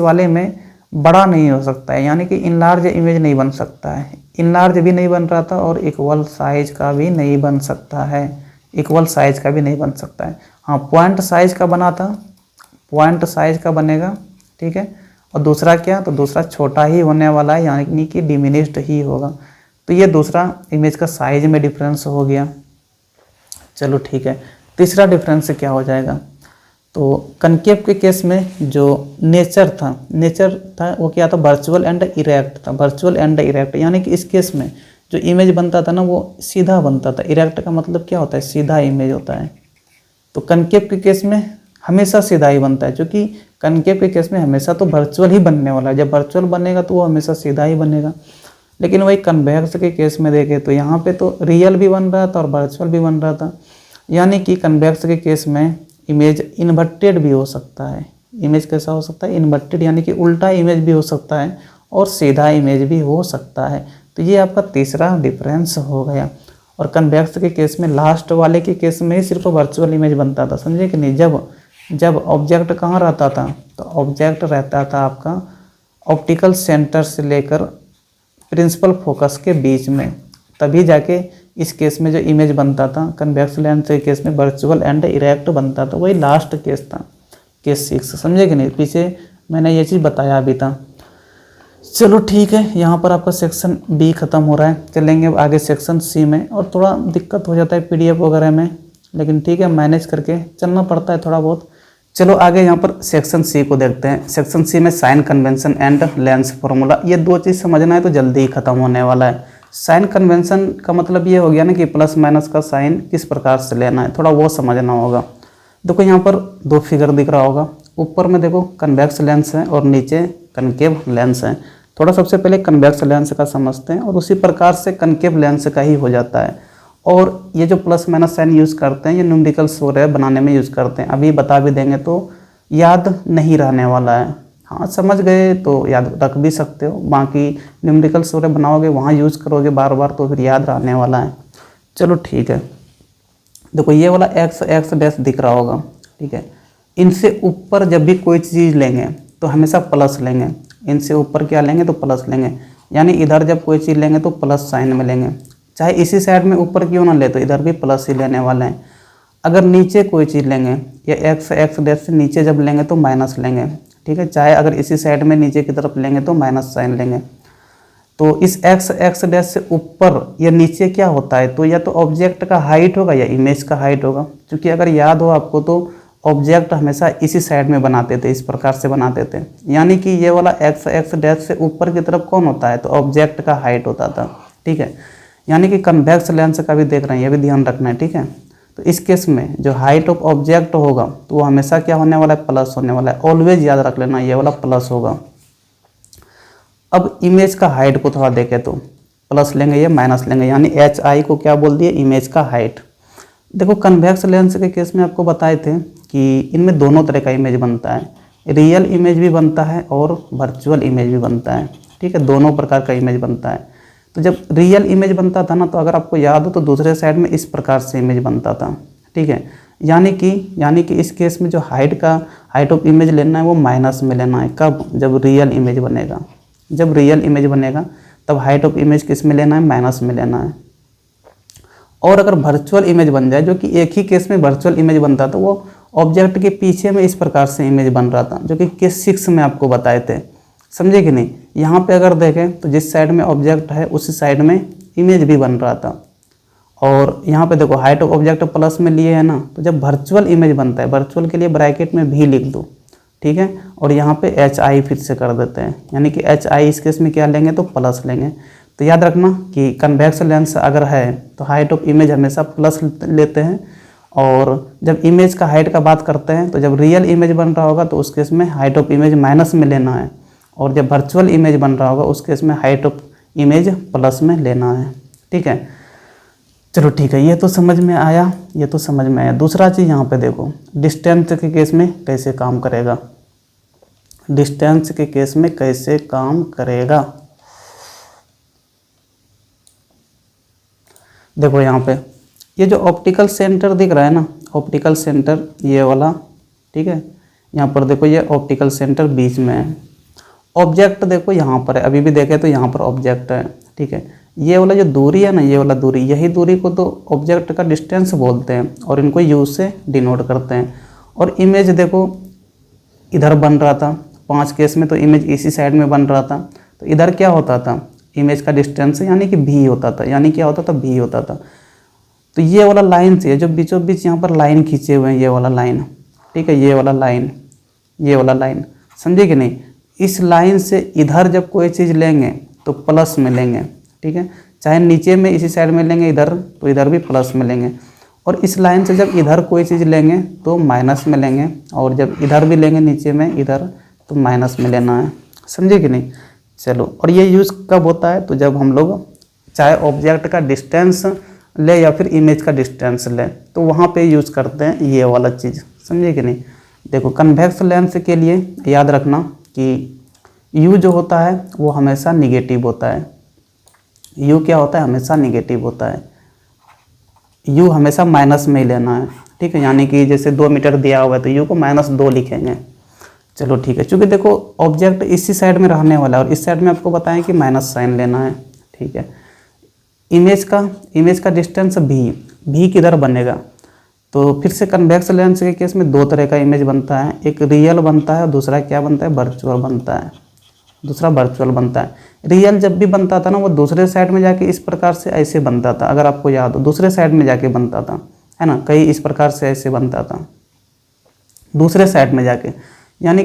वाले में बड़ा नहीं हो सकता है, यानी कि इनलार्ज इमेज नहीं बन सकता है, इनलार्ज भी नहीं बन रहा था और इक्वल साइज का भी नहीं बन सकता है, इक्वल साइज का भी नहीं बन सकता है। हाँ, पॉइंट साइज का बना था, पॉइंट साइज का बनेगा, ठीक है। और दूसरा क्या, तो दूसरा छोटा ही होने वाला है, यानी कि डिमिनिश्ड ही होगा। तो ये दूसरा इमेज का साइज में डिफरेंस हो गया। चलो ठीक है, तीसरा डिफरेंस क्या हो जाएगा? तो कनकेव के केस में जो नेचर था वो क्या था? वर्चुअल एंड इरेक्ट था, वर्चुअल एंड इरेक्ट। यानी कि इस केस में जो इमेज बनता था ना वो सीधा बनता था। इरेक्ट का मतलब क्या होता है? सीधा इमेज होता है। तो कनकेव के केस में हमेशा सीधा ही बनता है, क्योंकि कनकेव के केस में हमेशा तो वर्चुअल ही बनने वाला है। जब वर्चुअल बनेगा तो वो हमेशा सीधा ही बनेगा। लेकिन वही कन्वेक्स के केस में देखें तो यहाँ पे तो रियल भी बन रहा था और वर्चुअल भी बन रहा था। यानी कि कन्वेक्स के केस में इमेज इन्वर्टेड भी हो सकता है। इमेज कैसा हो सकता है? इन्वर्टेड, यानी कि उल्टा इमेज भी हो सकता है और सीधा इमेज भी हो सकता है। तो ये आपका तीसरा डिफरेंस हो गया। और कन्वेक्स के केस में लास्ट वाले के केस में ही सिर्फ वर्चुअल इमेज बनता था, समझे कि नहीं? जब ऑब्जेक्ट कहाँ रहता था? तो ऑब्जेक्ट रहता था आपका ऑप्टिकल सेंटर से लेकर प्रिंसिपल फोकस के बीच में, तभी जाके इस केस में जो इमेज बनता था कन्वेक्स लेंस के केस में वर्चुअल एंड इरेक्ट बनता था। वही लास्ट केस था, केस 6, समझे कि नहीं? पीछे मैंने ये चीज़ बताया भी था। चलो ठीक है, यहाँ पर आपका सेक्शन बी खत्म हो रहा है। चलेंगे आगे सेक्शन सी में। और थोड़ा दिक्कत हो जाता है पीडीएफ वगैरह में, लेकिन ठीक है, मैनेज करके चलना पड़ता है थोड़ा बहुत। चलो आगे यहाँ पर सेक्शन सी को देखते हैं। सेक्शन सी में sign convention and lens formula, ये दो चीज़ समझना है तो जल्दी ही खत्म होने वाला है। साइन कन्वेंशन का मतलब ये हो गया ना कि प्लस माइनस का साइन किस प्रकार से लेना है, थोड़ा वो समझना होगा। देखो यहाँ पर दो फिगर दिख रहा होगा। ऊपर में देखो कन्वेक्स लेंस है और नीचे कनकेव लेंस है। थोड़ा सबसे पहले कन्वेक्स लेंस का समझते हैं और उसी प्रकार से कनकेव लेंस का ही हो जाता है। और ये जो प्लस माइनस साइन यूज़ करते हैं ये न्यूमेरिकल सूर्य बनाने में यूज़ करते हैं। अभी बता भी देंगे तो याद नहीं रहने वाला है। हाँ, समझ गए तो याद रख भी सकते हो, बाकी न्यूमेरिकल सूर्य बनाओगे वहाँ यूज़ करोगे बार बार तो फिर याद रहने वाला है। चलो ठीक है, देखो ये वाला एक्स डैश दिख रहा होगा, ठीक है। इनसे ऊपर जब भी कोई चीज़ लेंगे तो हमेशा प्लस लेंगे। इनसे ऊपर क्या लेंगे? तो प्लस लेंगे। यानी इधर जब कोई चीज़ लेंगे तो प्लस साइन में लेंगे, चाहे इसी साइड में ऊपर क्यों ना ले तो इधर भी प्लस ही लेने वाले हैं। अगर नीचे कोई चीज़ लेंगे या एक्स डैश से नीचे जब लेंगे तो माइनस लेंगे, ठीक है। चाहे अगर इसी साइड में नीचे की तरफ लेंगे तो माइनस साइन लेंगे। तो इस एक्स डैश से ऊपर या नीचे क्या होता है? तो या तो ऑब्जेक्ट का हाइट होगा या इमेज का हाइट होगा। क्योंकि अगर याद हो आपको तो ऑब्जेक्ट हमेशा इसी साइड में बनाते थे, इस प्रकार से बनाते थे। यानी कि ये वाला एक्स डैश से ऊपर की तरफ कौन होता है? तो ऑब्जेक्ट का हाइट होता था, ठीक है। यानी कि कन्वेक्स लेंस का भी देख रहे हैं, ये भी ध्यान रखना है, ठीक है। तो इस केस में जो हाइट ऑफ ऑब्जेक्ट होगा तो वो हमेशा क्या होने वाला है? प्लस होने वाला है। ऑलवेज याद रख लेना, ये वाला प्लस होगा। अब इमेज का हाइट को थोड़ा देखें तो प्लस लेंगे या माइनस लेंगे, यानी एच आई को क्या बोल दिए? इमेज का हाइट। देखो कन्वेक्स लेंस के केस में आपको बताए थे कि इनमें दोनों तरह का इमेज बनता है, रियल इमेज भी बनता है और वर्चुअल इमेज भी बनता है, ठीक है। दोनों प्रकार का इमेज बनता है। तो जब रियल इमेज बनता था ना, तो अगर आपको याद हो तो दूसरे साइड में इस प्रकार से इमेज बनता था, ठीक है। यानी कि इस केस में जो हाइट ऑफ इमेज लेना है वो माइनस में लेना है। कब? जब रियल इमेज बनेगा। जब रियल इमेज बनेगा तब हाइट ऑफ इमेज किस में लेना है? माइनस में लेना है। और अगर वर्चुअल इमेज बन जाए, जो कि एक ही केस में वर्चुअल इमेज बनता था, वो ऑब्जेक्ट के पीछे में इस प्रकार से इमेज बन रहा था, जो कि केस 6 में आपको बताए थे, समझे कि नहीं। यहाँ पे अगर देखें तो जिस साइड में ऑब्जेक्ट है उसी साइड में इमेज भी बन रहा था। और यहाँ पे देखो हाइट ऑफ ऑब्जेक्ट प्लस में लिए है ना, तो जब वर्चुअल इमेज बनता है, वर्चुअल के लिए ब्रैकेट में भी लिख दो, ठीक है। और यहाँ पे एच आई फिर से कर देते हैं, यानी कि एच आई इस केस में क्या लेंगे? तो प्लस लेंगे। तो याद रखना कि कन्वेक्स लेंस अगर है तो हाइट ऑफ इमेज हमेशा प्लस लेते हैं। और जब इमेज का हाइट का बात करते हैं तो जब रियल इमेज बन रहा होगा तो उस केस में हाइट ऑफ इमेज माइनस में लेना है। और जब वर्चुअल इमेज बन रहा होगा उस केस में हाइट ऑफ इमेज प्लस में लेना है, ठीक है। चलो ठीक है, ये तो समझ में आया, ये तो समझ में आया। दूसरा चीज़ यहाँ पे देखो, डिस्टेंस के केस में कैसे काम करेगा। डिस्टेंस के केस में कैसे काम करेगा, देखो यहाँ पे ये जो ऑप्टिकल सेंटर दिख रहा है ना, ऑप्टिकल सेंटर ये वाला, ठीक है। यहाँ पर देखो ये ऑप्टिकल सेंटर बीच में है। ऑब्जेक्ट देखो यहाँ पर है, अभी भी देखें तो यहाँ पर ऑब्जेक्ट है, ठीक है। ये वाला जो दूरी है ना, ये वाला दूरी, यही दूरी को तो ऑब्जेक्ट का डिस्टेंस बोलते हैं और इनको यू से डिनोट करते हैं। और इमेज देखो इधर बन रहा था, 5 केस में तो इमेज इसी साइड में बन रहा था, तो इधर क्या होता था? इमेज का डिस्टेंस यानी कि भी होता था, यानी क्या होता था? भी होता था। तो ये वाला लाइन से जो बीचों बीच यहाँ पर लाइन खींचे हुए हैं, ये वाला लाइन, ठीक है, ये वाला लाइन, ये वाला लाइन, समझे कि नहीं। इस लाइन से इधर जब कोई चीज़ लेंगे तो प्लस में लेंगे, ठीक है, चाहे नीचे में इसी साइड में लेंगे इधर तो इधर भी प्लस में लेंगे, और इस लाइन से जब इधर कोई चीज़ लेंगे तो माइनस में लेंगे, और जब इधर भी लेंगे नीचे में इधर तो माइनस में लेना है, समझे कि नहीं। चलो, और ये यूज़ कब होता है, तो जब हम लोग चाहे ऑब्जेक्ट का डिस्टेंस ले या फिर इमेज का डिस्टेंस ले तो वहाँ पे यूज़ करते हैं ये वाला चीज़, समझे कि नहीं। देखो कन्वेक्स लेंस के लिए याद रखना कि यू जो होता है वो हमेशा निगेटिव होता है, यू क्या होता है, हमेशा निगेटिव होता है, यू हमेशा माइनस में ही लेना है, ठीक है। यानी कि जैसे 2 मीटर दिया हुआ है तो यू को -2 लिखेंगे। चलो ठीक है, चूँकि देखो ऑब्जेक्ट इसी साइड में रहने वाला है और इस साइड में आपको बताएं कि माइनस साइन लेना है, ठीक है। इमेज का डिस्टेंस भी किधर बनेगा, तो फिर से कन्वेक्स लेंस के केस में 2 तरह का इमेज बनता है, एक रियल बनता है और दूसरा क्या बनता है, वर्चुअल बनता है, दूसरा वर्चुअल बनता है। रियल जब भी बनता था ना वो दूसरे साइड में जाके इस प्रकार से ऐसे बनता था, अगर आपको याद हो, दूसरे साइड में जाके बनता था, है ना, कहीं इस प्रकार से ऐसे बनता था दूसरे साइड में जाके, यानी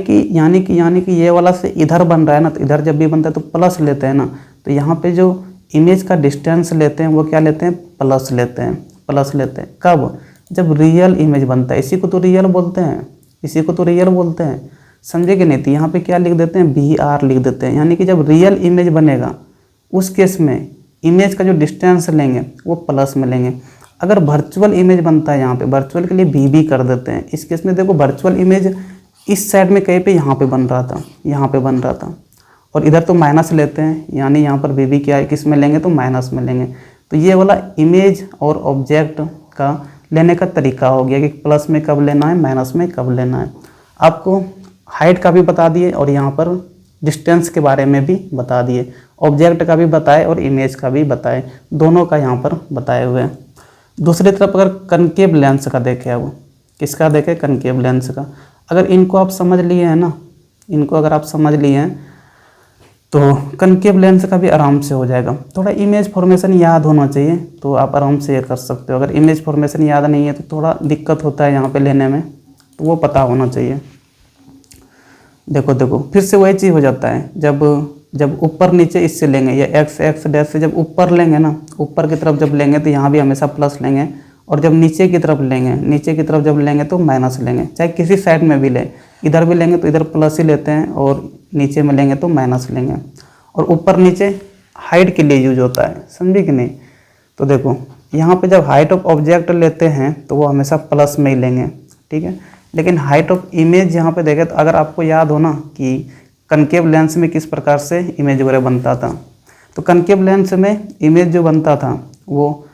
कि ये वाला से इधर बन रहा है ना, तो इधर जब भी बनता है तो प्लस लेते हैं ना, तो यहाँ पे जो इमेज का डिस्टेंस लेते हैं वो क्या लेते हैं, प्लस लेते हैं, प्लस लेते हैं। कब, जब रियल इमेज बनता है, इसी को तो रियल बोलते हैं, इसी को तो रियल बोलते हैं, समझे कि नहीं। तो यहाँ पे क्या लिख देते हैं, VR लिख देते हैं, यानी कि जब रियल इमेज बनेगा उस केस में इमेज का जो डिस्टेंस लेंगे वो प्लस में लेंगे। अगर वर्चुअल इमेज बनता है, यहाँ पे वर्चुअल के लिए VB कर देते हैं। इस केस में देखो वर्चुअल इमेज इस साइड में कहीं पे यहाँ पे बन रहा था, यहाँ पे बन रहा था, और इधर तो माइनस लेते हैं, यानी यहाँ पर VB क्या है, किस में लेंगे, तो माइनस में लेंगे। तो ये वाला इमेज और ऑब्जेक्ट का लेने का तरीका हो गया कि प्लस में कब लेना है, माइनस में कब लेना है। आपको हाइट का भी बता दिए और यहाँ पर डिस्टेंस के बारे में भी बता दिए, ऑब्जेक्ट का भी बताए और इमेज का भी बताए, दोनों का यहाँ पर बताए हुए हैं। दूसरी तरफ अगर कनकेव लेंस का देखें, अब किसका देखें, कनकेव लेंस का। अगर इनको आप समझ लिए हैं ना, इनको अगर आप समझ लिए हैं तो कनकेव लेंस का भी आराम से हो जाएगा। थोड़ा इमेज फॉर्मेशन याद होना चाहिए तो आप आराम से ये कर सकते हो। अगर इमेज फॉर्मेशन याद नहीं है तो थोड़ा दिक्कत होता है यहाँ पे लेने में, तो वो पता होना चाहिए। देखो फिर से वही चीज़ हो जाता है, जब ऊपर नीचे इससे लेंगे या x डैश से जब ऊपर लेंगे ना, ऊपर की तरफ जब लेंगे तो यहाँ भी हमेशा प्लस लेंगे, और जब नीचे की तरफ लेंगे, नीचे की तरफ जब लेंगे तो माइनस लेंगे। चाहे किसी साइड में भी लें, इधर भी लेंगे तो इधर प्लस ही लेते हैं और नीचे में लेंगे तो माइनस लेंगे। और ऊपर नीचे हाइट के लिए यूज होता है, समझे कि नहीं। तो देखो यहाँ पे जब हाइट ऑफ ऑब्जेक्ट लेते हैं तो वो हमेशा प्लस में ही लेंगे, ठीक है। लेकिन हाइट ऑफ इमेज यहाँ पे देखें तो अगर आपको याद हो ना कि कनकेव लेंस में किस प्रकार से इमेज वगैरह बनता था, तो कनकेव लेंस में इमेज जो बनता था वो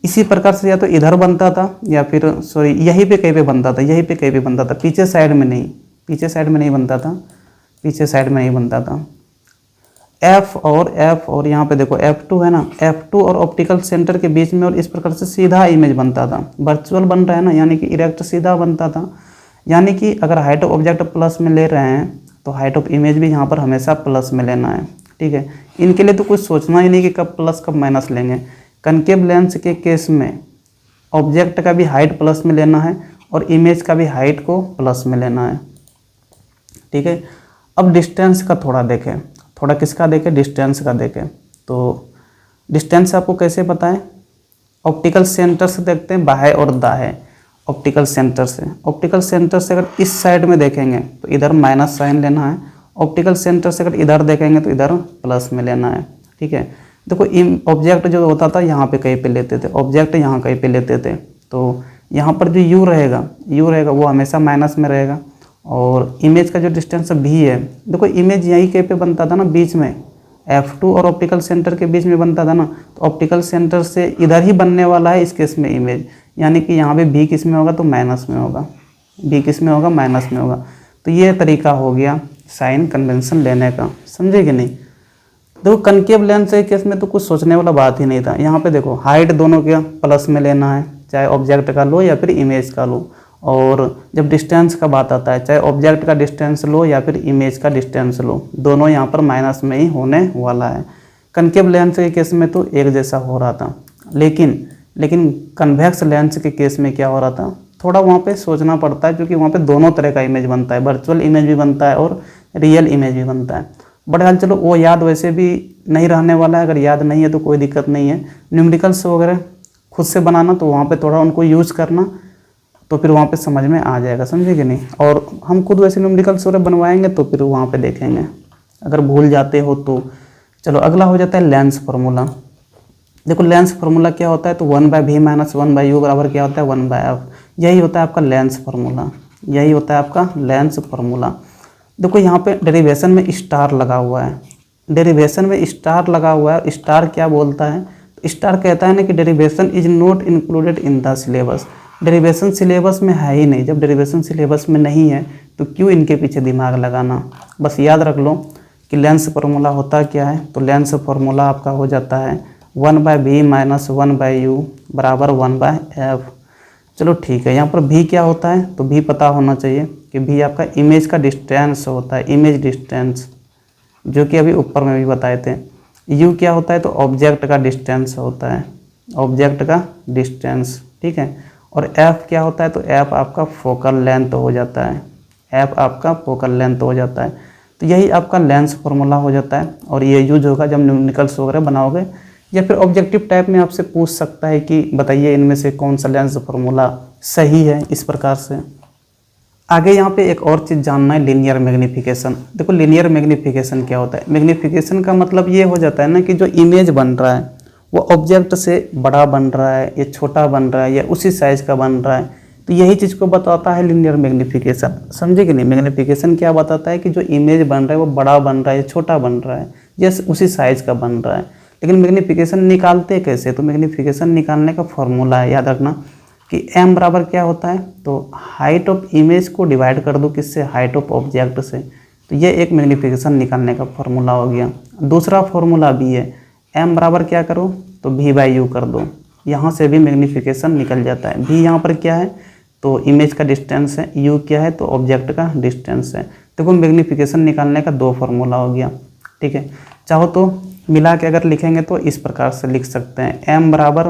इसी प्रकार से या तो इधर बनता था या फिर यहीं पे कहीं पे बनता था, यहीं पे कहीं पे बनता था, पीछे साइड में नहीं, पीछे साइड में नहीं बनता था, पीछे साइड में नहीं बनता था। F और यहाँ पे देखो F2 है ना, F2 और ऑप्टिकल सेंटर के बीच में और इस प्रकार से सीधा इमेज बनता था। वर्चुअल बन रहा है ना, यानी कि इरेक्ट सीधा बनता था। यानी कि अगर हाइट ऑफ ऑब्जेक्ट प्लस में ले रहे हैं तो हाइट ऑफ इमेज भी यहाँ पर हमेशा प्लस में लेना है, ठीक है। इनके लिए तो कुछ सोचना ही नहीं कि कब प्लस कब माइनस लेंगे। कनकेव लेंस के केस में ऑब्जेक्ट का भी हाइट प्लस में लेना है और इमेज का भी हाइट को प्लस में लेना है, ठीक है। अब डिस्टेंस का थोड़ा देखें, थोड़ा किसका देखें, डिस्टेंस का देखें। तो डिस्टेंस आपको कैसे बताएं, ऑप्टिकल सेंटर से देखते हैं, बाएं और दाएं। ऑप्टिकल सेंटर से अगर इस साइड में देखेंगे तो इधर माइनस साइन लेना है, ऑप्टिकल सेंटर से अगर इधर देखेंगे तो इधर प्लस में लेना है, ठीक है। देखो ऑब्जेक्ट जो होता था यहाँ पे कहीं पे लेते थे, ऑब्जेक्ट यहाँ कहीं पे लेते थे, तो यहाँ पर जो यू रहेगा वो हमेशा माइनस में रहेगा। और इमेज का जो डिस्टेंस भी है, देखो इमेज यहीं कहीं पे बनता था ना, बीच में F2 और ऑप्टिकल सेंटर के बीच में बनता था ना, तो ऑप्टिकल सेंटर से इधर ही बनने वाला है इस केस में इमेज, यानी कि यहाँ पे भी किस में होगा, तो माइनस में होगा, भी किस में होगा, माइनस में होगा। तो ये तरीका हो गया साइन कन्वेंशन लेने का, समझे कि नहीं। देखो कनकेव लेंस के केस में तो कुछ सोचने वाला बात ही नहीं था। यहाँ पे देखो हाइट दोनों का प्लस में लेना है, चाहे ऑब्जेक्ट का लो या फिर इमेज का लो। और जब डिस्टेंस का बात आता है, चाहे ऑब्जेक्ट का डिस्टेंस लो या फिर इमेज का डिस्टेंस लो, दोनों यहाँ पर माइनस में ही होने वाला है। कनकेव लेंस के केस में तो एक जैसा हो रहा था, लेकिन कन्वेक्स लेंस के केस में क्या हो रहा था, थोड़ा वहाँ पे सोचना पड़ता है, क्योंकि वहाँ पे दोनों तरह का इमेज बनता है, वर्चुअल इमेज भी बनता है और रियल इमेज भी बनता है। बट हाल चलो वो याद वैसे भी नहीं रहने वाला है, अगर याद नहीं है तो कोई दिक्कत नहीं है। न्यूमेरिकल्स वगैरह खुद से बनाना तो वहाँ पे थोड़ा उनको यूज़ करना, तो फिर वहाँ पे समझ में आ जाएगा, समझे कि नहीं। और हम खुद वैसे न्यूमेरिकल्स वगैरह बनवाएंगे तो फिर वहाँ पे देखेंगे, अगर भूल जाते हो तो। चलो अगला हो जाता है लेंस फार्मूला। देखो लेंस फार्मूला क्या होता है, तो 1/v - 1/u बराबर क्या होता है 1/f। यही होता है आपका लेंस फार्मूला, यही होता है आपका लेंस फार्मूला। देखो यहाँ पे डेरिवेशन में स्टार लगा हुआ है, डेरिवेशन में स्टार लगा हुआ है। स्टार क्या बोलता है, स्टार कहता है ना कि derivation is not included in the syllabus. Derivation syllabus में है ही नहीं, जब डेरिवेशन सिलेबस में नहीं है तो क्यों इनके पीछे दिमाग लगाना। बस याद रख लो कि लेंस फार्मूला होता क्या है, तो लेंस फार्मूला आपका हो जाता है 1/v - 1/u बराबर 1/f। चलो ठीक है, यहाँ पर v क्या होता है, तो v पता होना चाहिए कि v आपका इमेज का डिस्टेंस होता है, इमेज डिस्टेंस, जो कि अभी ऊपर में भी बताए थे। u क्या होता है, तो ऑब्जेक्ट का डिस्टेंस होता है, ऑब्जेक्ट का डिस्टेंस, ठीक है। और f क्या होता है, तो f आपका फोकल लेंथ हो जाता है, f आपका फोकल लेंथ हो जाता है। तो यही आपका लेंस फार्मूला हो जाता है, और ये यूज होगा जब न्यूमेरिकल्स वगैरह बनाओगे, या फिर ऑब्जेक्टिव टाइप में आपसे पूछ सकता है कि बताइए इनमें से कौन सा लेंस फार्मूला सही है, इस प्रकार से। आगे यहाँ पे एक और चीज़ जानना है, लीनियर मैग्नीफिकेशन। देखो लीनियर मैग्नीफिकेशन क्या होता है, मैग्नीफिकेशन का मतलब ये हो जाता है ना कि जो इमेज बन रहा है वो ऑब्जेक्ट से बड़ा बन रहा है या छोटा बन रहा है या उसी साइज़ का बन रहा है, तो यही चीज़ को बताता है लीनियर मैग्नीफिकेशन, समझे कि नहीं। मैग्नीफिकेशन क्या बताता है कि जो इमेज बन रहा है वो बड़ा बन रहा है या छोटा बन रहा है या उसी साइज़ का बन रहा है। लेकिन मैग्नीफिकेशन निकालते कैसे, तो मैग्नीफिकेशन निकालने का फॉर्मूला है, याद रखना कि m बराबर क्या होता है, तो हाइट ऑफ इमेज को डिवाइड कर दो किससे, हाइट ऑफ ऑब्जेक्ट से। तो ये एक मैग्नीफिकेशन निकालने का फॉर्मूला हो गया। दूसरा फॉर्मूला भी है, m बराबर क्या करो, तो v/u कर दो, यहाँ से भी मैग्नीफिकेशन निकल जाता है। v यहाँ पर क्या है, तो इमेज का डिस्टेंस है, u क्या है, तो ऑब्जेक्ट का डिस्टेंस है। देखो मैग्नीफिकेशन निकालने का दो फार्मूला हो गया, ठीक है। चाहो तो मिला के अगर लिखेंगे तो इस प्रकार से लिख सकते हैं, m बराबर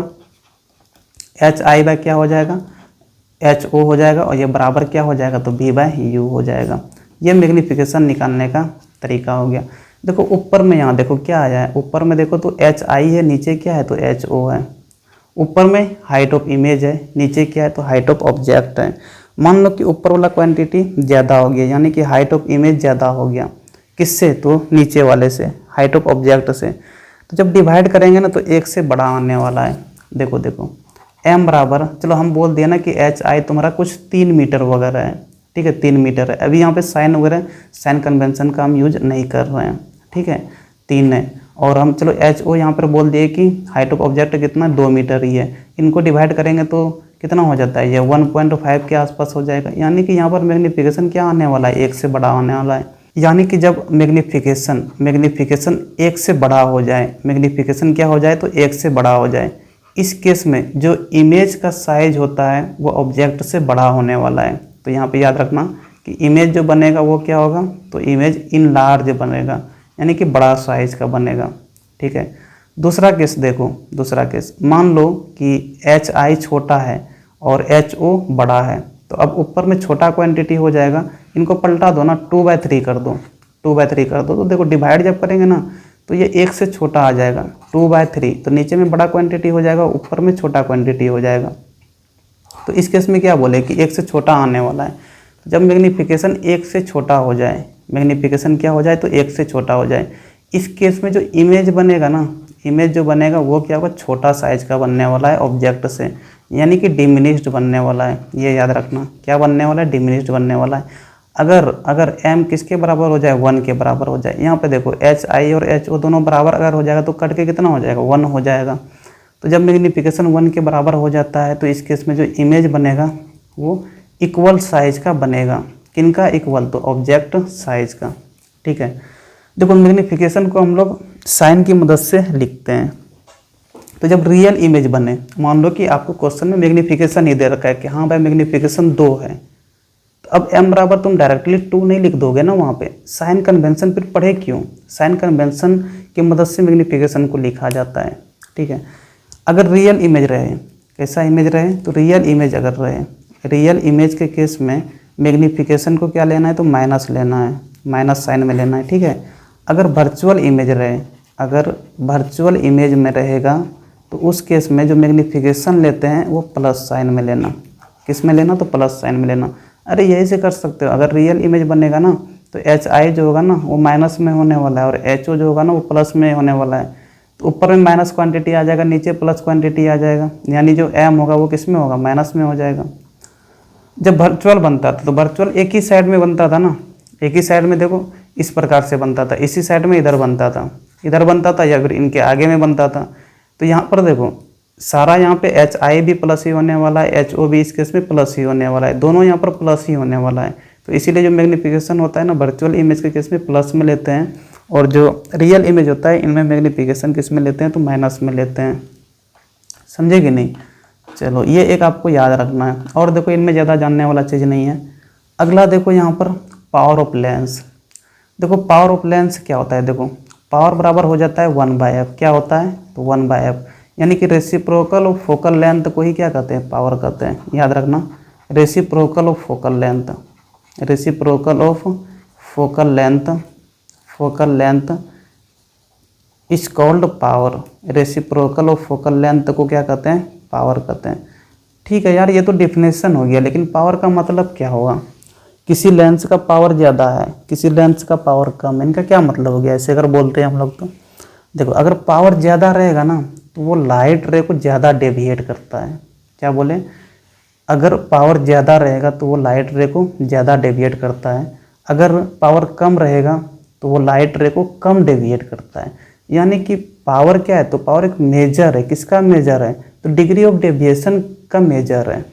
hi बाय क्या हो जाएगा, ho हो जाएगा, और ये बराबर क्या हो जाएगा, तो v/u हो जाएगा। ये मैग्नीफिकेशन निकालने का तरीका हो गया। देखो ऊपर में यहाँ देखो क्या आया है, ऊपर में देखो तो hi है, नीचे क्या है, तो ho है। ऊपर में हाइट ऑफ इमेज है, नीचे क्या है, तो हाइट ऑफ ऑब्जेक्ट है। मान लो कि ऊपर वाला क्वांटिटी ज़्यादा हो गया, यानी कि हाइट ऑफ इमेज ज़्यादा हो गया, किससे, तो नीचे वाले से, हाइट ऑफ ऑब्जेक्ट से। तो जब डिवाइड करेंगे ना तो एक से बड़ा आने वाला है। देखो देखो m बराबर, चलो हम बोल दिया ना कि hi तुम्हारा कुछ 3 मीटर वगैरह है, ठीक है, 3 मीटर है। अभी यहाँ पे साइन वगैरह, साइन कन्वेंशन का हम यूज नहीं कर रहे हैं, ठीक है, 3 है। और हम चलो ho यहाँ पर बोल दिए कि हाइट ऑफ ऑब्जेक्ट कितना 2 मीटर ही है। इनको डिवाइड करेंगे तो कितना हो जाता है, ये 1.5 के आसपास हो जाएगा। यानी कि यहाँ पर मैग्नीफिकेशन क्या आने वाला है, एक से बड़ा आने वाला है। यानी कि जब मैग्नीफिकेशन एक से बड़ा हो जाए, मैग्नीफिकेशन क्या हो जाए, तो एक से बड़ा हो जाए, इस केस में जो इमेज का साइज होता है वो ऑब्जेक्ट से बड़ा होने वाला है। तो यहाँ पे याद रखना कि इमेज जो बनेगा वो क्या होगा, तो इमेज इन लार्ज बनेगा, यानी कि बड़ा साइज का बनेगा, ठीक है। दूसरा केस देखो, दूसरा केस मान लो कि hi छोटा है और ho बड़ा है, तो अब ऊपर में छोटा क्वांटिटी हो जाएगा, इनको पलटा दो ना, 2/3 कर दो, 2/3 कर दो। तो देखो डिवाइड जब करेंगे ना तो ये एक से छोटा आ जाएगा, 2/3, तो नीचे में बड़ा क्वांटिटी हो जाएगा, ऊपर में छोटा क्वांटिटी हो जाएगा। तो इस केस में क्या बोले कि एक से छोटा आने वाला है। तो जब मैग्नीफिकेशन एक से छोटा हो जाए, मैग्नीफिकेशन क्या हो जाए, तो एक से छोटा हो जाए, इस केस में जो इमेज बनेगा ना, इमेज जो बनेगा वो क्या होगा, छोटा साइज का बनने वाला है ऑब्जेक्ट से, यानी कि डिमिनिश्ड बनने वाला है। ये याद रखना, क्या बनने वाला है, डिमिनिश्ड बनने वाला है। अगर m किसके बराबर हो जाए, 1 के बराबर हो जाए। यहाँ पे देखो hi और ho दोनों बराबर अगर हो जाएगा तो कट के कितना हो जाएगा, 1 हो जाएगा। तो जब मैग्नीफिकेशन 1 के बराबर हो जाता है तो इस केस में जो इमेज बनेगा वो इक्वल साइज का बनेगा। किनका इक्वल, तो ऑब्जेक्ट साइज का, ठीक है। देखो मैग्नीफिकेशन को हम लोग साइन की मदद से लिखते हैं। तो जब रियल इमेज बने, मान लो कि आपको क्वेश्चन में मैग्नीफिकेशन ही दे रखा है कि हाँ भाई मैग्नीफिकेशन 2 है, तो अब m बराबर तुम डायरेक्टली 2 नहीं लिख दोगे ना, वहाँ पे साइन कन्वेंशन फिर पढ़े क्यों, साइन कन्वेंशन की मदद से मैग्नीफिकेशन को लिखा जाता है, ठीक है। अगर रियल इमेज रहे कैसा इमेज रहे, तो रियल इमेज अगर रहे, रियल इमेज के केस में मैग्नीफिकेशन को क्या लेना है, तो माइनस लेना है, माइनस साइन में लेना है, ठीक है। अगर वर्चुअल इमेज रहे, अगर वर्चुअल इमेज में रहेगा तो उस केस में जो मैग्नीफिकेशन लेते हैं वो प्लस साइन में लेना। किस में लेना, तो प्लस साइन में लेना। अरे यही से कर सकते हो, अगर रियल इमेज बनेगा ना तो एच आई जो होगा ना वो माइनस में होने वाला है और एच ओ जो होगा ना वो प्लस में होने वाला है। तो ऊपर में माइनस क्वांटिटी आ जाएगा, नीचे प्लस क्वांटिटी आ जाएगा, यानी जो एम होगा वो किस में होगा, माइनस में हो जाएगा। जब वर्चुअल बनता था तो वर्चुअल एक ही साइड में बनता था ना, एक ही साइड में देखो इस प्रकार से बनता था, इसी साइड में इधर बनता था, इधर बनता था या फिर इनके आगे में बनता था। तो यहाँ पर देखो सारा यहाँ पे एच आई भी प्लस ही होने वाला है, एच ओ भी इस केस में प्लस ही होने वाला है, दोनों यहाँ पर प्लस ही होने वाला है। तो इसीलिए जो मैग्नीफिकेशन होता है ना वर्चुअल इमेज के केस में प्लस में लेते हैं, और जो रियल इमेज होता है इनमें मैग्नीफिकेशन किस में लेते हैं, तो माइनस में लेते हैं। समझे कि नहीं। चलो ये एक आपको याद रखना है, और देखो इनमें ज़्यादा जानने वाला चीज़ नहीं है। अगला देखो यहाँ पर पावर ऑफ लेंस। देखो पावर ऑफ लेंस क्या होता है, देखो पावर बराबर हो जाता है 1/f। क्या होता है, तो 1/f, यानी कि रेसिप्रोकल ऑफ फोकल लेंथ को ही क्या कहते हैं, पावर कहते हैं। याद रखना, reciprocal of focal length, reciprocal of focal length, focal length is called power. Reciprocal of focal length को क्या कहते हैं, पावर कहते हैं। ठीक है यार, ये तो डिफिनेशन हो गया, लेकिन पावर का मतलब क्या होगा। किसी लेंस का पावर ज़्यादा है, किसी लेंस का पावर कम है, इनका क्या मतलब हो गया। ऐसे अगर बोलते हैं हम लोग तो देखो, अगर पावर ज़्यादा रहेगा ना तो वो लाइट रे को ज़्यादा डेविएट करता है। क्या बोले, अगर पावर ज़्यादा रहेगा तो वो लाइट रे को ज़्यादा डेविएट करता है, अगर पावर कम रहेगा तो वो लाइट रे को कम डेविएट करता है। यानी कि पावर क्या है, तो पावर एक मेजर है, किसका मेजर है, तो डिग्री ऑफ डेविएशन का मेजर है।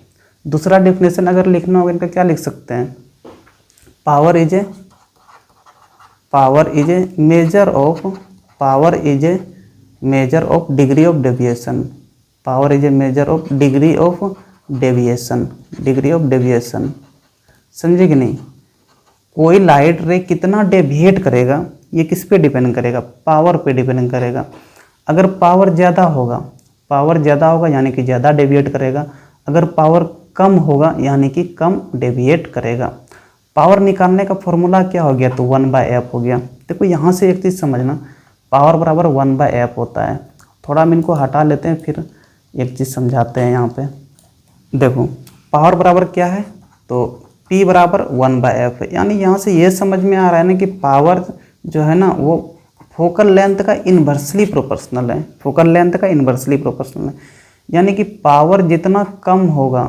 दूसरा डेफिनेशन अगर लिखना होगा इनका क्या लिख सकते हैं, power is a measure of, power is a measure of degree of deviation, power is a measure of degree of deviation, degree of deviation. समझे कि नहीं। कोई लाइट रे कितना डेविएट करेगा ये किस पे डिपेंड करेगा, पावर पे डिपेंड करेगा। अगर पावर ज़्यादा होगा, पावर ज़्यादा होगा यानी कि ज़्यादा डेविएट करेगा, अगर पावर कम होगा यानी कि कम डेविएट करेगा। पावर निकालने का फॉर्मूला क्या हो गया, तो 1/f हो गया। देखो यहाँ से एक चीज़ समझना, पावर बराबर 1/f होता है। थोड़ा हम इनको हटा लेते हैं, फिर एक चीज़ समझाते हैं यहाँ पे। देखो पावर बराबर क्या है, तो P बराबर 1/f है, यानी यहाँ से ये समझ में आ रहा है ना कि पावर जो है ना वो फोकल लेंथ का इन्वर्सली प्रोपोर्शनल है, फोकल लेंथ का इन्वर्सली प्रोपोर्शनल है। यानी कि पावर जितना कम होगा,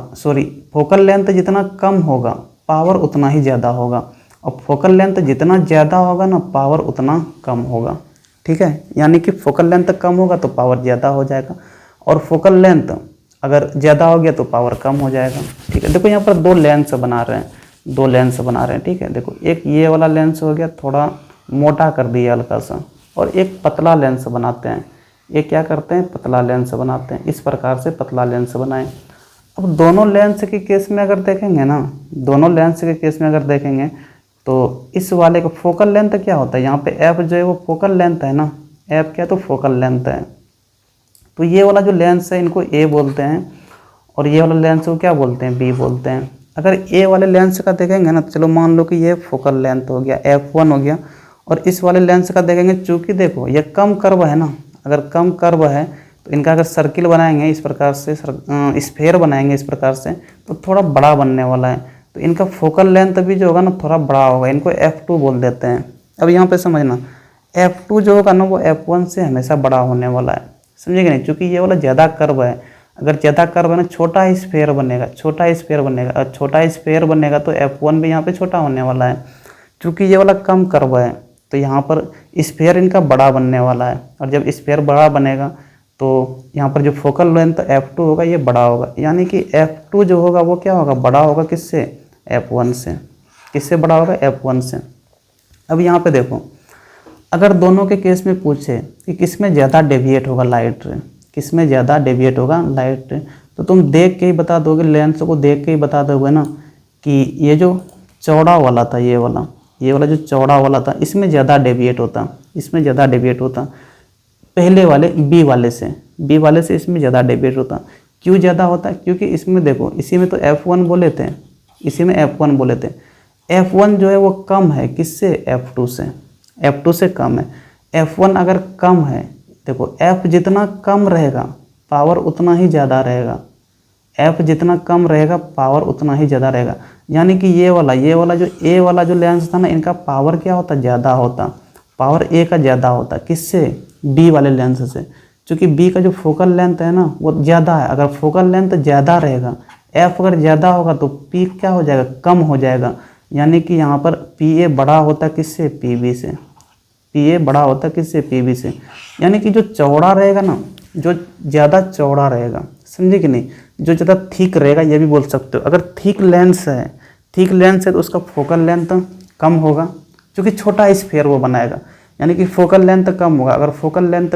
फोकल लेंथ जितना कम होगा पावर उतना ही ज़्यादा होगा, और फोकल लेंथ जितना ज़्यादा होगा ना पावर उतना कम होगा। ठीक है, यानी कि फोकल लेंथ कम होगा तो पावर ज़्यादा हो जाएगा, और फोकल लेंथ अगर ज़्यादा हो गया तो पावर कम हो जाएगा। ठीक है, देखो यहाँ पर दो लेंस बना रहे हैं, दो लेंस बना रहे हैं। ठीक है, देखो एक ये वाला लेंस हो गया, थोड़ा मोटा कर दिया हल्का सा, और एक पतला लेंस बनाते हैं। ये क्या करते हैं, पतला लेंस बनाते हैं। इस प्रकार से पतला लेंस बनाएं। अब दोनों लेंस के केस में अगर देखेंगे ना, दोनों लेंस के केस में अगर देखेंगे तो इस वाले का फोकल लेंथ क्या होता है, यहाँ पे एफ जो है वो फोकल लेंथ है ना, एफ क्या है तो फोकल लेंथ है। तो ये वाला जो लेंस है इनको ए बोलते हैं, और ये वाला लेंस को क्या बोलते हैं, बी बोलते हैं। अगर ए वाले लेंस का देखेंगे ना, चलो मान लो कि ये फोकल लेंथ हो गया, F1 हो गया, और इस वाले लेंस का देखेंगे, चूँकि देखो ये कम कर्व है ना, अगर कम कर्व है तो इनका अगर सर्किल बनाएंगे इस प्रकार से, स्फेयर बनाएंगे इस प्रकार से, तो थोड़ा बड़ा बनने वाला है। तो इनका फोकल लेंथ भी जो होगा ना थोड़ा बड़ा होगा, इनको F2 बोल देते हैं। अब यहाँ पे समझना, F2 जो होगा ना वो F1 से हमेशा बड़ा होने वाला है। समझेंगे नहीं, चूँकि ये वाला ज़्यादा कर्व है, अगर ज़्यादा कर्व है ना छोटा स्फेयर बनेगा, छोटा स्फेयर बनेगा, और छोटा स्फेयर बनेगा तो F1 भी यहाँ पे छोटा होने वाला है। चूँकि ये वाला कम कर्व है तो यहाँ पर स्फेयर इनका बड़ा बनने वाला है, और जब स्फेयर बड़ा बनेगा तो यहाँ पर जो फोकल लेंथ F2 होगा ये बड़ा होगा, यानी कि F2 जो होगा वो क्या होगा, बड़ा होगा किससे, F1 से। किससे बड़ा होगा, F1 से। अब यहाँ पे देखो, अगर दोनों के केस में पूछे कि किस में ज़्यादा डेविएट होगा लाइट रे, किस में ज़्यादा डेविएट होगा लाइट रे, तो तुम देख के ही बता दोगे, लेंस को देख के ही बता दोगे ना कि ये जो चौड़ा वाला था, ये वाला जो चौड़ा वाला था इसमें ज़्यादा डेविएट होता, इसमें ज़्यादा डेविएट होता पहले वाले बी वाले से इसमें ज़्यादा डेविएट होता। क्यों ज़्यादा होता है? क्योंकि इसमें देखो, इसी में तो F1 बोले थे, इसी में F1 बोले थे। F1 जो है वो कम है किससे? F2 से, F2 से कम है। F1 अगर कम है, देखो F जितना कम रहेगा पावर उतना ही ज़्यादा रहेगा, F जितना कम रहेगा पावर उतना ही ज़्यादा रहेगा। यानी कि ये वाला जो A वाला जो लेंस था ना, इनका पावर क्या होता? ज़्यादा होता, पावर A का ज़्यादा होता। किससे? B वाले लेंस से। क्योंकि B का जो फोकल लेंथ है ना वो ज़्यादा है। अगर फोकल लेंथ ज़्यादा रहेगा, F अगर ज़्यादा होगा तो P क्या हो जाएगा? कम हो जाएगा। यानी कि यहाँ पर PA बड़ा होता किससे? PB से। PA बड़ा होता किससे? PB से। यानी कि जो चौड़ा रहेगा ना, जो ज़्यादा चौड़ा रहेगा, समझे कि नहीं, जो ज़्यादा थिक रहेगा, ये भी बोल सकते हो। अगर थिक लेंस है तो उसका फोकल लेंथ कम होगा, क्योंकि छोटा स्फीयर वो बनाएगा। यानी कि फोकल लेंथ कम होगा। अगर फोकल लेंथ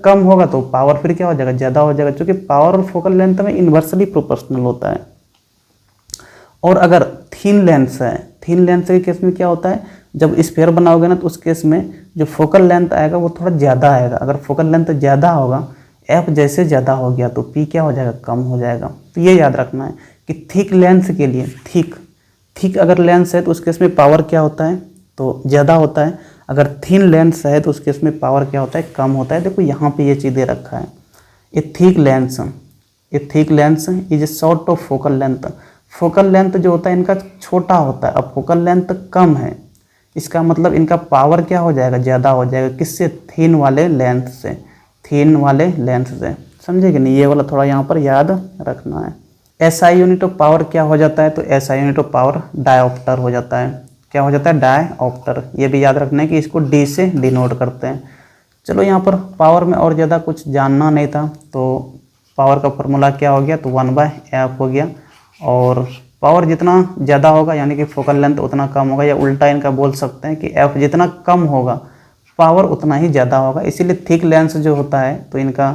कम होगा तो पावर फिर क्या हो जाएगा? ज़्यादा हो जाएगा, क्योंकि पावर और फोकल लेंथ में इन्वर्सली प्रोपोर्शनल होता है। और अगर थिन लेंस के केस में क्या होता है? जब स्फीयर बनाओगे ना तो उस केस में जो फोकल लेंथ आएगा वो थोड़ा ज़्यादा आएगा। अगर फोकल लेंथ ज़्यादा होगा, F जैसे ज़्यादा हो गया तो P क्या हो जाएगा? कम हो जाएगा। तो ये याद रखना है कि थिक लेंस के लिए, थिक अगर लेंस है तो उस केस में पावर क्या होता है? तो ज़्यादा होता है। अगर थिन लेंस है तो उस केस में पावर क्या होता है? कम होता है। देखो यहाँ पे ये चीज़ दे रखा है, ये thick lens is a short of focal length. Focal length जो होता है इनका छोटा होता है। अब फोकल लेंथ कम है, इसका मतलब इनका पावर क्या हो जाएगा? ज़्यादा हो जाएगा। किससे? थिन वाले लेंथ से, समझे कि नहीं? ये वाला थोड़ा यहाँ पर याद रखना है। SI यूनिट ऑफ पावर क्या हो जाता है? तो SI unit of power dioptre हो जाता है। क्या हो जाता है? डायोप्टर। ये भी याद रखना है कि इसको D से डिनोट करते हैं। चलो यहाँ पर पावर में और ज़्यादा कुछ जानना नहीं था, तो पावर का फॉर्मूला क्या हो गया? तो 1/F हो गया। और पावर जितना ज़्यादा होगा यानी कि फोकल लेंथ उतना कम होगा, या उल्टा इनका बोल सकते हैं कि F जितना कम होगा पावर उतना ही ज़्यादा होगा। इसीलिए थिक लेंस जो होता है तो इनका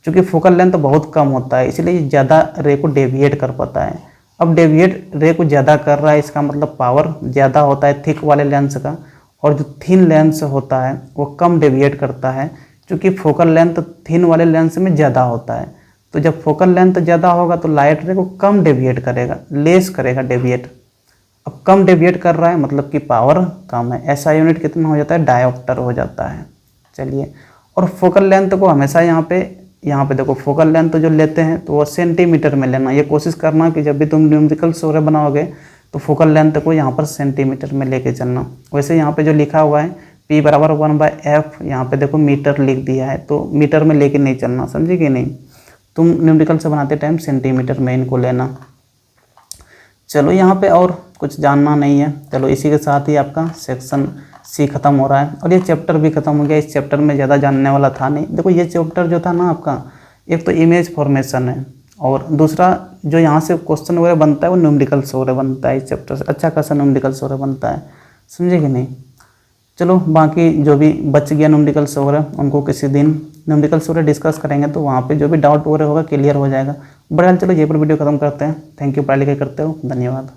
चूँकि फोकल लेंथ बहुत कम होता है, इसलिए ज़्यादा रे को डेविएट कर पाता है। अब डेविएट रे को ज़्यादा कर रहा है, इसका मतलब पावर ज़्यादा होता है थिक वाले लेंस का। और जो थिन लेंस होता है वो कम डेविएट करता है, क्योंकि फोकल लेंथ थिन वाले लेंस में ज़्यादा होता है। तो जब फोकल लेंथ ज़्यादा होगा तो लाइट रे को कम डेविएट करेगा, लेस करेगा डेविएट। अब कम डेविएट कर रहा है मतलब कि पावर कम है। SI यूनिट कितना हो जाता है? डायोप्टर हो जाता है। चलिए, और फोकल लेंथ को हमेशा यहाँ पे देखो, फोकल लेंथ जो लेते हैं तो वो सेंटीमीटर में लेना। ये कोशिश करना कि जब भी तुम न्यूमेरिकल सोरे बनाओगे तो फोकल लेंथ को यहाँ पर सेंटीमीटर में लेके चलना। वैसे यहाँ पे जो लिखा हुआ है P बराबर 1/F, यहाँ पे देखो मीटर लिख दिया है, तो मीटर में लेके नहीं चलना, समझे कि नहीं? तुम न्यूमेरिकल से बनाते टाइम सेंटीमीटर में इनको लेना। चलो यहाँ पे और कुछ जानना नहीं है। चलो इसी के साथ ही आपका सेक्शन C खत्म हो रहा है और ये चैप्टर भी खत्म हो गया। इस चैप्टर में ज़्यादा जानने वाला था नहीं। देखो ये चैप्टर जो था ना आपका, एक तो इमेज फॉर्मेशन है और दूसरा जो यहाँ से क्वेश्चन वगैरह बनता है वो न्यूमेरिकल से वगैरह बनता है। इस चैप्टर से अच्छा खासा न्यूमेरिकल से वगैरह बनता है, समझे कि नहीं? चलो बाकी जो भी बच गया न्यूमेरिकल से वगैरह उनको किसी दिन न्यूमेरिकल से वगैरह डिस्कस करेंगे, तो वहाँ पे जो भी डाउट वगैरह होगा क्लियर हो जाएगा। बहरहाल चलो ये पर वीडियो खत्म करते हैं। थैंक यू, पढ़ाई लिखाई करते हो, धन्यवाद।